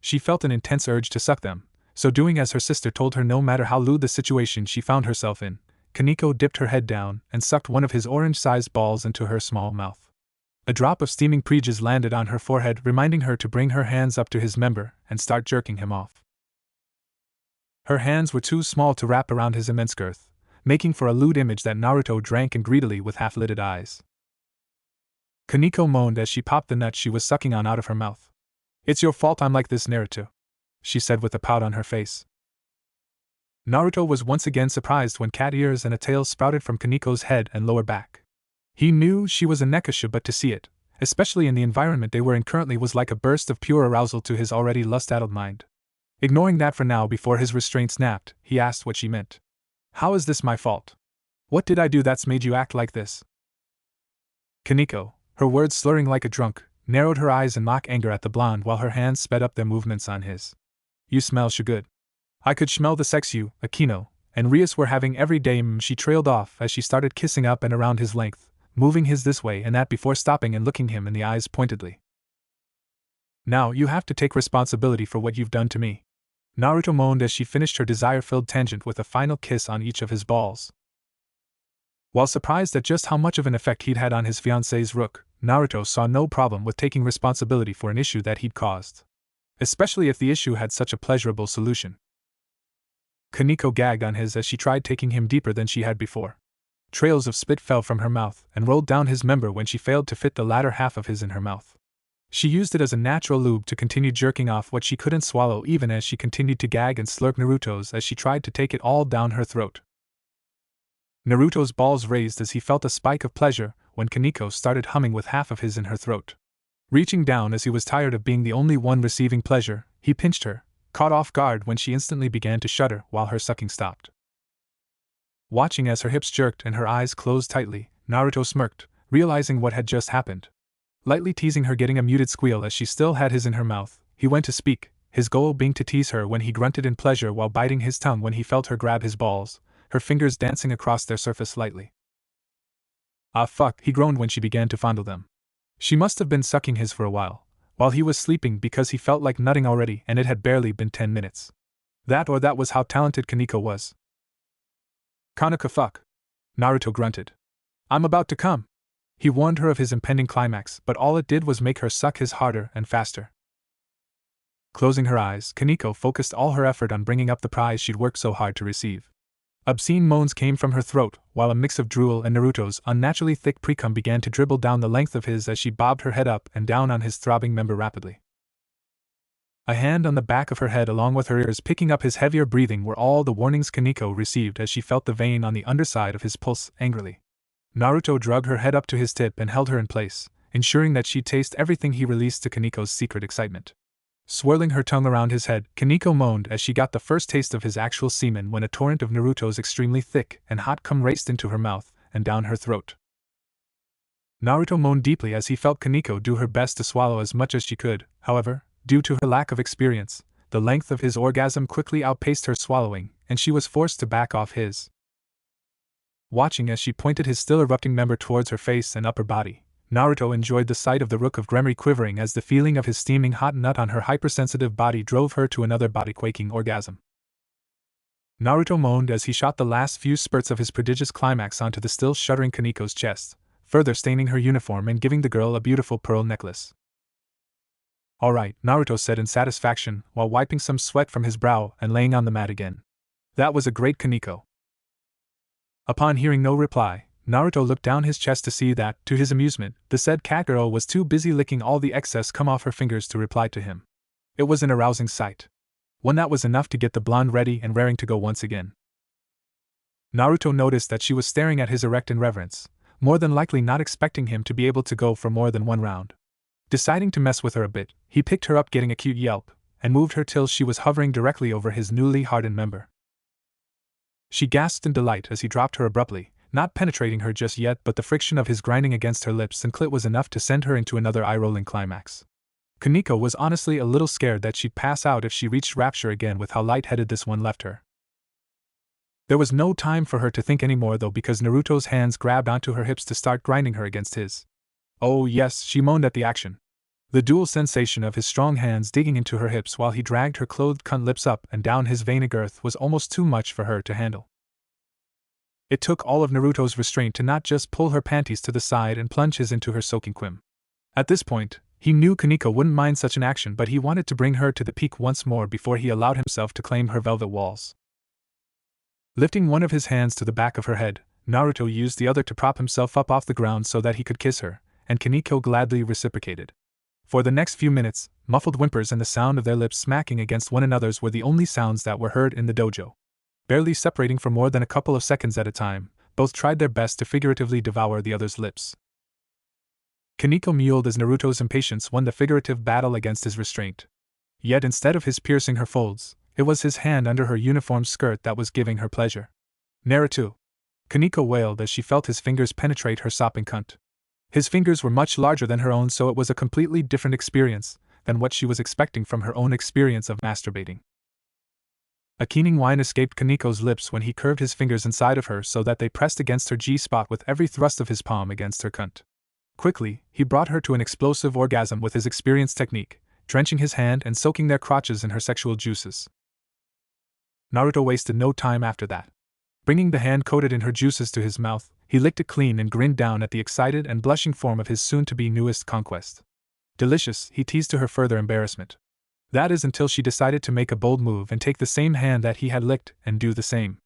[SPEAKER 1] She felt an intense urge to suck them, so doing as her sister told her no matter how lewd the situation she found herself in, Kaniko dipped her head down and sucked one of his orange-sized balls into her small mouth. A drop of steaming prejuice landed on her forehead, reminding her to bring her hands up to his member and start jerking him off. Her hands were too small to wrap around his immense girth, making for a lewd image that Naruto drank in greedily with half-lidded eyes. Kaniko moaned as she popped the nut she was sucking on out of her mouth. "It's your fault I'm like this, Naruto," she said with a pout on her face. Naruto was once again surprised when cat ears and a tail sprouted from Kaniko's head and lower back. He knew she was a nekasha, but to see it, especially in the environment they were in currently, was like a burst of pure arousal to his already lust-addled mind. Ignoring that for now before his restraint snapped, he asked what she meant. "How is this my fault? What did I do that's made you act like this?" Kaniko, her words slurring like a drunk, narrowed her eyes in mock anger at the blonde while her hands sped up their movements on his. "You smell good. I could smell the sex you, Akino, and Rias were having every day." She trailed off as she started kissing up and around his length, moving his this way and that before stopping and looking him in the eyes pointedly. "Now you have to take responsibility for what you've done to me," Naruto moaned as she finished her desire-filled tangent with a final kiss on each of his balls. While surprised at just how much of an effect he'd had on his fiancée's rook, Naruto saw no problem with taking responsibility for an issue that he'd caused. Especially if the issue had such a pleasurable solution. Kaniko gagged on his as she tried taking him deeper than she had before. Trails of spit fell from her mouth and rolled down his member when she failed to fit the latter half of his in her mouth. She used it as a natural lube to continue jerking off what she couldn't swallow, even as she continued to gag and slurp Naruto's as she tried to take it all down her throat. Naruto's balls raised as he felt a spike of pleasure when Kaniko started humming with half of his in her throat. Reaching down as he was tired of being the only one receiving pleasure, he pinched her, caught off guard when she instantly began to shudder while her sucking stopped. Watching as her hips jerked and her eyes closed tightly, Naruto smirked, realizing what had just happened. Lightly teasing her, getting a muted squeal as she still had his in her mouth, he went to speak, his goal being to tease her when he grunted in pleasure while biting his tongue when he felt her grab his balls, her fingers dancing across their surface lightly. "Ah fuck," he groaned when she began to fondle them. She must have been sucking his for a while he was sleeping, because he felt like nutting already and it had barely been 10 minutes. That was how talented Kaniko was. "Kanaka fuck," Naruto grunted. "I'm about to come." He warned her of his impending climax, but all it did was make her suck his harder and faster. Closing her eyes, Kaniko focused all her effort on bringing up the prize she'd worked so hard to receive. Obscene moans came from her throat, while a mix of drool and Naruto's unnaturally thick precum began to dribble down the length of his as she bobbed her head up and down on his throbbing member rapidly. A hand on the back of her head along with her ears picking up his heavier breathing were all the warnings Kaneko received as she felt the vein on the underside of his pulse angrily. Naruto dragged her head up to his tip and held her in place, ensuring that she'd taste everything he released to Kaneko's secret excitement. Swirling her tongue around his head, Kaneko moaned as she got the first taste of his actual semen when a torrent of Naruto's extremely thick and hot cum raced into her mouth and down her throat. Naruto moaned deeply as he felt Kaneko do her best to swallow as much as she could. However, due to her lack of experience, the length of his orgasm quickly outpaced her swallowing, and she was forced to back off his. Watching as she pointed his still erupting member towards her face and upper body, Naruto enjoyed the sight of the rook of Gremory quivering as the feeling of his steaming hot nut on her hypersensitive body drove her to another body-quaking orgasm. Naruto moaned as he shot the last few spurts of his prodigious climax onto the still shuddering Kaneko's chest, further staining her uniform and giving the girl a beautiful pearl necklace. "All right," Naruto said in satisfaction while wiping some sweat from his brow and laying on the mat again. "That was a great Kaneko." Upon hearing no reply, Naruto looked down his chest to see that, to his amusement, the said cat girl was too busy licking all the excess cum off her fingers to reply to him. It was an arousing sight. One that was enough to get the blonde ready and raring to go once again. Naruto noticed that she was staring at his erect in reverence, more than likely not expecting him to be able to go for more than one round. Deciding to mess with her a bit, he picked her up, getting a cute yelp, and moved her till she was hovering directly over his newly hardened member. She gasped in delight as he dropped her abruptly, not penetrating her just yet, but the friction of his grinding against her lips and clit was enough to send her into another eye-rolling climax. Kaneko was honestly a little scared that she'd pass out if she reached rapture again with how light-headed this one left her. There was no time for her to think anymore though, because Naruto's hands grabbed onto her hips to start grinding her against his. "Oh yes," she moaned at the action. The dual sensation of his strong hands digging into her hips while he dragged her clothed cunt lips up and down his veiny girth was almost too much for her to handle. It took all of Naruto's restraint to not just pull her panties to the side and plunge his into her soaking quim. At this point, he knew Kaneko wouldn't mind such an action, but he wanted to bring her to the peak once more before he allowed himself to claim her velvet walls. Lifting one of his hands to the back of her head, Naruto used the other to prop himself up off the ground so that he could kiss her, and Kaneko gladly reciprocated. For the next few minutes, muffled whimpers and the sound of their lips smacking against one another's were the only sounds that were heard in the dojo. Barely separating for more than a couple of seconds at a time, both tried their best to figuratively devour the other's lips. Kaneko mewed as Naruto's impatience won the figurative battle against his restraint. Yet instead of his piercing her folds, it was his hand under her uniform skirt that was giving her pleasure. "Naruto!" Kaneko wailed as she felt his fingers penetrate her sopping cunt. His fingers were much larger than her own, so it was a completely different experience than what she was expecting from her own experience of masturbating. A keening whine escaped Kaneko's lips when he curved his fingers inside of her so that they pressed against her G-spot with every thrust of his palm against her cunt. Quickly, he brought her to an explosive orgasm with his experienced technique, drenching his hand and soaking their crotches in her sexual juices. Naruto wasted no time after that. Bringing the hand coated in her juices to his mouth, he licked it clean and grinned down at the excited and blushing form of his soon-to-be newest conquest. "Delicious," he teased to her further embarrassment. That is until she decided to make a bold move and take the same hand that he had licked and do the same.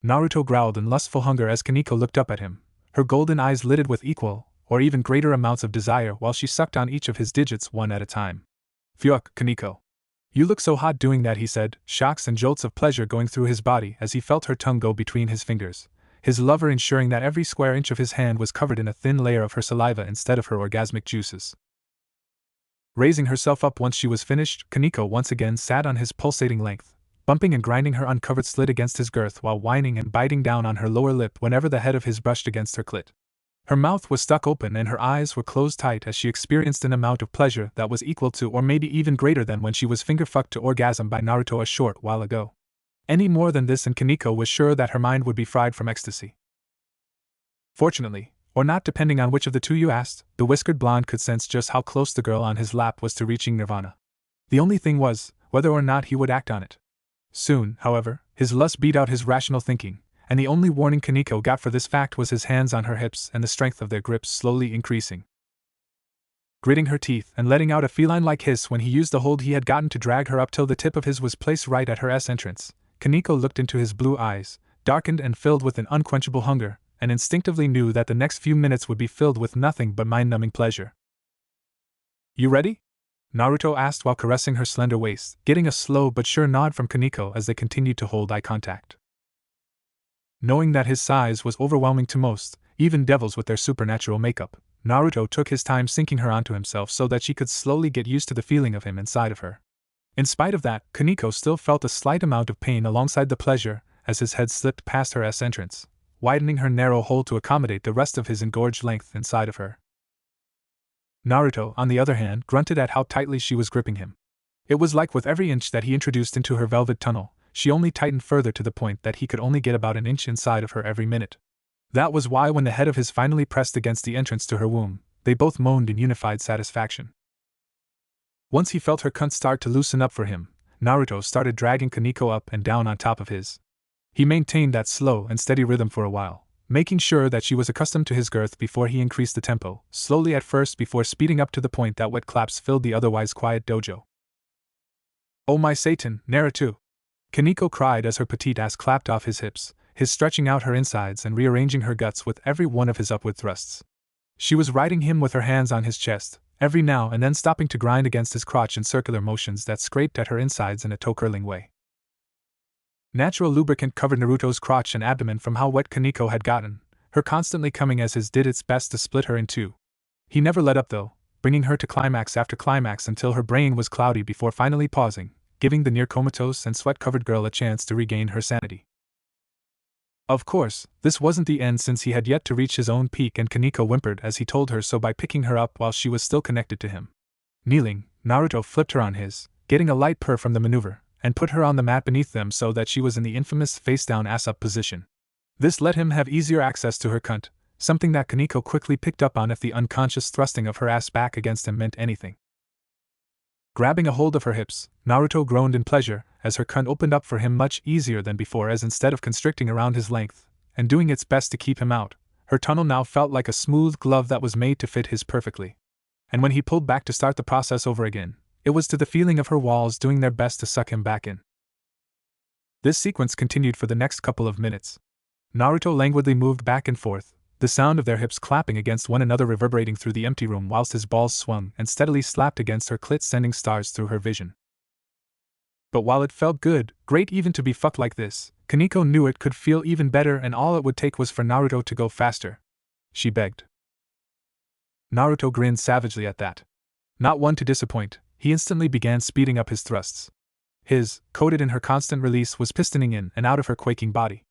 [SPEAKER 1] Naruto growled in lustful hunger as Kaneko looked up at him, her golden eyes lidded with equal, or even greater amounts of desire while she sucked on each of his digits one at a time. "Phew, Kaneko. You look so hot doing that," he said, shocks and jolts of pleasure going through his body as he felt her tongue go between his fingers, his lover ensuring that every square inch of his hand was covered in a thin layer of her saliva instead of her orgasmic juices. Raising herself up once she was finished, Kaneko once again sat on his pulsating length, bumping and grinding her uncovered slit against his girth while whining and biting down on her lower lip whenever the head of his brushed against her clit. Her mouth was stuck open and her eyes were closed tight as she experienced an amount of pleasure that was equal to or maybe even greater than when she was finger-fucked to orgasm by Naruto a short while ago. Any more than this and Kaneko was sure that her mind would be fried from ecstasy. Fortunately, or not depending on which of the two you asked, the whiskered blonde could sense just how close the girl on his lap was to reaching nirvana. The only thing was, whether or not he would act on it. Soon, however, his lust beat out his rational thinking, and the only warning Kaneko got for this fact was his hands on her hips and the strength of their grips slowly increasing. Gritting her teeth and letting out a feline-like hiss when he used the hold he had gotten to drag her up till the tip of his was placed right at her S entrance, Kaneko looked into his blue eyes, darkened and filled with an unquenchable hunger, and instinctively knew that the next few minutes would be filled with nothing but mind-numbing pleasure. "You ready?" Naruto asked while caressing her slender waist, getting a slow but sure nod from Kaneko as they continued to hold eye contact. Knowing that his size was overwhelming to most, even devils with their supernatural makeup, Naruto took his time sinking her onto himself so that she could slowly get used to the feeling of him inside of her. In spite of that, Kaneko still felt a slight amount of pain alongside the pleasure as his head slipped past her entrance, widening her narrow hole to accommodate the rest of his engorged length inside of her. Naruto, on the other hand, grunted at how tightly she was gripping him. It was like with every inch that he introduced into her velvet tunnel, she only tightened further to the point that he could only get about an inch inside of her every minute. That was why when the head of his finally pressed against the entrance to her womb, they both moaned in unified satisfaction. Once he felt her cunt start to loosen up for him, Naruto started dragging Kaneko up and down on top of his. He maintained that slow and steady rhythm for a while, making sure that she was accustomed to his girth before he increased the tempo, slowly at first before speeding up to the point that wet claps filled the otherwise quiet dojo. "Oh my Satan, Naruto!" Kaneko cried as her petite ass clapped off his hips, his stretching out her insides and rearranging her guts with every one of his upward thrusts. She was riding him with her hands on his chest, every now and then stopping to grind against his crotch in circular motions that scraped at her insides in a toe-curling way. Natural lubricant covered Naruto's crotch and abdomen from how wet Kaneko had gotten, her constantly coming as his did its best to split her in two. He never let up though, bringing her to climax after climax until her brain was cloudy before finally pausing, giving the near-comatose and sweat-covered girl a chance to regain her sanity. Of course, this wasn't the end since he had yet to reach his own peak and Kaneko whimpered as he told her so by picking her up while she was still connected to him. Kneeling, Naruto flipped her on his, getting a light purr from the maneuver, and put her on the mat beneath them so that she was in the infamous face-down ass-up position. This let him have easier access to her cunt, something that Kaneko quickly picked up on if the unconscious thrusting of her ass back against him meant anything. Grabbing a hold of her hips, Naruto groaned in pleasure as her cunt opened up for him much easier than before as instead of constricting around his length, and doing its best to keep him out, her tunnel now felt like a smooth glove that was made to fit his perfectly. And when he pulled back to start the process over again, it was to the feeling of her walls doing their best to suck him back in. This sequence continued for the next couple of minutes. Naruto languidly moved back and forth, the sound of their hips clapping against one another reverberating through the empty room whilst his balls swung and steadily slapped against her clit, sending stars through her vision. But while it felt good, great even to be fucked like this, Kaneko knew it could feel even better and all it would take was for Naruto to go faster. She begged. Naruto grinned savagely at that. Not one to disappoint, he instantly began speeding up his thrusts. His, coated in her constant release, was pistoning in and out of her quaking body.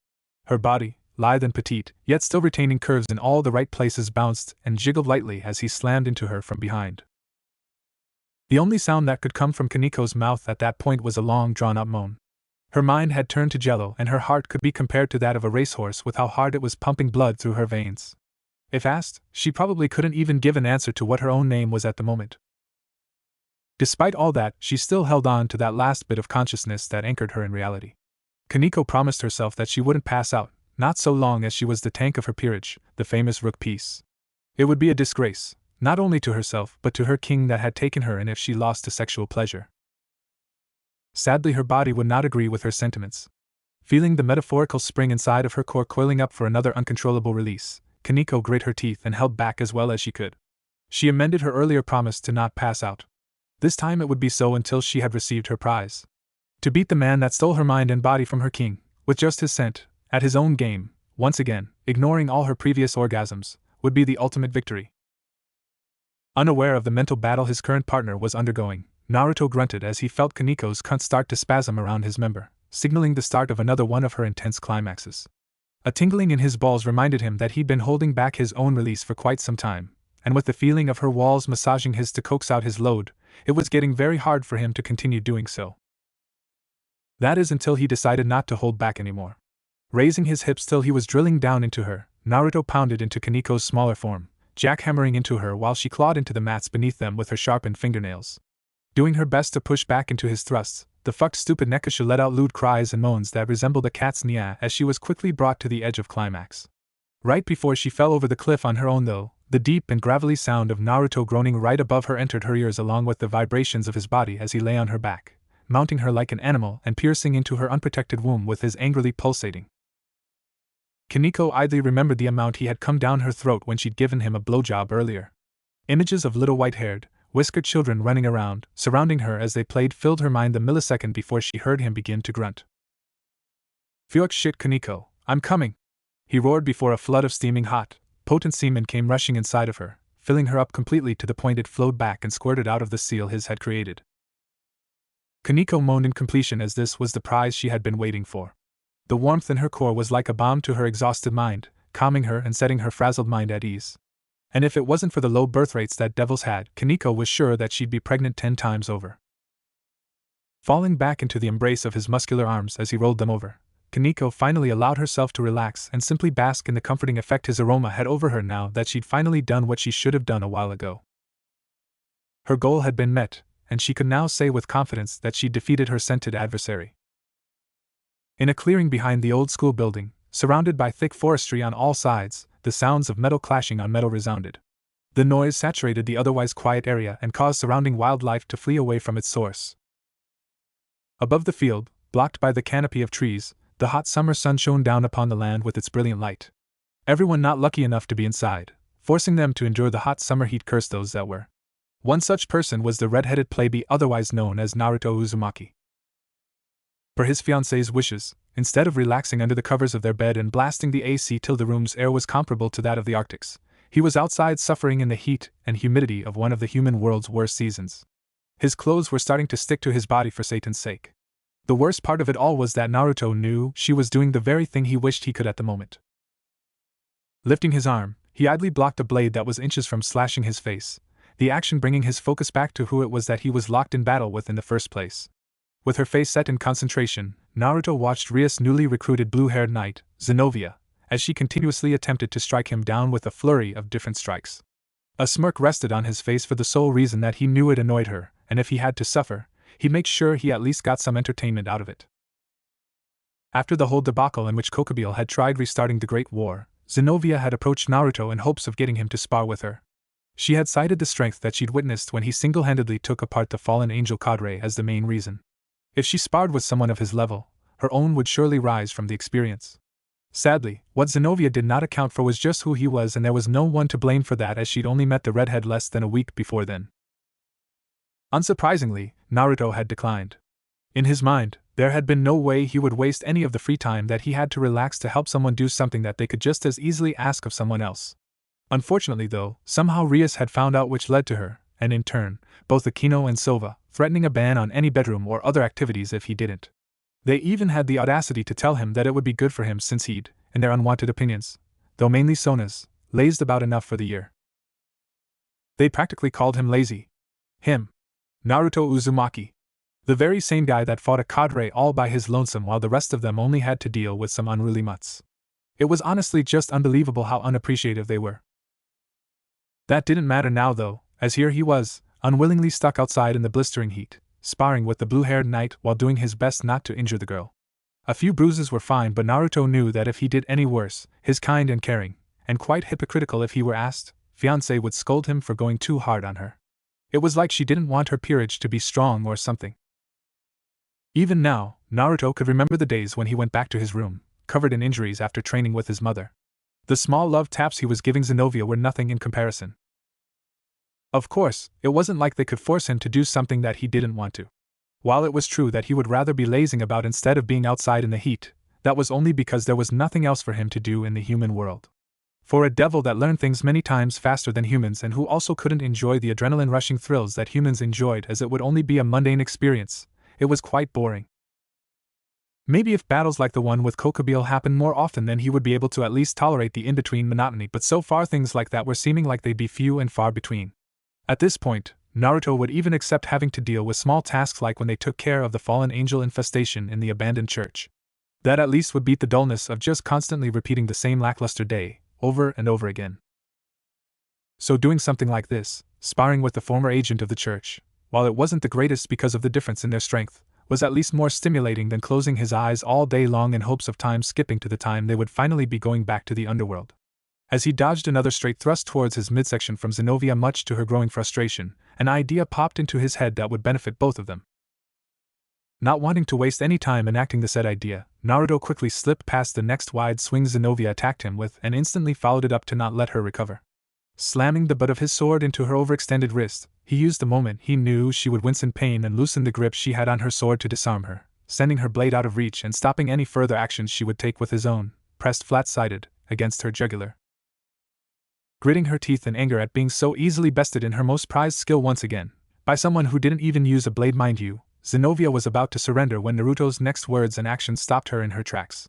[SPEAKER 1] Her body, lithe and petite, yet still retaining curves in all the right places, bounced and jiggled lightly as he slammed into her from behind. The only sound that could come from Kaneko's mouth at that point was a long, drawn-out moan. Her mind had turned to jello and her heart could be compared to that of a racehorse with how hard it was pumping blood through her veins. If asked, she probably couldn't even give an answer to what her own name was at the moment. Despite all that, she still held on to that last bit of consciousness that anchored her in reality. Kaneko promised herself that she wouldn't pass out, not so long as she was the tank of her peerage, the famous rook piece. It would be a disgrace, not only to herself but to her king that had taken her in if she lost to sexual pleasure. Sadly, her body would not agree with her sentiments. Feeling the metaphorical spring inside of her core coiling up for another uncontrollable release, Kaneko grit her teeth and held back as well as she could. She amended her earlier promise to not pass out. This time it would be so until she had received her prize. To beat the man that stole her mind and body from her king, with just his scent, at his own game, once again, ignoring all her previous orgasms, would be the ultimate victory. Unaware of the mental battle his current partner was undergoing, Naruto grunted as he felt Kaneko's cunt start to spasm around his member, signaling the start of another one of her intense climaxes. A tingling in his balls reminded him that he'd been holding back his own release for quite some time, and with the feeling of her walls massaging his to coax out his load, it was getting very hard for him to continue doing so. That is until he decided not to hold back anymore. Raising his hips till he was drilling down into her, Naruto pounded into Kaneko's smaller form, jackhammering into her while she clawed into the mats beneath them with her sharpened fingernails. Doing her best to push back into his thrusts, the fucked stupid Nekasha let out lewd cries and moans that resembled a cat's nya as she was quickly brought to the edge of climax. Right before she fell over the cliff on her own though, the deep and gravelly sound of Naruto groaning right above her entered her ears along with the vibrations of his body as he lay on her back, mounting her like an animal and piercing into her unprotected womb with his angrily pulsating. Kaneko idly remembered the amount he had come down her throat when she'd given him a blowjob earlier. Images of little white-haired, whiskered children running around, surrounding her as they played filled her mind the millisecond before she heard him begin to grunt. "Fuck shit, Kaneko, I'm coming!" he roared before a flood of steaming hot, potent semen came rushing inside of her, filling her up completely to the point it flowed back and squirted out of the seal his had created. Kaneko moaned in completion as this was the prize she had been waiting for. The warmth in her core was like a balm to her exhausted mind, calming her and setting her frazzled mind at ease. And if it wasn't for the low birth rates that devils had, Kaneko was sure that she'd be pregnant 10 times over. Falling back into the embrace of his muscular arms as he rolled them over, Kaneko finally allowed herself to relax and simply bask in the comforting effect his aroma had over her now that she'd finally done what she should have done a while ago. Her goal had been met, and she could now say with confidence that she'd defeated her scented adversary. In a clearing behind the old school building, surrounded by thick forestry on all sides, the sounds of metal clashing on metal resounded. The noise saturated the otherwise quiet area and caused surrounding wildlife to flee away from its source. Above the field, blocked by the canopy of trees, the hot summer sun shone down upon the land with its brilliant light. Everyone not lucky enough to be inside, forcing them to endure the hot summer heat cursed those that were. One such person was the red-headed plebe otherwise known as Naruto Uzumaki. Per his fiancée's wishes, instead of relaxing under the covers of their bed and blasting the AC till the room's air was comparable to that of the Arctics, he was outside suffering in the heat and humidity of one of the human world's worst seasons. His clothes were starting to stick to his body for Satan's sake. The worst part of it all was that Naruto knew she was doing the very thing he wished he could at the moment. Lifting his arm, he idly blocked a blade that was inches from slashing his face, the action bringing his focus back to who it was that he was locked in battle with in the first place. With her face set in concentration, Naruto watched Rias' newly recruited blue-haired knight, Zenobia, as she continuously attempted to strike him down with a flurry of different strikes. A smirk rested on his face for the sole reason that he knew it annoyed her, and if he had to suffer, he'd make sure he at least got some entertainment out of it. After the whole debacle in which Kokubile had tried restarting the Great War, Zenobia had approached Naruto in hopes of getting him to spar with her. She had cited the strength that she'd witnessed when he single-handedly took apart the fallen angel cadre as the main reason. If she sparred with someone of his level, her own would surely rise from the experience. Sadly, what Zenobia did not account for was just who he was, and there was no one to blame for that as she'd only met the redhead less than a week before then. Unsurprisingly, Naruto had declined. In his mind, there had been no way he would waste any of the free time that he had to relax to help someone do something that they could just as easily ask of someone else. Unfortunately though, somehow Rias had found out, which led to her, and in turn, both Akino and Sova, threatening a ban on any bedroom or other activities if he didn't. They even had the audacity to tell him that it would be good for him since he'd, in their unwanted opinions, though mainly Sona's, lazed about enough for the year. They practically called him lazy. Him. Naruto Uzumaki. The very same guy that fought a cadre all by his lonesome while the rest of them only had to deal with some unruly mutts. It was honestly just unbelievable how unappreciative they were. That didn't matter now though, as here he was, unwillingly stuck outside in the blistering heat, sparring with the blue-haired knight while doing his best not to injure the girl. A few bruises were fine, but Naruto knew that if he did any worse, his kind and caring, and quite hypocritical if he were asked, fiancé would scold him for going too hard on her. It was like she didn't want her peerage to be strong or something. Even now, Naruto could remember the days when he went back to his room, covered in injuries after training with his mother. The small love taps he was giving Zenobia were nothing in comparison. Of course, it wasn't like they could force him to do something that he didn't want to. While it was true that he would rather be lazing about instead of being outside in the heat, that was only because there was nothing else for him to do in the human world. For a devil that learned things many times faster than humans and who also couldn't enjoy the adrenaline-rushing thrills that humans enjoyed, as it would only be a mundane experience, it was quite boring. Maybe if battles like the one with Kokubile happened more often, then he would be able to at least tolerate the in-between monotony, but so far things like that were seeming like they'd be few and far between. At this point, Naruto would even accept having to deal with small tasks like when they took care of the fallen angel infestation in the abandoned church. That at least would beat the dullness of just constantly repeating the same lackluster day, over and over again. So doing something like this, sparring with the former agent of the church, while it wasn't the greatest because of the difference in their strength, was at least more stimulating than closing his eyes all day long in hopes of time skipping to the time they would finally be going back to the underworld. As he dodged another straight thrust towards his midsection from Zenobia, much to her growing frustration, an idea popped into his head that would benefit both of them. Not wanting to waste any time enacting the said idea, Naruto quickly slipped past the next wide swing Zenobia attacked him with and instantly followed it up to not let her recover. Slamming the butt of his sword into her overextended wrist, he used the moment he knew she would wince in pain and loosen the grip she had on her sword to disarm her, sending her blade out of reach and stopping any further actions she would take with his own, pressed flat-sided, against her jugular. Gritting her teeth in anger at being so easily bested in her most prized skill once again, by someone who didn't even use a blade, mind you, Zenobia was about to surrender when Naruto's next words and actions stopped her in her tracks.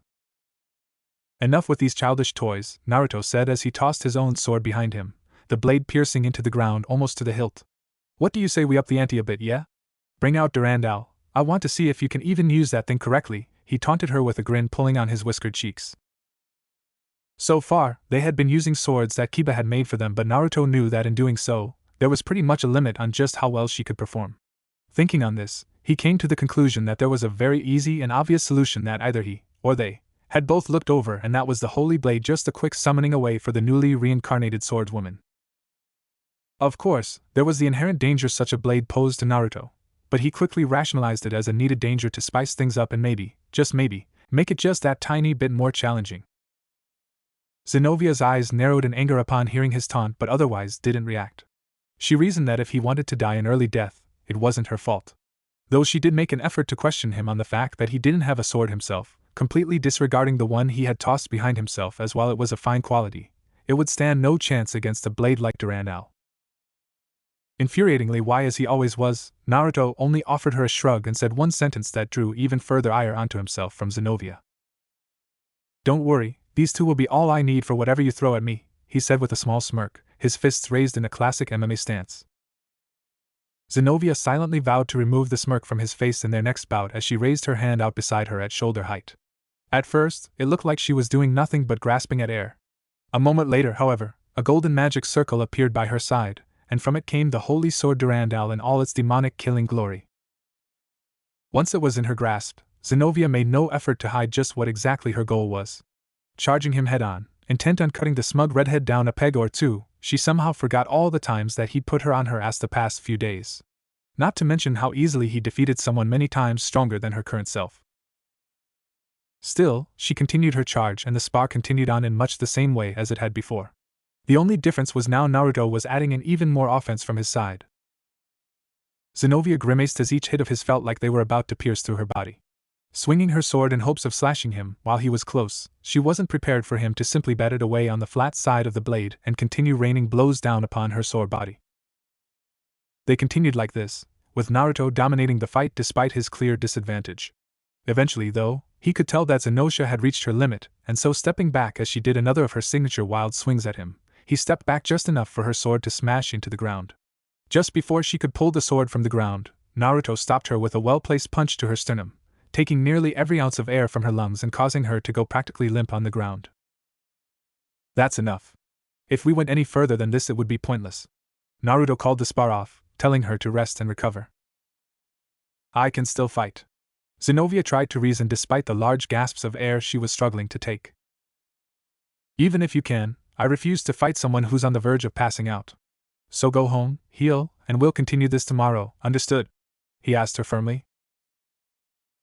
[SPEAKER 1] "Enough with these childish toys," Naruto said as he tossed his own sword behind him, the blade piercing into the ground almost to the hilt. "What do you say we up the ante a bit, yeah? Bring out Durandal, I want to see if you can even use that thing correctly," he taunted her with a grin pulling on his whiskered cheeks. So far, they had been using swords that Kiba had made for them, but Naruto knew that in doing so, there was pretty much a limit on just how well she could perform. Thinking on this, he came to the conclusion that there was a very easy and obvious solution that either he, or they, had both looked over, and that was the holy blade, just a quick summoning away for the newly reincarnated swordswoman. Of course, there was the inherent danger such a blade posed to Naruto, but he quickly rationalized it as a needed danger to spice things up and maybe, just maybe, make it just that tiny bit more challenging. Zenovia's eyes narrowed in anger upon hearing his taunt but otherwise didn't react. She reasoned that if he wanted to die an early death, it wasn't her fault. Though she did make an effort to question him on the fact that he didn't have a sword himself, completely disregarding the one he had tossed behind himself, as while it was a fine quality, it would stand no chance against a blade like Durandal. Infuriatingly wise as he always was, Naruto only offered her a shrug and said one sentence that drew even further ire onto himself from Zenobia. "Don't worry, these two will be all I need for whatever you throw at me," he said with a small smirk, his fists raised in a classic MMA stance. Zenobia silently vowed to remove the smirk from his face in their next bout as she raised her hand out beside her at shoulder height. At first, it looked like she was doing nothing but grasping at air. A moment later, however, a golden magic circle appeared by her side, and from it came the holy sword Durandal in all its demonic killing glory. Once it was in her grasp, Zenobia made no effort to hide just what exactly her goal was. Charging him head-on, intent on cutting the smug redhead down a peg or two, she somehow forgot all the times that he'd put her on her ass the past few days. Not to mention how easily he defeated someone many times stronger than her current self. Still, she continued her charge and the spar continued on in much the same way as it had before. The only difference was now Naruto was adding in even more offense from his side. Zenobia grimaced as each hit of his felt like they were about to pierce through her body. Swinging her sword in hopes of slashing him while he was close, she wasn't prepared for him to simply bat it away on the flat side of the blade and continue raining blows down upon her sore body. They continued like this, with Naruto dominating the fight despite his clear disadvantage. Eventually, though, he could tell that Zenosha had reached her limit, and so stepping back as she did another of her signature wild swings at him, he stepped back just enough for her sword to smash into the ground. Just before she could pull the sword from the ground, Naruto stopped her with a well-placed punch to her sternum, taking nearly every ounce of air from her lungs and causing her to go practically limp on the ground. "That's enough. If we went any further than this it would be pointless." Naruto called the spar off, telling her to rest and recover. "I can still fight." Zenobia tried to reason despite the large gasps of air she was struggling to take. "Even if you can, I refuse to fight someone who's on the verge of passing out. So go home, heal, and we'll continue this tomorrow, understood?" he asked her firmly.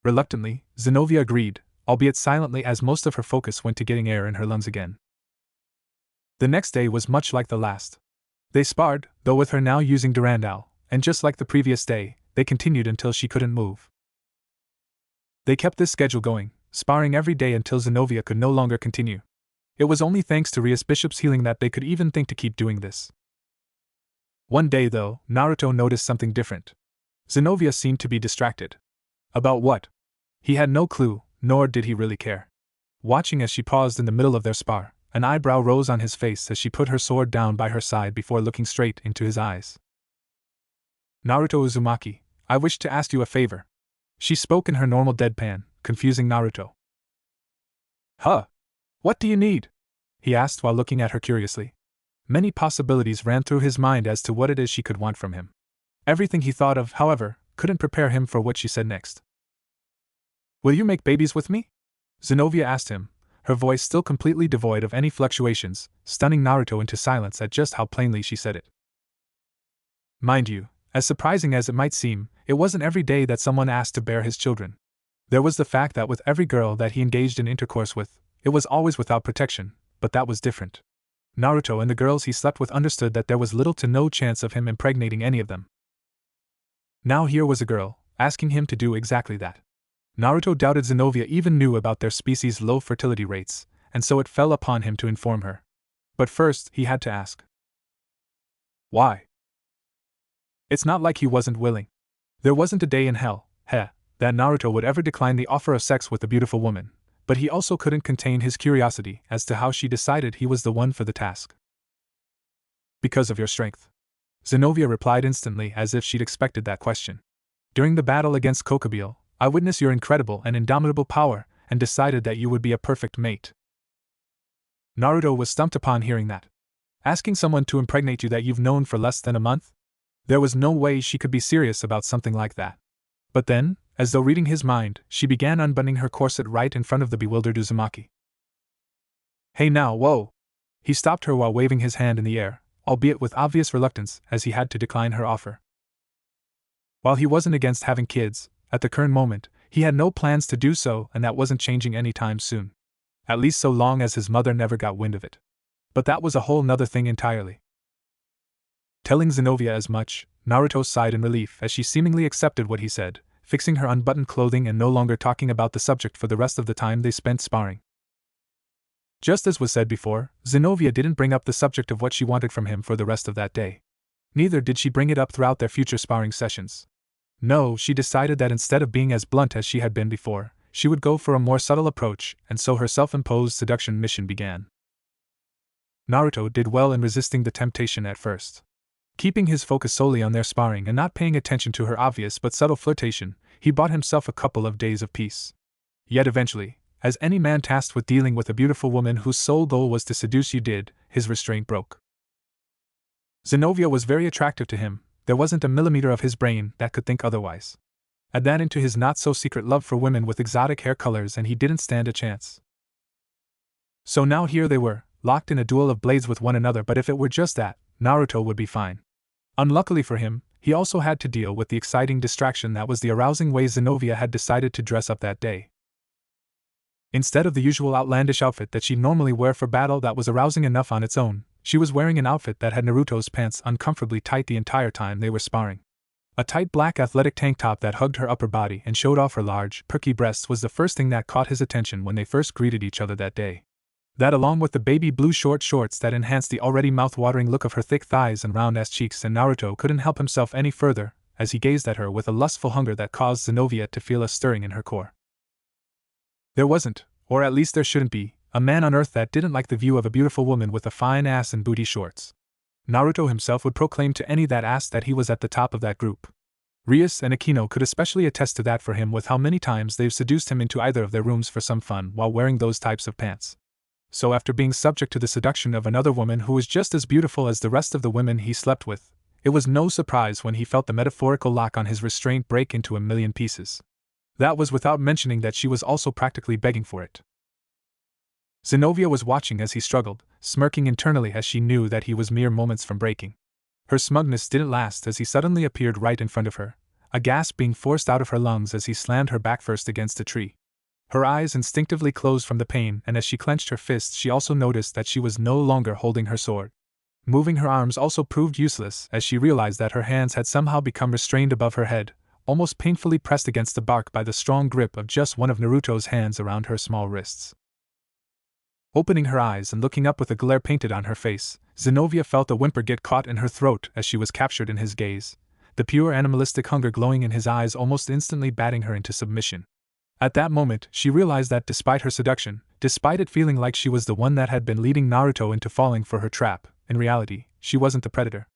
[SPEAKER 1] Reluctantly, Zenobia agreed, albeit silently as most of her focus went to getting air in her lungs again. The next day was much like the last. They sparred, though with her now using Durandal, and just like the previous day, they continued until she couldn't move. They kept this schedule going, sparring every day until Zenobia could no longer continue. It was only thanks to Rias Bishop's healing that they could even think to keep doing this. One day, though, Naruto noticed something different. Zenobia seemed to be distracted. About what? He had no clue, nor did he really care. Watching as she paused in the middle of their spar, an eyebrow rose on his face as she put her sword down by her side before looking straight into his eyes. "Naruto Uzumaki, I wish to ask you a favor." She spoke in her normal deadpan, confusing Naruto. "Huh? What do you need?" he asked while looking at her curiously. Many possibilities ran through his mind as to what it is she could want from him. Everything he thought of, however, couldn't prepare him for what she said next. "Will you make babies with me?" Zenobia asked him, her voice still completely devoid of any fluctuations, stunning Naruto into silence at just how plainly she said it. Mind you, As surprising as it might seem, it wasn't every day that someone asked to bear his children. There was the fact that with every girl that he engaged in intercourse with, it was always without protection, but that was different. Naruto and the girls he slept with understood that there was little to no chance of him impregnating any of them. Now here was a girl, asking him to do exactly that. Naruto doubted Zenobia even knew about their species' low fertility rates, and so it fell upon him to inform her. But first, he had to ask. Why? It's not like he wasn't willing. There wasn't a day in hell, that Naruto would ever decline the offer of sex with a beautiful woman, but he also couldn't contain his curiosity as to how she decided he was the one for the task. Because of your strength. Zenobia replied instantly as if she'd expected that question. During the battle against Kokobile, I witnessed your incredible and indomitable power and decided that you would be a perfect mate. Naruto was stumped upon hearing that. Asking someone to impregnate you that you've known for less than a month? There was no way she could be serious about something like that. But then, as though reading his mind, she began unbuttoning her corset right in front of the bewildered Uzumaki. Hey now, whoa! He stopped her while waving his hand in the air, albeit with obvious reluctance as he had to decline her offer. While he wasn't against having kids, at the current moment, he had no plans to do so, and that wasn't changing anytime soon. At least so long as his mother never got wind of it. But that was a whole nother thing entirely. Telling Zenobia as much, Naruto sighed in relief as she seemingly accepted what he said, fixing her unbuttoned clothing and no longer talking about the subject for the rest of the time they spent sparring. Just as was said before, Zenobia didn't bring up the subject of what she wanted from him for the rest of that day. Neither did she bring it up throughout their future sparring sessions. No, she decided that instead of being as blunt as she had been before, she would go for a more subtle approach, and so her self-imposed seduction mission began. Naruto did well in resisting the temptation at first. Keeping his focus solely on their sparring and not paying attention to her obvious but subtle flirtation, he bought himself a couple of days of peace. Yet eventually, as any man tasked with dealing with a beautiful woman whose sole goal was to seduce you did, his restraint broke. Zenobia was very attractive to him. There wasn't a millimeter of his brain that could think otherwise. Add that into his not-so-secret love for women with exotic hair colors and he didn't stand a chance. So now here they were, locked in a duel of blades with one another, but if it were just that, Naruto would be fine. Unluckily for him, he also had to deal with the exciting distraction that was the arousing way Zenobia had decided to dress up that day. Instead of the usual outlandish outfit that she'd normally wear for battle that was arousing enough on its own, she was wearing an outfit that had Naruto's pants uncomfortably tight the entire time they were sparring. A tight black athletic tank top that hugged her upper body and showed off her large, perky breasts was the first thing that caught his attention when they first greeted each other that day. That, along with the baby blue short shorts that enhanced the already mouth-watering look of her thick thighs and round-ass cheeks, and Naruto couldn't help himself any further as he gazed at her with a lustful hunger that caused Zenobia to feel a stirring in her core. There wasn't, or at least there shouldn't be, a man on earth that didn't like the view of a beautiful woman with a fine ass and booty shorts. Naruto himself would proclaim to any that asked that he was at the top of that group. Rias and Akino could especially attest to that for him with how many times they've seduced him into either of their rooms for some fun while wearing those types of pants. So after being subject to the seduction of another woman who was just as beautiful as the rest of the women he slept with, it was no surprise when he felt the metaphorical lock on his restraint break into a million pieces. That was without mentioning that she was also practically begging for it. Zenobia was watching as he struggled, smirking internally as she knew that he was mere moments from breaking. Her smugness didn't last as he suddenly appeared right in front of her, a gasp being forced out of her lungs as he slammed her back first against a tree. Her eyes instinctively closed from the pain, and as she clenched her fists she also noticed that she was no longer holding her sword. Moving her arms also proved useless as she realized that her hands had somehow become restrained above her head, almost painfully pressed against the bark by the strong grip of just one of Naruto's hands around her small wrists. Opening her eyes and looking up with a glare painted on her face, Zenobia felt a whimper get caught in her throat as she was captured in his gaze, the pure animalistic hunger glowing in his eyes almost instantly batting her into submission. At that moment, she realized that despite her seduction, despite it feeling like she was the one that had been leading Naruto into falling for her trap, in reality, she wasn't the predator.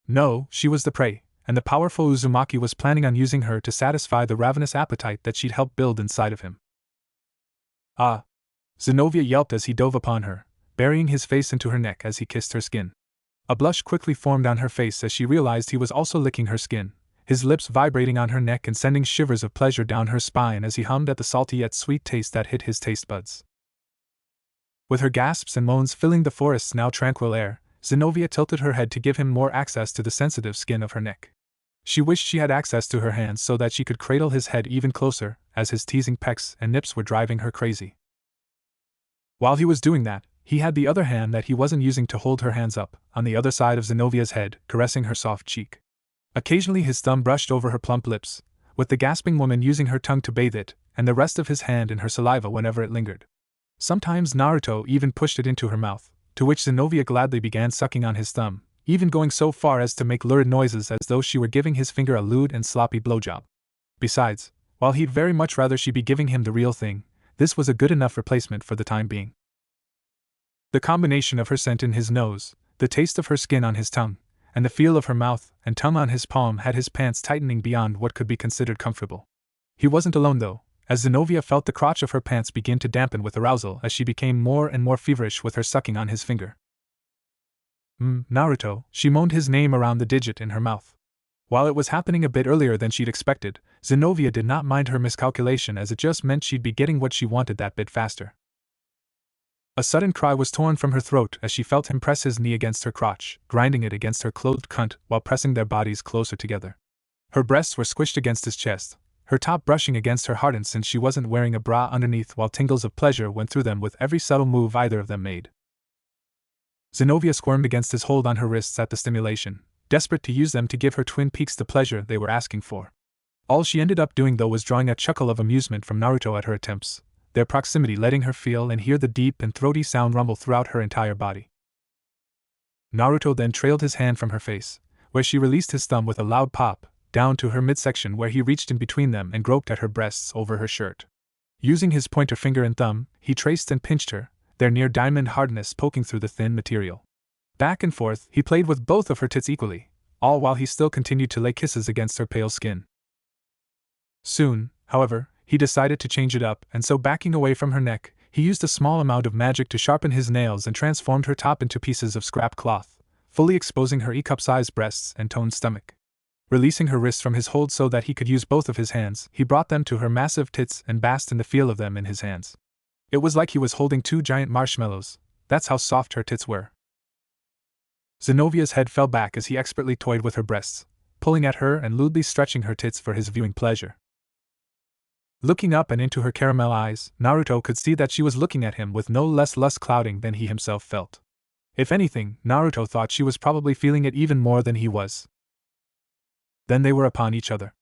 [SPEAKER 1] No, she was the prey, and the powerful Uzumaki was planning on using her to satisfy the ravenous appetite that she'd helped build inside of him. Ah! Zenobia yelped as he dove upon her, burying his face into her neck as he kissed her skin. A blush quickly formed on her face as she realized he was also licking her skin, his lips vibrating on her neck and sending shivers of pleasure down her spine as he hummed at the salty yet sweet taste that hit his taste buds. With her gasps and moans filling the forest's now tranquil air, Zenobia tilted her head to give him more access to the sensitive skin of her neck. She wished she had access to her hands so that she could cradle his head even closer, as his teasing pecks and nips were driving her crazy. While he was doing that, he had the other hand that he wasn't using to hold her hands up, on the other side of Zenovia's head, caressing her soft cheek. Occasionally his thumb brushed over her plump lips, with the gasping woman using her tongue to bathe it, and the rest of his hand in her saliva whenever it lingered. Sometimes Naruto even pushed it into her mouth, to which Zenovia gladly began sucking on his thumb, even going so far as to make lurid noises as though she were giving his finger a lewd and sloppy blowjob. Besides, while he'd very much rather she be giving him the real thing, this was a good enough replacement for the time being. The combination of her scent in his nose, the taste of her skin on his tongue, and the feel of her mouth and tongue on his palm had his pants tightening beyond what could be considered comfortable. He wasn't alone though, as Zenobia felt the crotch of her pants begin to dampen with arousal as she became more and more feverish with her sucking on his finger. Naruto, she moaned his name around the digit in her mouth. While it was happening a bit earlier than she'd expected, Zenobia did not mind her miscalculation as it just meant she'd be getting what she wanted that bit faster. A sudden cry was torn from her throat as she felt him press his knee against her crotch, grinding it against her clothed cunt while pressing their bodies closer together. Her breasts were squished against his chest, her top brushing against her hardened since she wasn't wearing a bra underneath, while tingles of pleasure went through them with every subtle move either of them made. Zenobia squirmed against his hold on her wrists at the stimulation, desperate to use them to give her twin peaks the pleasure they were asking for. All she ended up doing though was drawing a chuckle of amusement from Naruto at her attempts, their proximity letting her feel and hear the deep and throaty sound rumble throughout her entire body. Naruto then trailed his hand from her face, where she released his thumb with a loud pop, down to her midsection where he reached in between them and groped at her breasts over her shirt. Using his pointer finger and thumb, he traced and pinched her, their near diamond hardness poking through the thin material. Back and forth, he played with both of her tits equally, all while he still continued to lay kisses against her pale skin. Soon, however, he decided to change it up, and so backing away from her neck, he used a small amount of magic to sharpen his nails and transformed her top into pieces of scrap cloth, fully exposing her E-cup-sized breasts and toned stomach. Releasing her wrists from his hold so that he could use both of his hands, he brought them to her massive tits and basked in the feel of them in his hands. It was like he was holding two giant marshmallows, that's how soft her tits were. Zenovia's head fell back as he expertly toyed with her breasts, pulling at her and lewdly stretching her tits for his viewing pleasure. Looking up and into her caramel eyes, Naruto could see that she was looking at him with no less lust clouding than he himself felt. If anything, Naruto thought she was probably feeling it even more than he was. Then they were upon each other.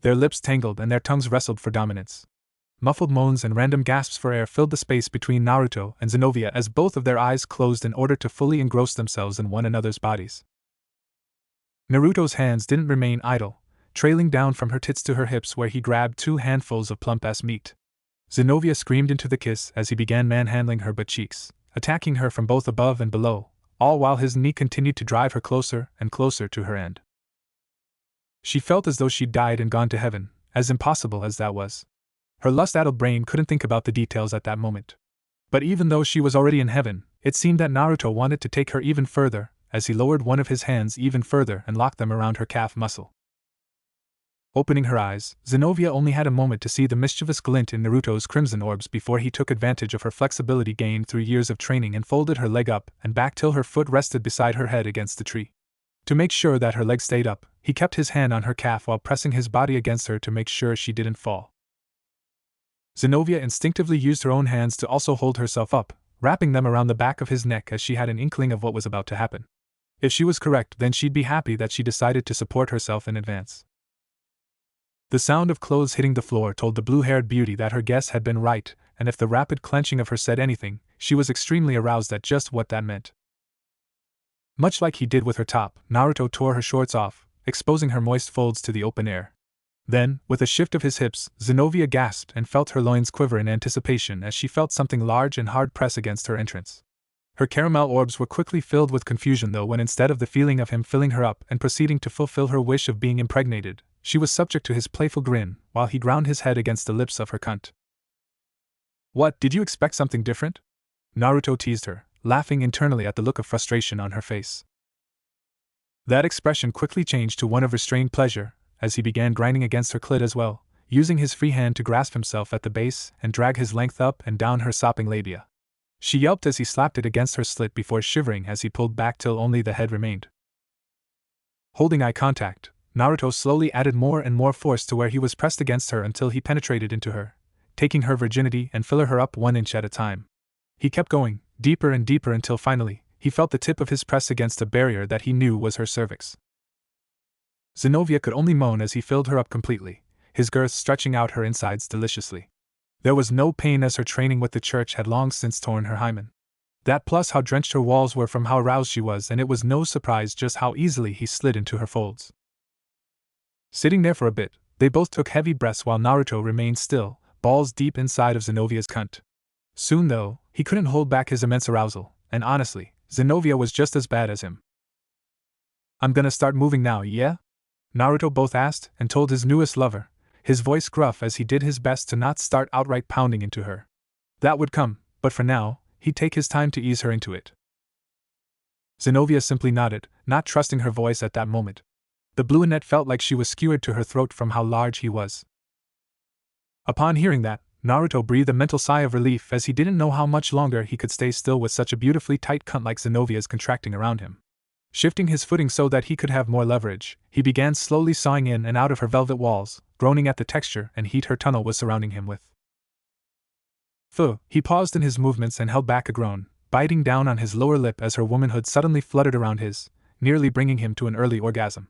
[SPEAKER 1] Their lips tangled and their tongues wrestled for dominance. Muffled moans and random gasps for air filled the space between Naruto and Zenobia as both of their eyes closed in order to fully engross themselves in one another's bodies. Naruto's hands didn't remain idle, trailing down from her tits to her hips where he grabbed 2 handfuls of plump-ass meat. Zenobia screamed into the kiss as he began manhandling her butt cheeks, attacking her from both above and below, all while his knee continued to drive her closer and closer to her end. She felt as though she'd died and gone to heaven, as impossible as that was. Her lust-addled brain couldn't think about the details at that moment. But even though she was already in heaven, it seemed that Naruto wanted to take her even further, as he lowered one of his hands even further and locked them around her calf muscle. Opening her eyes, Zenobia only had a moment to see the mischievous glint in Naruto's crimson orbs before he took advantage of her flexibility gained through years of training and folded her leg up and back till her foot rested beside her head against the tree. To make sure that her leg stayed up, he kept his hand on her calf while pressing his body against her to make sure she didn't fall. Zenobia instinctively used her own hands to also hold herself up, wrapping them around the back of his neck as she had an inkling of what was about to happen. If she was correct, then she'd be happy that she decided to support herself in advance. The sound of clothes hitting the floor told the blue-haired beauty that her guess had been right, and if the rapid clenching of her said anything, she was extremely aroused at just what that meant. Much like he did with her top, Naruto tore her shorts off, exposing her moist folds to the open air. Then, with a shift of his hips, Zenobia gasped and felt her loins quiver in anticipation as she felt something large and hard press against her entrance. Her caramel orbs were quickly filled with confusion though when instead of the feeling of him filling her up and proceeding to fulfill her wish of being impregnated, she was subject to his playful grin while he ground his head against the lips of her cunt. "What, did you expect something different?" Naruto teased her, laughing internally at the look of frustration on her face. That expression quickly changed to one of restrained pleasure, as he began grinding against her clit as well, using his free hand to grasp himself at the base and drag his length up and down her sopping labia. She yelped as he slapped it against her slit before shivering as he pulled back till only the head remained. Holding eye contact, Naruto slowly added more and more force to where he was pressed against her until he penetrated into her, taking her virginity and filling her up 1 inch at a time. He kept going, deeper and deeper until finally, he felt the tip of his press against a barrier that he knew was her cervix. Zenobia could only moan as he filled her up completely, his girth stretching out her insides deliciously. There was no pain as her training with the church had long since torn her hymen. That plus how drenched her walls were from how aroused she was, and it was no surprise just how easily he slid into her folds. Sitting there for a bit, they both took heavy breaths while Naruto remained still, balls deep inside of Zenobia's cunt. Soon though, he couldn't hold back his immense arousal, and honestly, Zenobia was just as bad as him. "I'm gonna start moving now, yeah?" Naruto both asked and told his newest lover, his voice gruff as he did his best to not start outright pounding into her. That would come, but for now, he'd take his time to ease her into it. Zenobia simply nodded, not trusting her voice at that moment. The brunette felt like she was skewered to her throat from how large he was. Upon hearing that, Naruto breathed a mental sigh of relief as he didn't know how much longer he could stay still with such a beautifully tight cunt like Zenobia's contracting around him. Shifting his footing so that he could have more leverage, he began slowly sawing in and out of her velvet walls, groaning at the texture and heat her tunnel was surrounding him with. He paused in his movements and held back a groan, biting down on his lower lip as her womanhood suddenly fluttered around his, nearly bringing him to an early orgasm.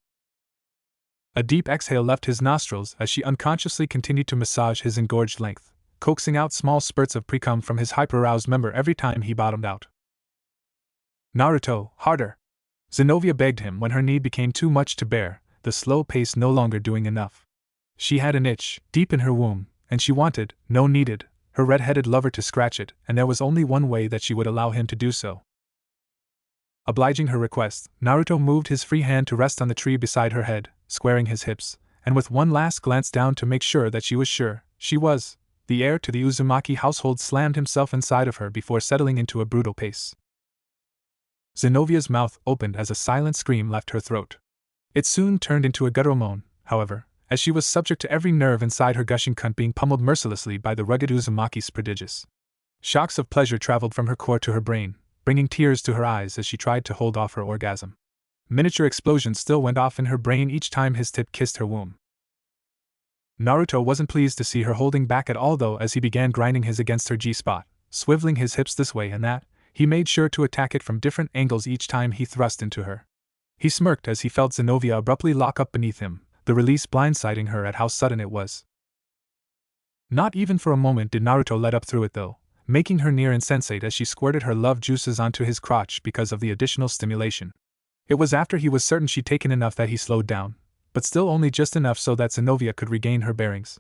[SPEAKER 1] A deep exhale left his nostrils as she unconsciously continued to massage his engorged length, coaxing out small spurts of pre-cum from his hyper-aroused member every time he bottomed out. "Naruto, harder!" Zenobia begged him when her need became too much to bear, the slow pace no longer doing enough. She had an itch, deep in her womb, and she wanted, no needed, her red-headed lover to scratch it, and there was only one way that she would allow him to do so. Obliging her request, Naruto moved his free hand to rest on the tree beside her head, squaring his hips, and with one last glance down to make sure that she was sure she was, the heir to the Uzumaki household slammed himself inside of her before settling into a brutal pace. Zenobia's mouth opened as a silent scream left her throat. It soon turned into a guttural moan, however, as she was subject to every nerve inside her gushing cunt being pummeled mercilessly by the rugged Uzumaki's prodigious. Shocks of pleasure traveled from her core to her brain, bringing tears to her eyes as she tried to hold off her orgasm. Miniature explosions still went off in her brain each time his tip kissed her womb. Naruto wasn't pleased to see her holding back at all though as he began grinding his against her G-spot, swiveling his hips this way and that. He made sure to attack it from different angles each time he thrust into her. He smirked as he felt Zenobia abruptly lock up beneath him, the release blindsiding her at how sudden it was. Not even for a moment did Naruto let up through it though, making her near insensate as she squirted her love juices onto his crotch because of the additional stimulation. It was after he was certain she'd taken enough that he slowed down, but still only just enough so that Zenobia could regain her bearings.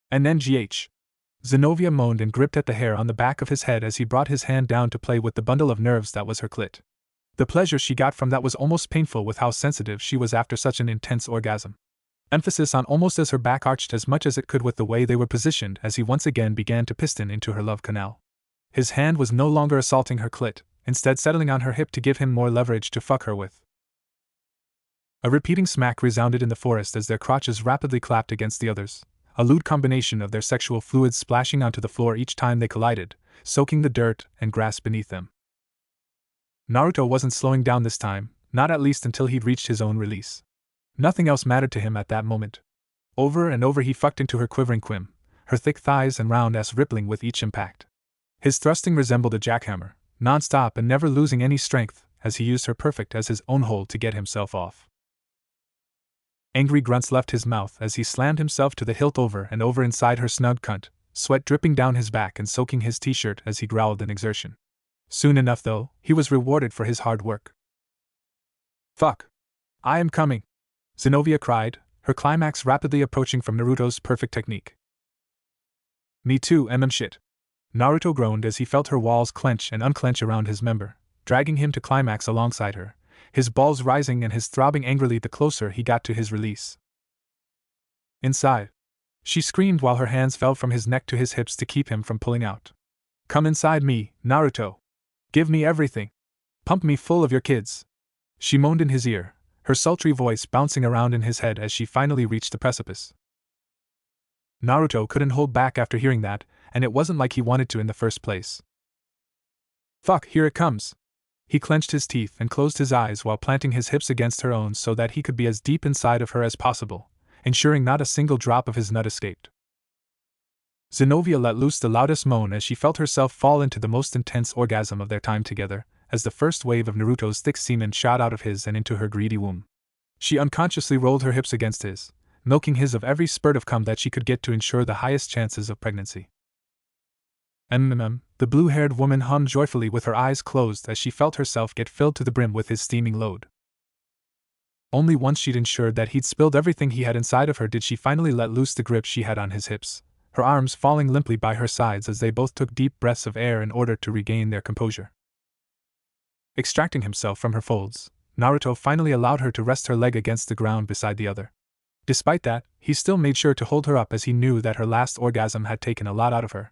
[SPEAKER 1] And then Zenobia moaned and gripped at the hair on the back of his head as he brought his hand down to play with the bundle of nerves that was her clit. The pleasure she got from that was almost painful with how sensitive she was after such an intense orgasm. Emphasis on almost as her back arched as much as it could with the way they were positioned as he once again began to piston into her love canal. His hand was no longer assaulting her clit, instead settling on her hip to give him more leverage to fuck her with. A repeating smack resounded in the forest as their crotches rapidly clapped against the others, a lewd combination of their sexual fluids splashing onto the floor each time they collided, soaking the dirt and grass beneath them. Naruto wasn't slowing down this time, not at least until he'd reached his own release. Nothing else mattered to him at that moment. Over and over he fucked into her quivering quim, her thick thighs and round ass rippling with each impact. His thrusting resembled a jackhammer, non-stop and never losing any strength, as he used her perfect as his own hold to get himself off. Angry grunts left his mouth as he slammed himself to the hilt over and over inside her snug cunt, sweat dripping down his back and soaking his t-shirt as he growled in exertion. Soon enough though, he was rewarded for his hard work. "Fuck! I am coming!" Zenobia cried, her climax rapidly approaching from Naruto's perfect technique. "Me too, shit." Naruto groaned as he felt her walls clench and unclench around his member, dragging him to climax alongside her, his balls rising and his throbbing angrily the closer he got to his release. "Inside!" she screamed while her hands fell from his neck to his hips to keep him from pulling out. "Come inside me, Naruto! Give me everything! Pump me full of your kids!" She moaned in his ear, her sultry voice bouncing around in his head as she finally reached the precipice. Naruto couldn't hold back after hearing that, and it wasn't like he wanted to in the first place. "Fuck, here it comes!" He clenched his teeth and closed his eyes while planting his hips against her own so that he could be as deep inside of her as possible, ensuring not a single drop of his nut escaped. Zenobia let loose the loudest moan as she felt herself fall into the most intense orgasm of their time together, as the first wave of Naruto's thick semen shot out of his and into her greedy womb. She unconsciously rolled her hips against his, milking his of every spurt of cum that she could get to ensure the highest chances of pregnancy. The blue-haired woman hummed joyfully with her eyes closed as she felt herself get filled to the brim with his steaming load. Only once she'd ensured that he'd spilled everything he had inside of her did she finally let loose the grip she had on his hips, her arms falling limply by her sides as they both took deep breaths of air in order to regain their composure. Extracting himself from her folds, Naruto finally allowed her to rest her leg against the ground beside the other. Despite that, he still made sure to hold her up as he knew that her last orgasm had taken a lot out of her.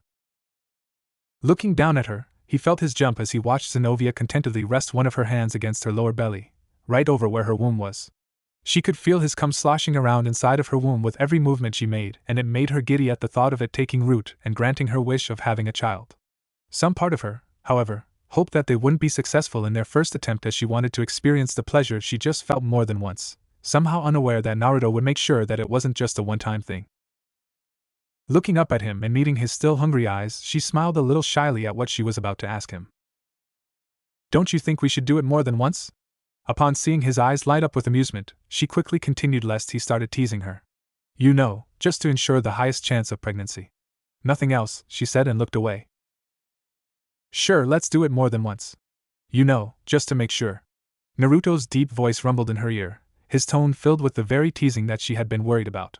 [SPEAKER 1] Looking down at her, he felt his jump as he watched Zenobia contentedly rest one of her hands against her lower belly, right over where her womb was. She could feel his cum sloshing around inside of her womb with every movement she made, and it made her giddy at the thought of it taking root and granting her wish of having a child. Some part of her, however, hoped that they wouldn't be successful in their first attempt as she wanted to experience the pleasure she just felt more than once, somehow unaware that Naruto would make sure that it wasn't just a one-time thing. Looking up at him and meeting his still hungry eyes, she smiled a little shyly at what she was about to ask him. "Don't you think we should do it more than once?" Upon seeing his eyes light up with amusement, she quickly continued lest he started teasing her. "You know, just to ensure the highest chance of pregnancy." "Nothing else," she said and looked away. "Sure, let's do it more than once. You know, just to make sure." Naruto's deep voice rumbled in her ear, his tone filled with the very teasing that she had been worried about.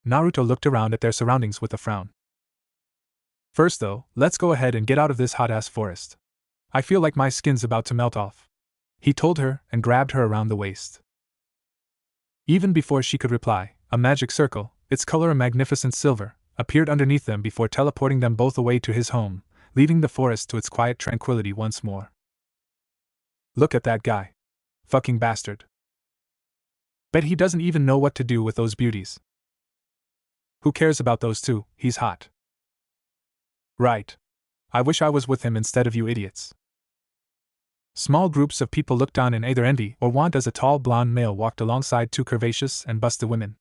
[SPEAKER 1] Naruto looked around at their surroundings with a frown. "First though, let's go ahead and get out of this hot-ass forest. I feel like my skin's about to melt off," he told her and grabbed her around the waist. Even before she could reply, a magic circle, its color a magnificent silver, appeared underneath them before teleporting them both away to his home, leaving the forest to its quiet tranquility once more. "Look at that guy. Fucking bastard. Bet he doesn't even know what to do with those beauties. Who cares about those two, he's hot. Right. I wish I was with him instead of you idiots." Small groups of people looked on in either envy or want as a tall blonde male walked alongside two curvaceous and busty women.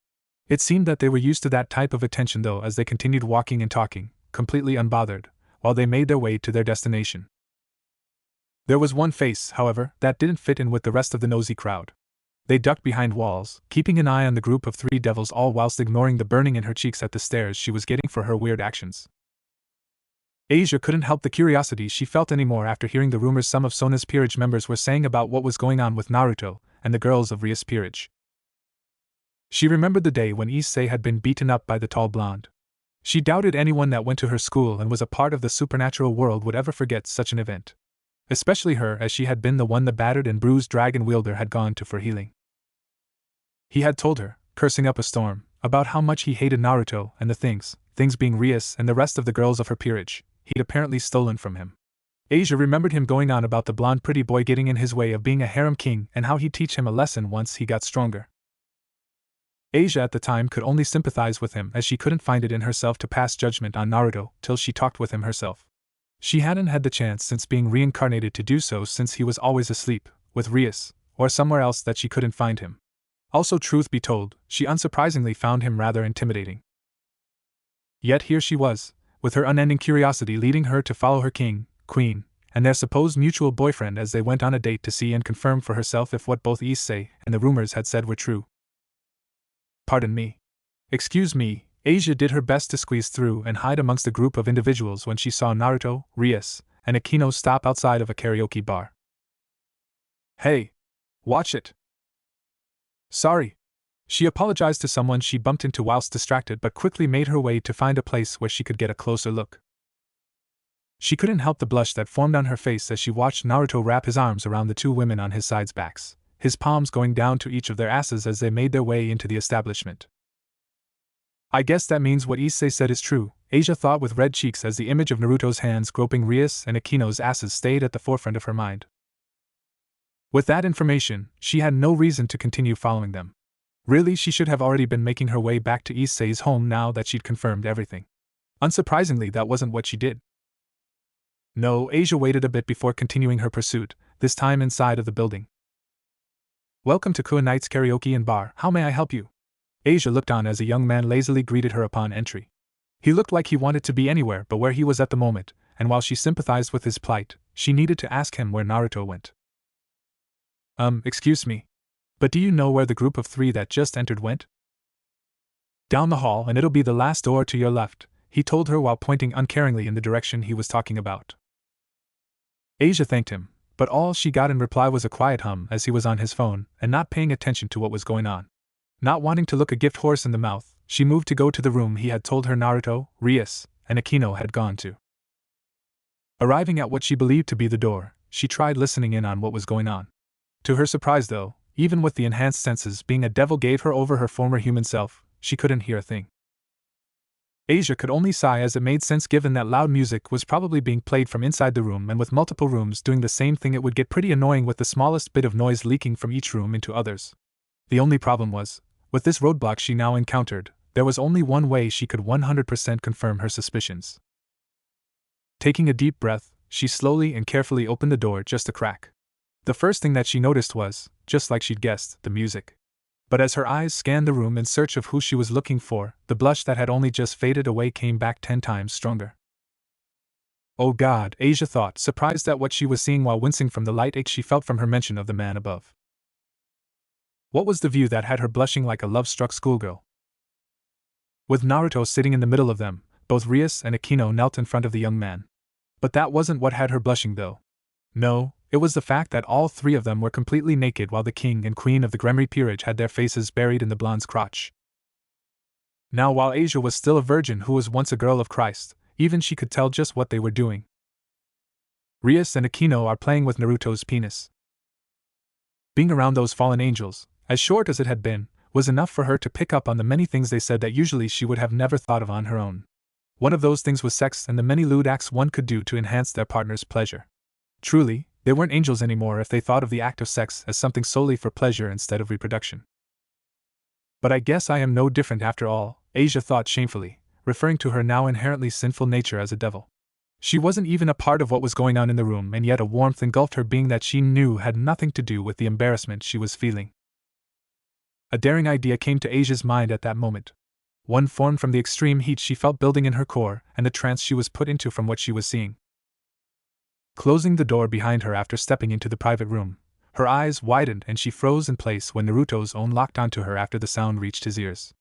[SPEAKER 1] It seemed that they were used to that type of attention though as they continued walking and talking, completely unbothered, while they made their way to their destination. There was one face, however, that didn't fit in with the rest of the nosy crowd. They ducked behind walls, keeping an eye on the group of three devils all whilst ignoring the burning in her cheeks at the stares she was getting for her weird actions. Asia couldn't help the curiosity she felt anymore after hearing the rumors some of Sona's peerage members were saying about what was going on with Naruto and the girls of Rias' peerage. She remembered the day when Issei had been beaten up by the tall blonde. She doubted anyone that went to her school and was a part of the supernatural world would ever forget such an event. Especially her, as she had been the one the battered and bruised dragon wielder had gone to for healing. He had told her, cursing up a storm, about how much he hated Naruto and the things being Rias and the rest of the girls of her peerage, he'd apparently stolen from him. Asia remembered him going on about the blonde pretty boy getting in his way of being a harem king and how he'd teach him a lesson once he got stronger. Asia at the time could only sympathize with him as she couldn't find it in herself to pass judgment on Naruto till she talked with him herself. She hadn't had the chance since being reincarnated to do so since he was always asleep, with Rias, or somewhere else that she couldn't find him. Also, truth be told, she unsurprisingly found him rather intimidating. Yet here she was, with her unending curiosity leading her to follow her king, queen, and their supposed mutual boyfriend as they went on a date to see and confirm for herself if what both Issei and the rumors had said were true. "Pardon me. Excuse me." Asia did her best to squeeze through and hide amongst a group of individuals when she saw Naruto, Rias, and Akino stop outside of a karaoke bar. "Hey! Watch it!" "Sorry." She apologized to someone she bumped into whilst distracted but quickly made her way to find a place where she could get a closer look. She couldn't help the blush that formed on her face as she watched Naruto wrap his arms around the two women on his sides' backs, his palms going down to each of their asses as they made their way into the establishment. I guess that means what Issei said is true, Asia thought with red cheeks as the image of Naruto's hands groping Rias and Akino's asses stayed at the forefront of her mind. With that information, she had no reason to continue following them. Really, she should have already been making her way back to Issei's home now that she'd confirmed everything. Unsurprisingly, that wasn't what she did. No, Asia waited a bit before continuing her pursuit, this time inside of the building. Welcome to Kua Night's Karaoke and Bar, how may I help you? Asia looked on as a young man lazily greeted her upon entry. He looked like he wanted to be anywhere but where he was at the moment, and while she sympathized with his plight, she needed to ask him where Naruto went. Excuse me. But do you know where the group of 3 that just entered went? Down the hall, and it'll be the last door to your left, he told her while pointing uncaringly in the direction he was talking about. Asia thanked him, but all she got in reply was a quiet hum as he was on his phone and not paying attention to what was going on. Not wanting to look a gift horse in the mouth, she moved to go to the room he had told her Naruto, Rias, and Akino had gone to. Arriving at what she believed to be the door, she tried listening in on what was going on. To her surprise though, even with the enhanced senses being a devil gave her over her former human self, she couldn't hear a thing. Asia could only sigh as it made sense given that loud music was probably being played from inside the room, and with multiple rooms doing the same thing it would get pretty annoying with the smallest bit of noise leaking from each room into others. The only problem was, with this roadblock she now encountered, there was only one way she could 100% confirm her suspicions. Taking a deep breath, she slowly and carefully opened the door just a crack. The first thing that she noticed was, just like she'd guessed, the music. But as her eyes scanned the room in search of who she was looking for, the blush that had only just faded away came back 10 times stronger. Oh God, Asia thought, surprised at what she was seeing while wincing from the light ache she felt from her mention of the man above. What was the view that had her blushing like a love-struck schoolgirl? With Naruto sitting in the middle of them, both Rias and Akino knelt in front of the young man. But that wasn't what had her blushing though. No, it was the fact that all 3 of them were completely naked while the king and queen of the Gremry peerage had their faces buried in the blonde's crotch. Now while Asia was still a virgin who was once a girl of Christ, even she could tell just what they were doing. Rias and Akino are playing with Naruto's penis. Being around those fallen angels, as short as it had been, was enough for her to pick up on the many things they said that usually she would have never thought of on her own. One of those things was sex and the many lewd acts one could do to enhance their partner's pleasure. Truly, they weren't angels anymore if they thought of the act of sex as something solely for pleasure instead of reproduction. But I guess I am no different after all, Asia thought shamefully, referring to her now inherently sinful nature as a devil. She wasn't even a part of what was going on in the room, and yet a warmth engulfed her being that she knew had nothing to do with the embarrassment she was feeling. A daring idea came to Asia's mind at that moment. One formed from the extreme heat she felt building in her core and the trance she was put into from what she was seeing. Closing the door behind her after stepping into the private room, her eyes widened and she froze in place when Naruto's own locked onto her after the sound reached his ears.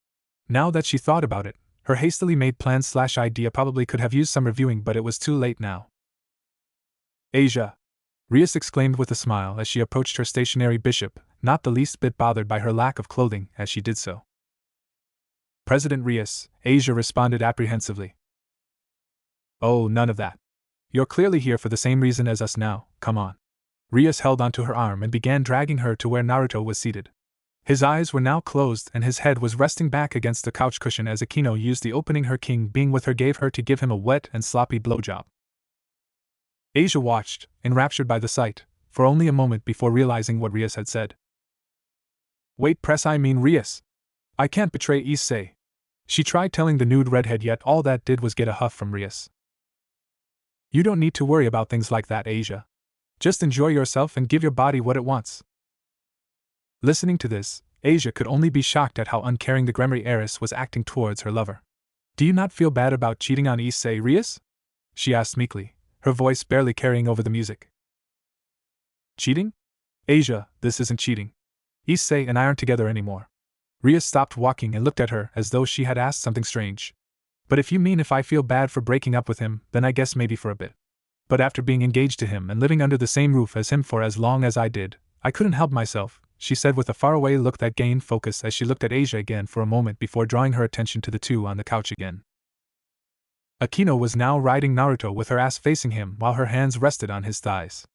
[SPEAKER 1] Now that she thought about it, her hastily made plan/idea probably could have used some reviewing, but it was too late now. Asia! Rias exclaimed with a smile as she approached her stationary bishop, not the least bit bothered by her lack of clothing as she did so. President Rias, Asia responded apprehensively. Oh, none of that. You're clearly here for the same reason as us now, come on. Rias held onto her arm and began dragging her to where Naruto was seated. His eyes were now closed and his head was resting back against the couch cushion as Akino used the opening her king being with her gave her to give him a wet and sloppy blowjob. Asia watched, enraptured by the sight, for only a moment before realizing what Rias had said. Wait, I mean Rias. I can't betray Issei. She tried telling the nude redhead, yet all that did was get a huff from Rias. You don't need to worry about things like that, Asia. Just enjoy yourself and give your body what it wants. Listening to this, Asia could only be shocked at how uncaring the Gremry heiress was acting towards her lover. Do you not feel bad about cheating on Issei, Rias? She asked meekly, her voice barely carrying over the music. Cheating? Asia, this isn't cheating. Issei and I aren't together anymore. Rias stopped walking and looked at her as though she had asked something strange. But if you mean if I feel bad for breaking up with him, then I guess maybe for a bit. But after being engaged to him and living under the same roof as him for as long as I did, I couldn't help myself, she said with a faraway look that gained focus as she looked at Asia again for a moment before drawing her attention to the 2 on the couch again. Akino was now riding Naruto with her ass facing him while her hands rested on his thighs.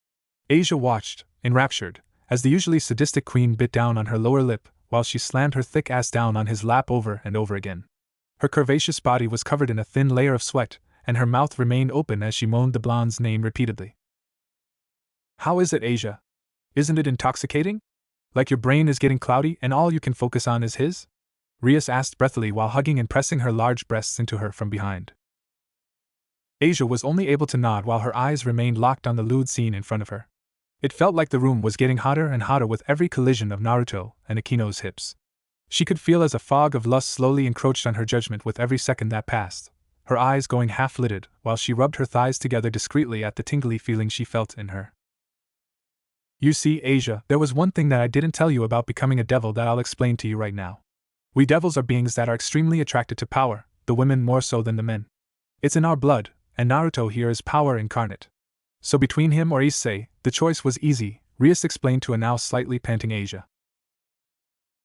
[SPEAKER 1] Asia watched, enraptured, as the usually sadistic queen bit down on her lower lip while she slammed her thick ass down on his lap over and over again. Her curvaceous body was covered in a thin layer of sweat, and her mouth remained open as she moaned the blonde's name repeatedly. How is it, Asia? Isn't it intoxicating? Like your brain is getting cloudy and all you can focus on is his? Rias asked breathily while hugging and pressing her large breasts into her from behind. Asia was only able to nod while her eyes remained locked on the lewd scene in front of her. It felt like the room was getting hotter and hotter with every collision of Naruto and Akino's hips. She could feel as a fog of lust slowly encroached on her judgment with every second that passed, her eyes going half-lidded while she rubbed her thighs together discreetly at the tingly feeling she felt in her. You see, Asia, there was one thing that I didn't tell you about becoming a devil that I'll explain to you right now. We devils are beings that are extremely attracted to power, the women more so than the men. It's in our blood, and Naruto here is power incarnate. So between him or Issei, the choice was easy, Rias explained to a now slightly panting Asia.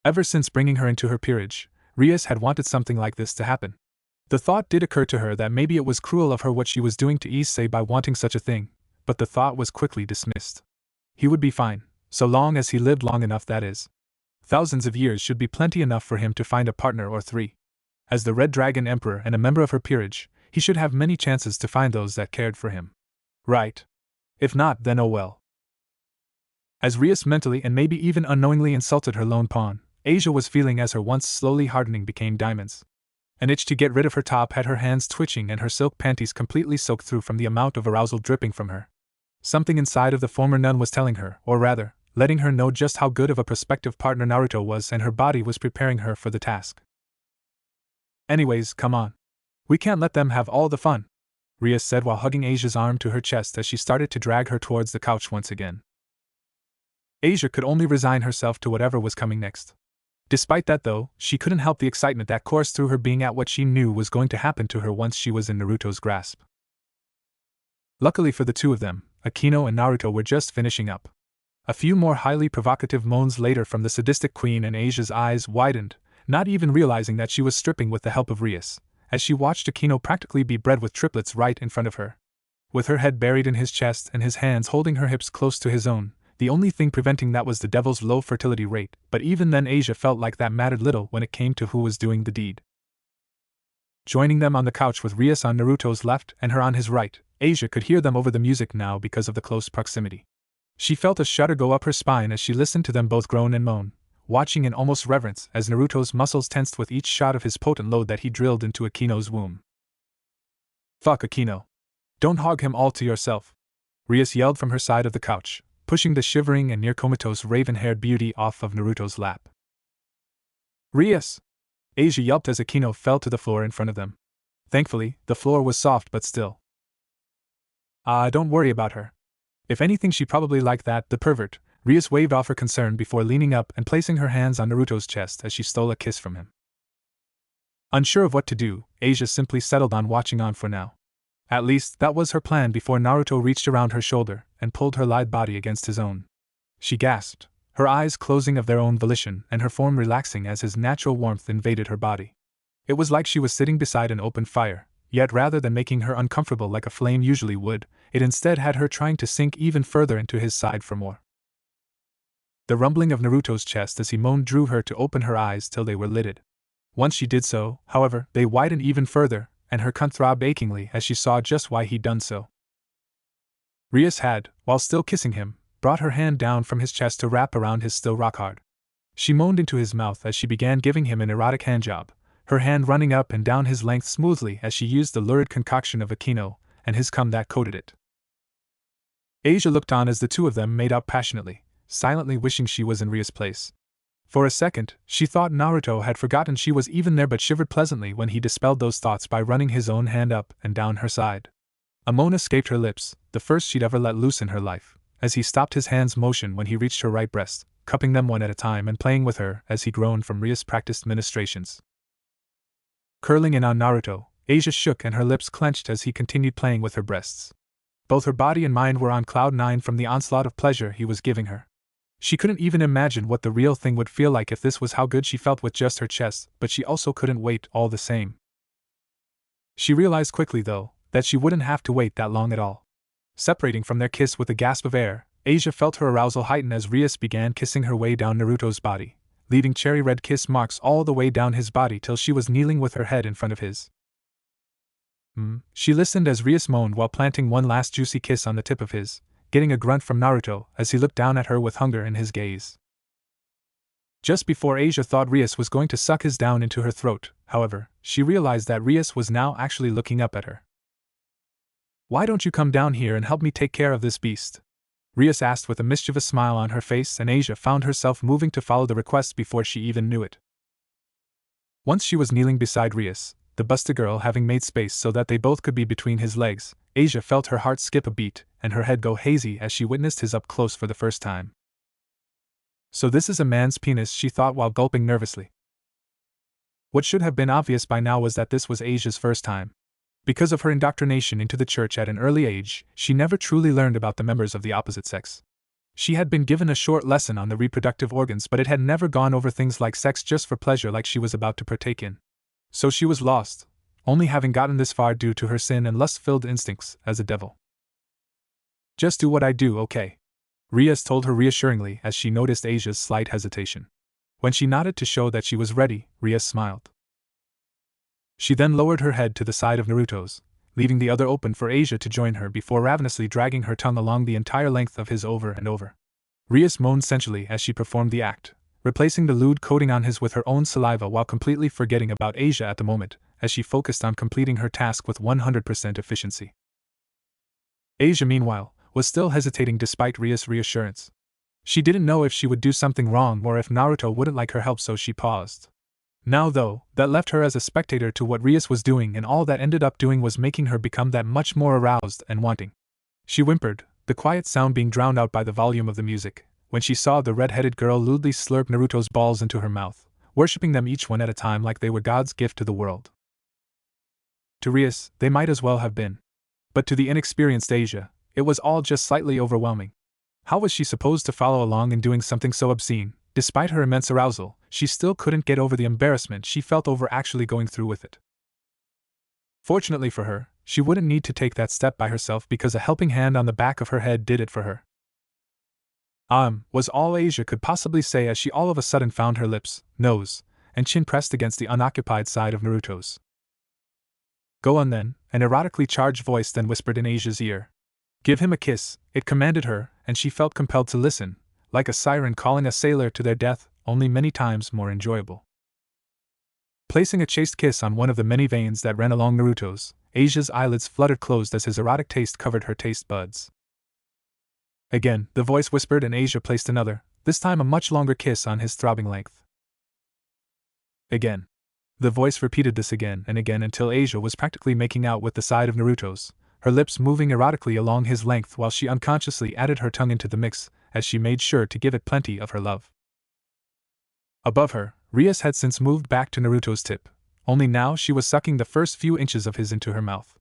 [SPEAKER 1] Ever since bringing her into her peerage, Rias had wanted something like this to happen. The thought did occur to her that maybe it was cruel of her what she was doing to Issei by wanting such a thing, but the thought was quickly dismissed. He would be fine, so long as he lived long enough, that is. Thousands of years should be plenty enough for him to find a partner or three. As the Red Dragon Emperor and a member of her peerage, he should have many chances to find those that cared for him. Right? If not, then oh well. As Rias mentally and maybe even unknowingly insulted her lone pawn, Asia was feeling as her once slowly hardening became diamonds. An itch to get rid of her top had her hands twitching and her silk panties completely soaked through from the amount of arousal dripping from her. Something inside of the former nun was telling her, or rather, letting her know just how good of a prospective partner Naruto was, and her body was preparing her for the task. Anyways, come on. We can't let them have all the fun, Rias said while hugging Asia's arm to her chest as she started to drag her towards the couch once again. Asia could only resign herself to whatever was coming next. Despite that though, she couldn't help the excitement that coursed through her being at what she knew was going to happen to her once she was in Naruto's grasp. Luckily for the two of them, Akino and Naruto were just finishing up. A few more highly provocative moans later from the sadistic queen, and Asia's eyes widened, not even realizing that she was stripping with the help of Rias, as she watched Akino practically be bred with triplets right in front of her. With her head buried in his chest and his hands holding her hips close to his own, the only thing preventing that was the devil's low fertility rate, but even then Asia felt like that mattered little when it came to who was doing the deed. Joining them on the couch with Rias on Naruto's left and her on his right, Asia could hear them over the music now because of the close proximity. She felt a shudder go up her spine as she listened to them both groan and moan, watching in almost reverence as Naruto's muscles tensed with each shot of his potent load that he drilled into Akino's womb. Fuck Akino. Don't hog him all to yourself, Rias yelled from her side of the couch, pushing the shivering and near comatose raven-haired beauty off of Naruto's lap. Rias! Asia yelped as Akino fell to the floor in front of them. Thankfully, the floor was soft but still. Don't worry about her. If anything, she probably like that, the pervert. Rias waved off her concern before leaning up and placing her hands on Naruto's chest as she stole a kiss from him. Unsure of what to do, Asia simply settled on watching on for now. At least, that was her plan before Naruto reached around her shoulder and pulled her lithe body against his own. She gasped, her eyes closing of their own volition and her form relaxing as his natural warmth invaded her body. It was like she was sitting beside an open fire, yet rather than making her uncomfortable like a flame usually would, it instead had her trying to sink even further into his side for more. The rumbling of Naruto's chest as he moaned drew her to open her eyes till they were lidded. Once she did so, however, they widened even further, and her cunt throbbed achingly as she saw just why he'd done so. Rias had, while still kissing him, brought her hand down from his chest to wrap around his still rock-hard. She moaned into his mouth as she began giving him an erotic handjob, her hand running up and down his length smoothly as she used the lurid concoction of Akino and his cum that coated it. Asia looked on as the two of them made out passionately, silently wishing she was in Rias' place. For a second, she thought Naruto had forgotten she was even there, but shivered pleasantly when he dispelled those thoughts by running his own hand up and down her side. A moan escaped her lips, the first she'd ever let loose in her life, as he stopped his hand's motion when he reached her right breast, cupping them one at a time and playing with her as he groaned from Rias' practiced ministrations. Curling in on Naruto, Asia shook and her lips clenched as he continued playing with her breasts. Both her body and mind were on cloud nine from the onslaught of pleasure he was giving her. She couldn't even imagine what the real thing would feel like if this was how good she felt with just her chest, but she also couldn't wait all the same. She realized quickly, though, that she wouldn't have to wait that long at all. Separating from their kiss with a gasp of air, Asia felt her arousal heighten as Rias began kissing her way down Naruto's body, leaving cherry-red kiss marks all the way down his body till she was kneeling with her head in front of his. She listened as Rias moaned while planting one last juicy kiss on the tip of his, getting a grunt from Naruto as he looked down at her with hunger in his gaze. Just before Asia thought Rias was going to suck his down into her throat, however, she realized that Rias was now actually looking up at her. Why don't you come down here and help me take care of this beast? Rias asked with a mischievous smile on her face, and Asia found herself moving to follow the request before she even knew it. Once she was kneeling beside Rias, the busted girl having made space so that they both could be between his legs, Asia felt her heart skip a beat and her head go hazy as she witnessed his up close for the first time. So this is a man's penis, she thought while gulping nervously. What should have been obvious by now was that this was Asia's first time. Because of her indoctrination into the church at an early age, she never truly learned about the members of the opposite sex. She had been given a short lesson on the reproductive organs, but it had never gone over things like sex just for pleasure like she was about to partake in. So she was lost, only having gotten this far due to her sin and lust-filled instincts as a devil. Just do what I do, okay? Rias told her reassuringly as she noticed Asia's slight hesitation. When she nodded to show that she was ready, Rias smiled. She then lowered her head to the side of Naruto's, leaving the other open for Asia to join her before ravenously dragging her tongue along the entire length of his over and over. Rias moaned sensually as she performed the act, replacing the lewd coating on his with her own saliva while completely forgetting about Asia at the moment, as she focused on completing her task with 100% efficiency. Asia, meanwhile, was still hesitating despite Rias' reassurance. She didn't know if she would do something wrong or if Naruto wouldn't like her help, so she paused. Now, though, that left her as a spectator to what Rias was doing, and all that ended up doing was making her become that much more aroused and wanting. She whimpered, the quiet sound being drowned out by the volume of the music, when she saw the red-headed girl lewdly slurp Naruto's balls into her mouth, worshipping them each one at a time like they were God's gift to the world. To Rias, they might as well have been. But to the inexperienced Asia, it was all just slightly overwhelming. How was she supposed to follow along in doing something so obscene? Despite her immense arousal, she still couldn't get over the embarrassment she felt over actually going through with it. Fortunately for her, she wouldn't need to take that step by herself because a helping hand on the back of her head did it for her. Was all Asia could possibly say as she all of a sudden found her lips, nose, and chin pressed against the unoccupied side of Naruto's. Go on then, an erotically charged voice then whispered in Asia's ear. Give him a kiss, it commanded her, and she felt compelled to listen, like a siren calling a sailor to their death, only many times more enjoyable. Placing a chaste kiss on one of the many veins that ran along Naruto's, Asia's eyelids fluttered closed as his erotic taste covered her taste buds. Again, the voice whispered and Asia placed another, this time a much longer kiss on his throbbing length. Again. The voice repeated this again and again until Asia was practically making out with the side of Naruto's, her lips moving erotically along his length while she unconsciously added her tongue into the mix, as she made sure to give it plenty of her love. Above her, Rias had since moved back to Naruto's tip, only now she was sucking the first few inches of his into her mouth.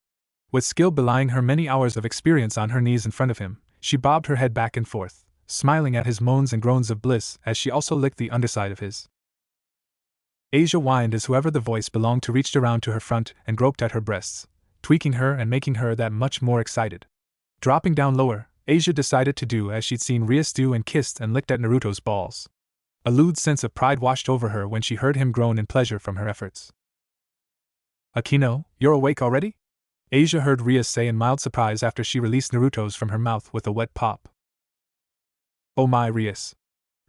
[SPEAKER 1] With skill belying her many hours of experience on her knees in front of him, she bobbed her head back and forth, smiling at his moans and groans of bliss as she also licked the underside of his. Asia whined as whoever the voice belonged to reached around to her front and groped at her breasts, tweaking her and making her that much more excited. Dropping down lower, Asia decided to do as she'd seen Rias do and kissed and licked at Naruto's balls. A lewd sense of pride washed over her when she heard him groan in pleasure from her efforts. Akino, you're awake already? Asia heard Rias say in mild surprise after she released Naruto's from her mouth with a wet pop. Oh my, Rias.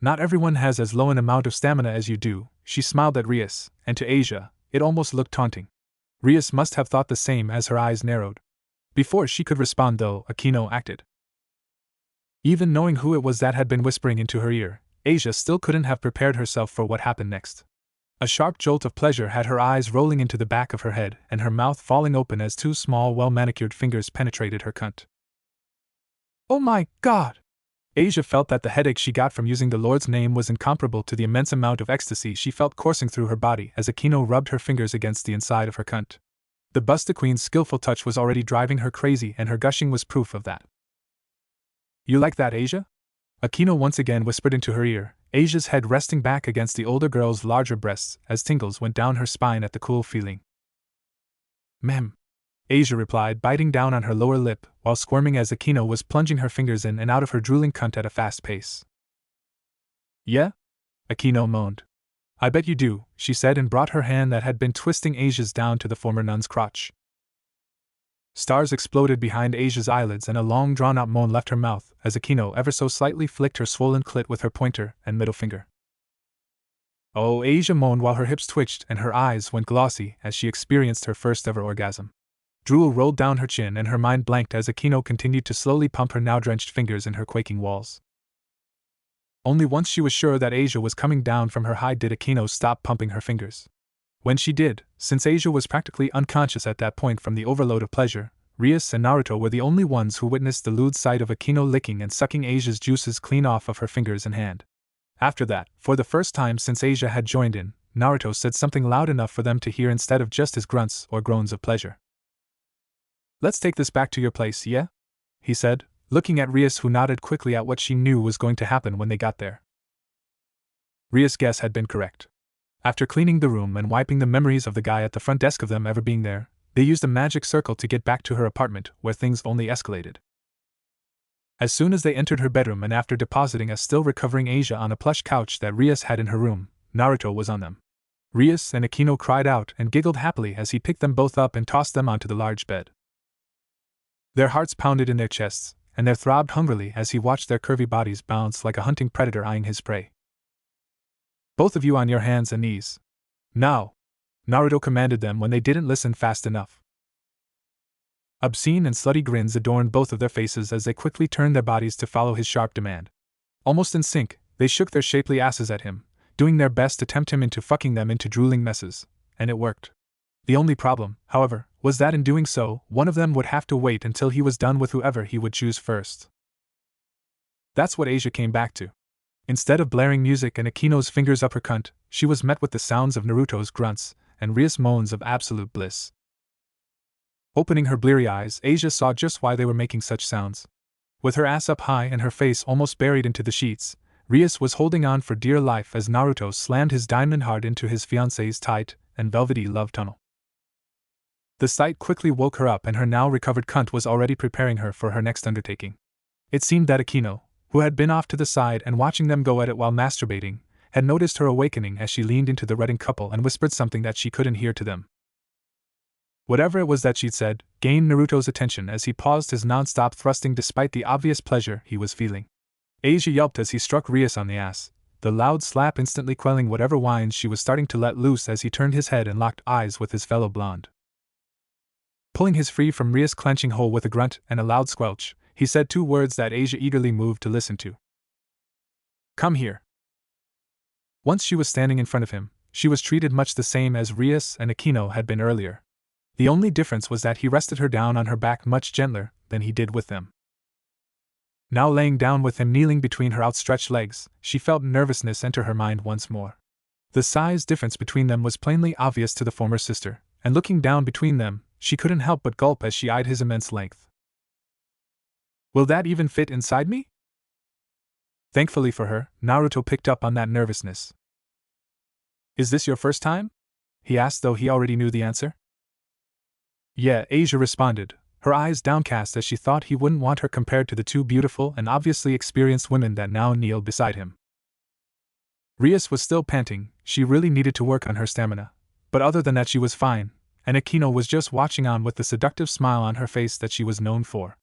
[SPEAKER 1] Not everyone has as low an amount of stamina as you do, she smiled at Rias, and to Asia, it almost looked taunting. Rias must have thought the same as her eyes narrowed. Before she could respond though, Akino acted. Even knowing who it was that had been whispering into her ear, Asia still couldn't have prepared herself for what happened next. A sharp jolt of pleasure had her eyes rolling into the back of her head and her mouth falling open as two small, well-manicured fingers penetrated her cunt. Oh my God! Asia felt that the headache she got from using the Lord's name was incomparable to the immense amount of ecstasy she felt coursing through her body as Akino rubbed her fingers against the inside of her cunt. The Busta Queen's skillful touch was already driving her crazy and her gushing was proof of that. You like that, Asia? Akino once again whispered into her ear, Asia's head resting back against the older girl's larger breasts as tingles went down her spine at the cool feeling. Ma'am, Asia replied, biting down on her lower lip while squirming as Akino was plunging her fingers in and out of her drooling cunt at a fast pace. Yeah? Akino moaned. I bet you do, she said and brought her hand that had been twisting Asia's down to the former nun's crotch. Stars exploded behind Asia's eyelids and a long drawn-out moan left her mouth as Akino ever so slightly flicked her swollen clit with her pointer and middle finger. Oh, Asia moaned while her hips twitched and her eyes went glossy as she experienced her first ever orgasm. Drool rolled down her chin and her mind blanked as Akino continued to slowly pump her now-drenched fingers in her quaking walls. Only once she was sure that Asia was coming down from her high did Akino stop pumping her fingers. When she did, since Asia was practically unconscious at that point from the overload of pleasure, Rias and Naruto were the only ones who witnessed the lewd sight of Akino licking and sucking Asia's juices clean off of her fingers and hand. After that, for the first time since Asia had joined in, Naruto said something loud enough for them to hear instead of just his grunts or groans of pleasure. "Let's take this back to your place, yeah?" he said, looking at Rias, who nodded quickly at what she knew was going to happen when they got there. Rias' guess had been correct. After cleaning the room and wiping the memories of the guy at the front desk of them ever being there, they used a magic circle to get back to her apartment, where things only escalated. As soon as they entered her bedroom and after depositing a still recovering Asia on a plush couch that Rias had in her room, Naruto was on them. Rias and Akino cried out and giggled happily as he picked them both up and tossed them onto the large bed. Their hearts pounded in their chests, and they throbbed hungrily as he watched their curvy bodies bounce like a hunting predator eyeing his prey. "Both of you on your hands and knees. Now!" Naruto commanded them when they didn't listen fast enough. Obscene and slutty grins adorned both of their faces as they quickly turned their bodies to follow his sharp demand. Almost in sync, they shook their shapely asses at him, doing their best to tempt him into fucking them into drooling messes, and it worked. The only problem, however, was that in doing so, one of them would have to wait until he was done with whoever he would choose first. That's what Asia came back to. Instead of blaring music and Akino's fingers up her cunt, she was met with the sounds of Naruto's grunts and Rias' moans of absolute bliss. Opening her bleary eyes, Asia saw just why they were making such sounds. With her ass up high and her face almost buried into the sheets, Rias was holding on for dear life as Naruto slammed his diamond hard into his fiancée's tight and velvety love tunnel. The sight quickly woke her up, and her now recovered cunt was already preparing her for her next undertaking. It seemed that Akino, who had been off to the side and watching them go at it while masturbating, had noticed her awakening as she leaned into the redding couple and whispered something that she couldn't hear to them. Whatever it was that she'd said gained Naruto's attention as he paused his non-stop thrusting despite the obvious pleasure he was feeling. Asia yelped as he struck Rias on the ass, the loud slap instantly quelling whatever whines she was starting to let loose as he turned his head and locked eyes with his fellow blonde. Pulling his free from Rias' clenching hole with a grunt and a loud squelch, he said two words that Asia eagerly moved to listen to. "Come here." Once she was standing in front of him, she was treated much the same as Rias and Akino had been earlier. The only difference was that he rested her down on her back much gentler than he did with them. Now laying down with him kneeling between her outstretched legs, she felt nervousness enter her mind once more. The size difference between them was plainly obvious to the former sister, and looking down between them, she couldn't help but gulp as she eyed his immense length. "Will that even fit inside me?" Thankfully for her, Naruto picked up on that nervousness. "Is this your first time?" he asked, though he already knew the answer. "Yeah," Asia responded, her eyes downcast as she thought he wouldn't want her compared to the two beautiful and obviously experienced women that now kneeled beside him. Rias was still panting, she really needed to work on her stamina, but other than that she was fine, and Akino was just watching on with the seductive smile on her face that she was known for.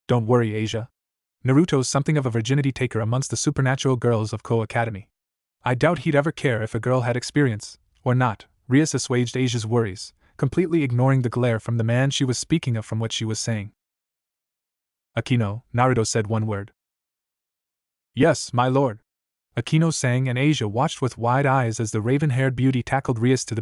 [SPEAKER 1] "Don't worry, Asia. Naruto's something of a virginity taker amongst the supernatural girls of Ko Academy. I doubt he'd ever care if a girl had experience, or not." Rias assuaged Asia's worries, completely ignoring the glare from the man she was speaking of from what she was saying. "Akino," Naruto said one word. "Yes, my lord," Akino sang, and Asia watched with wide eyes as the raven-haired beauty tackled Rias to the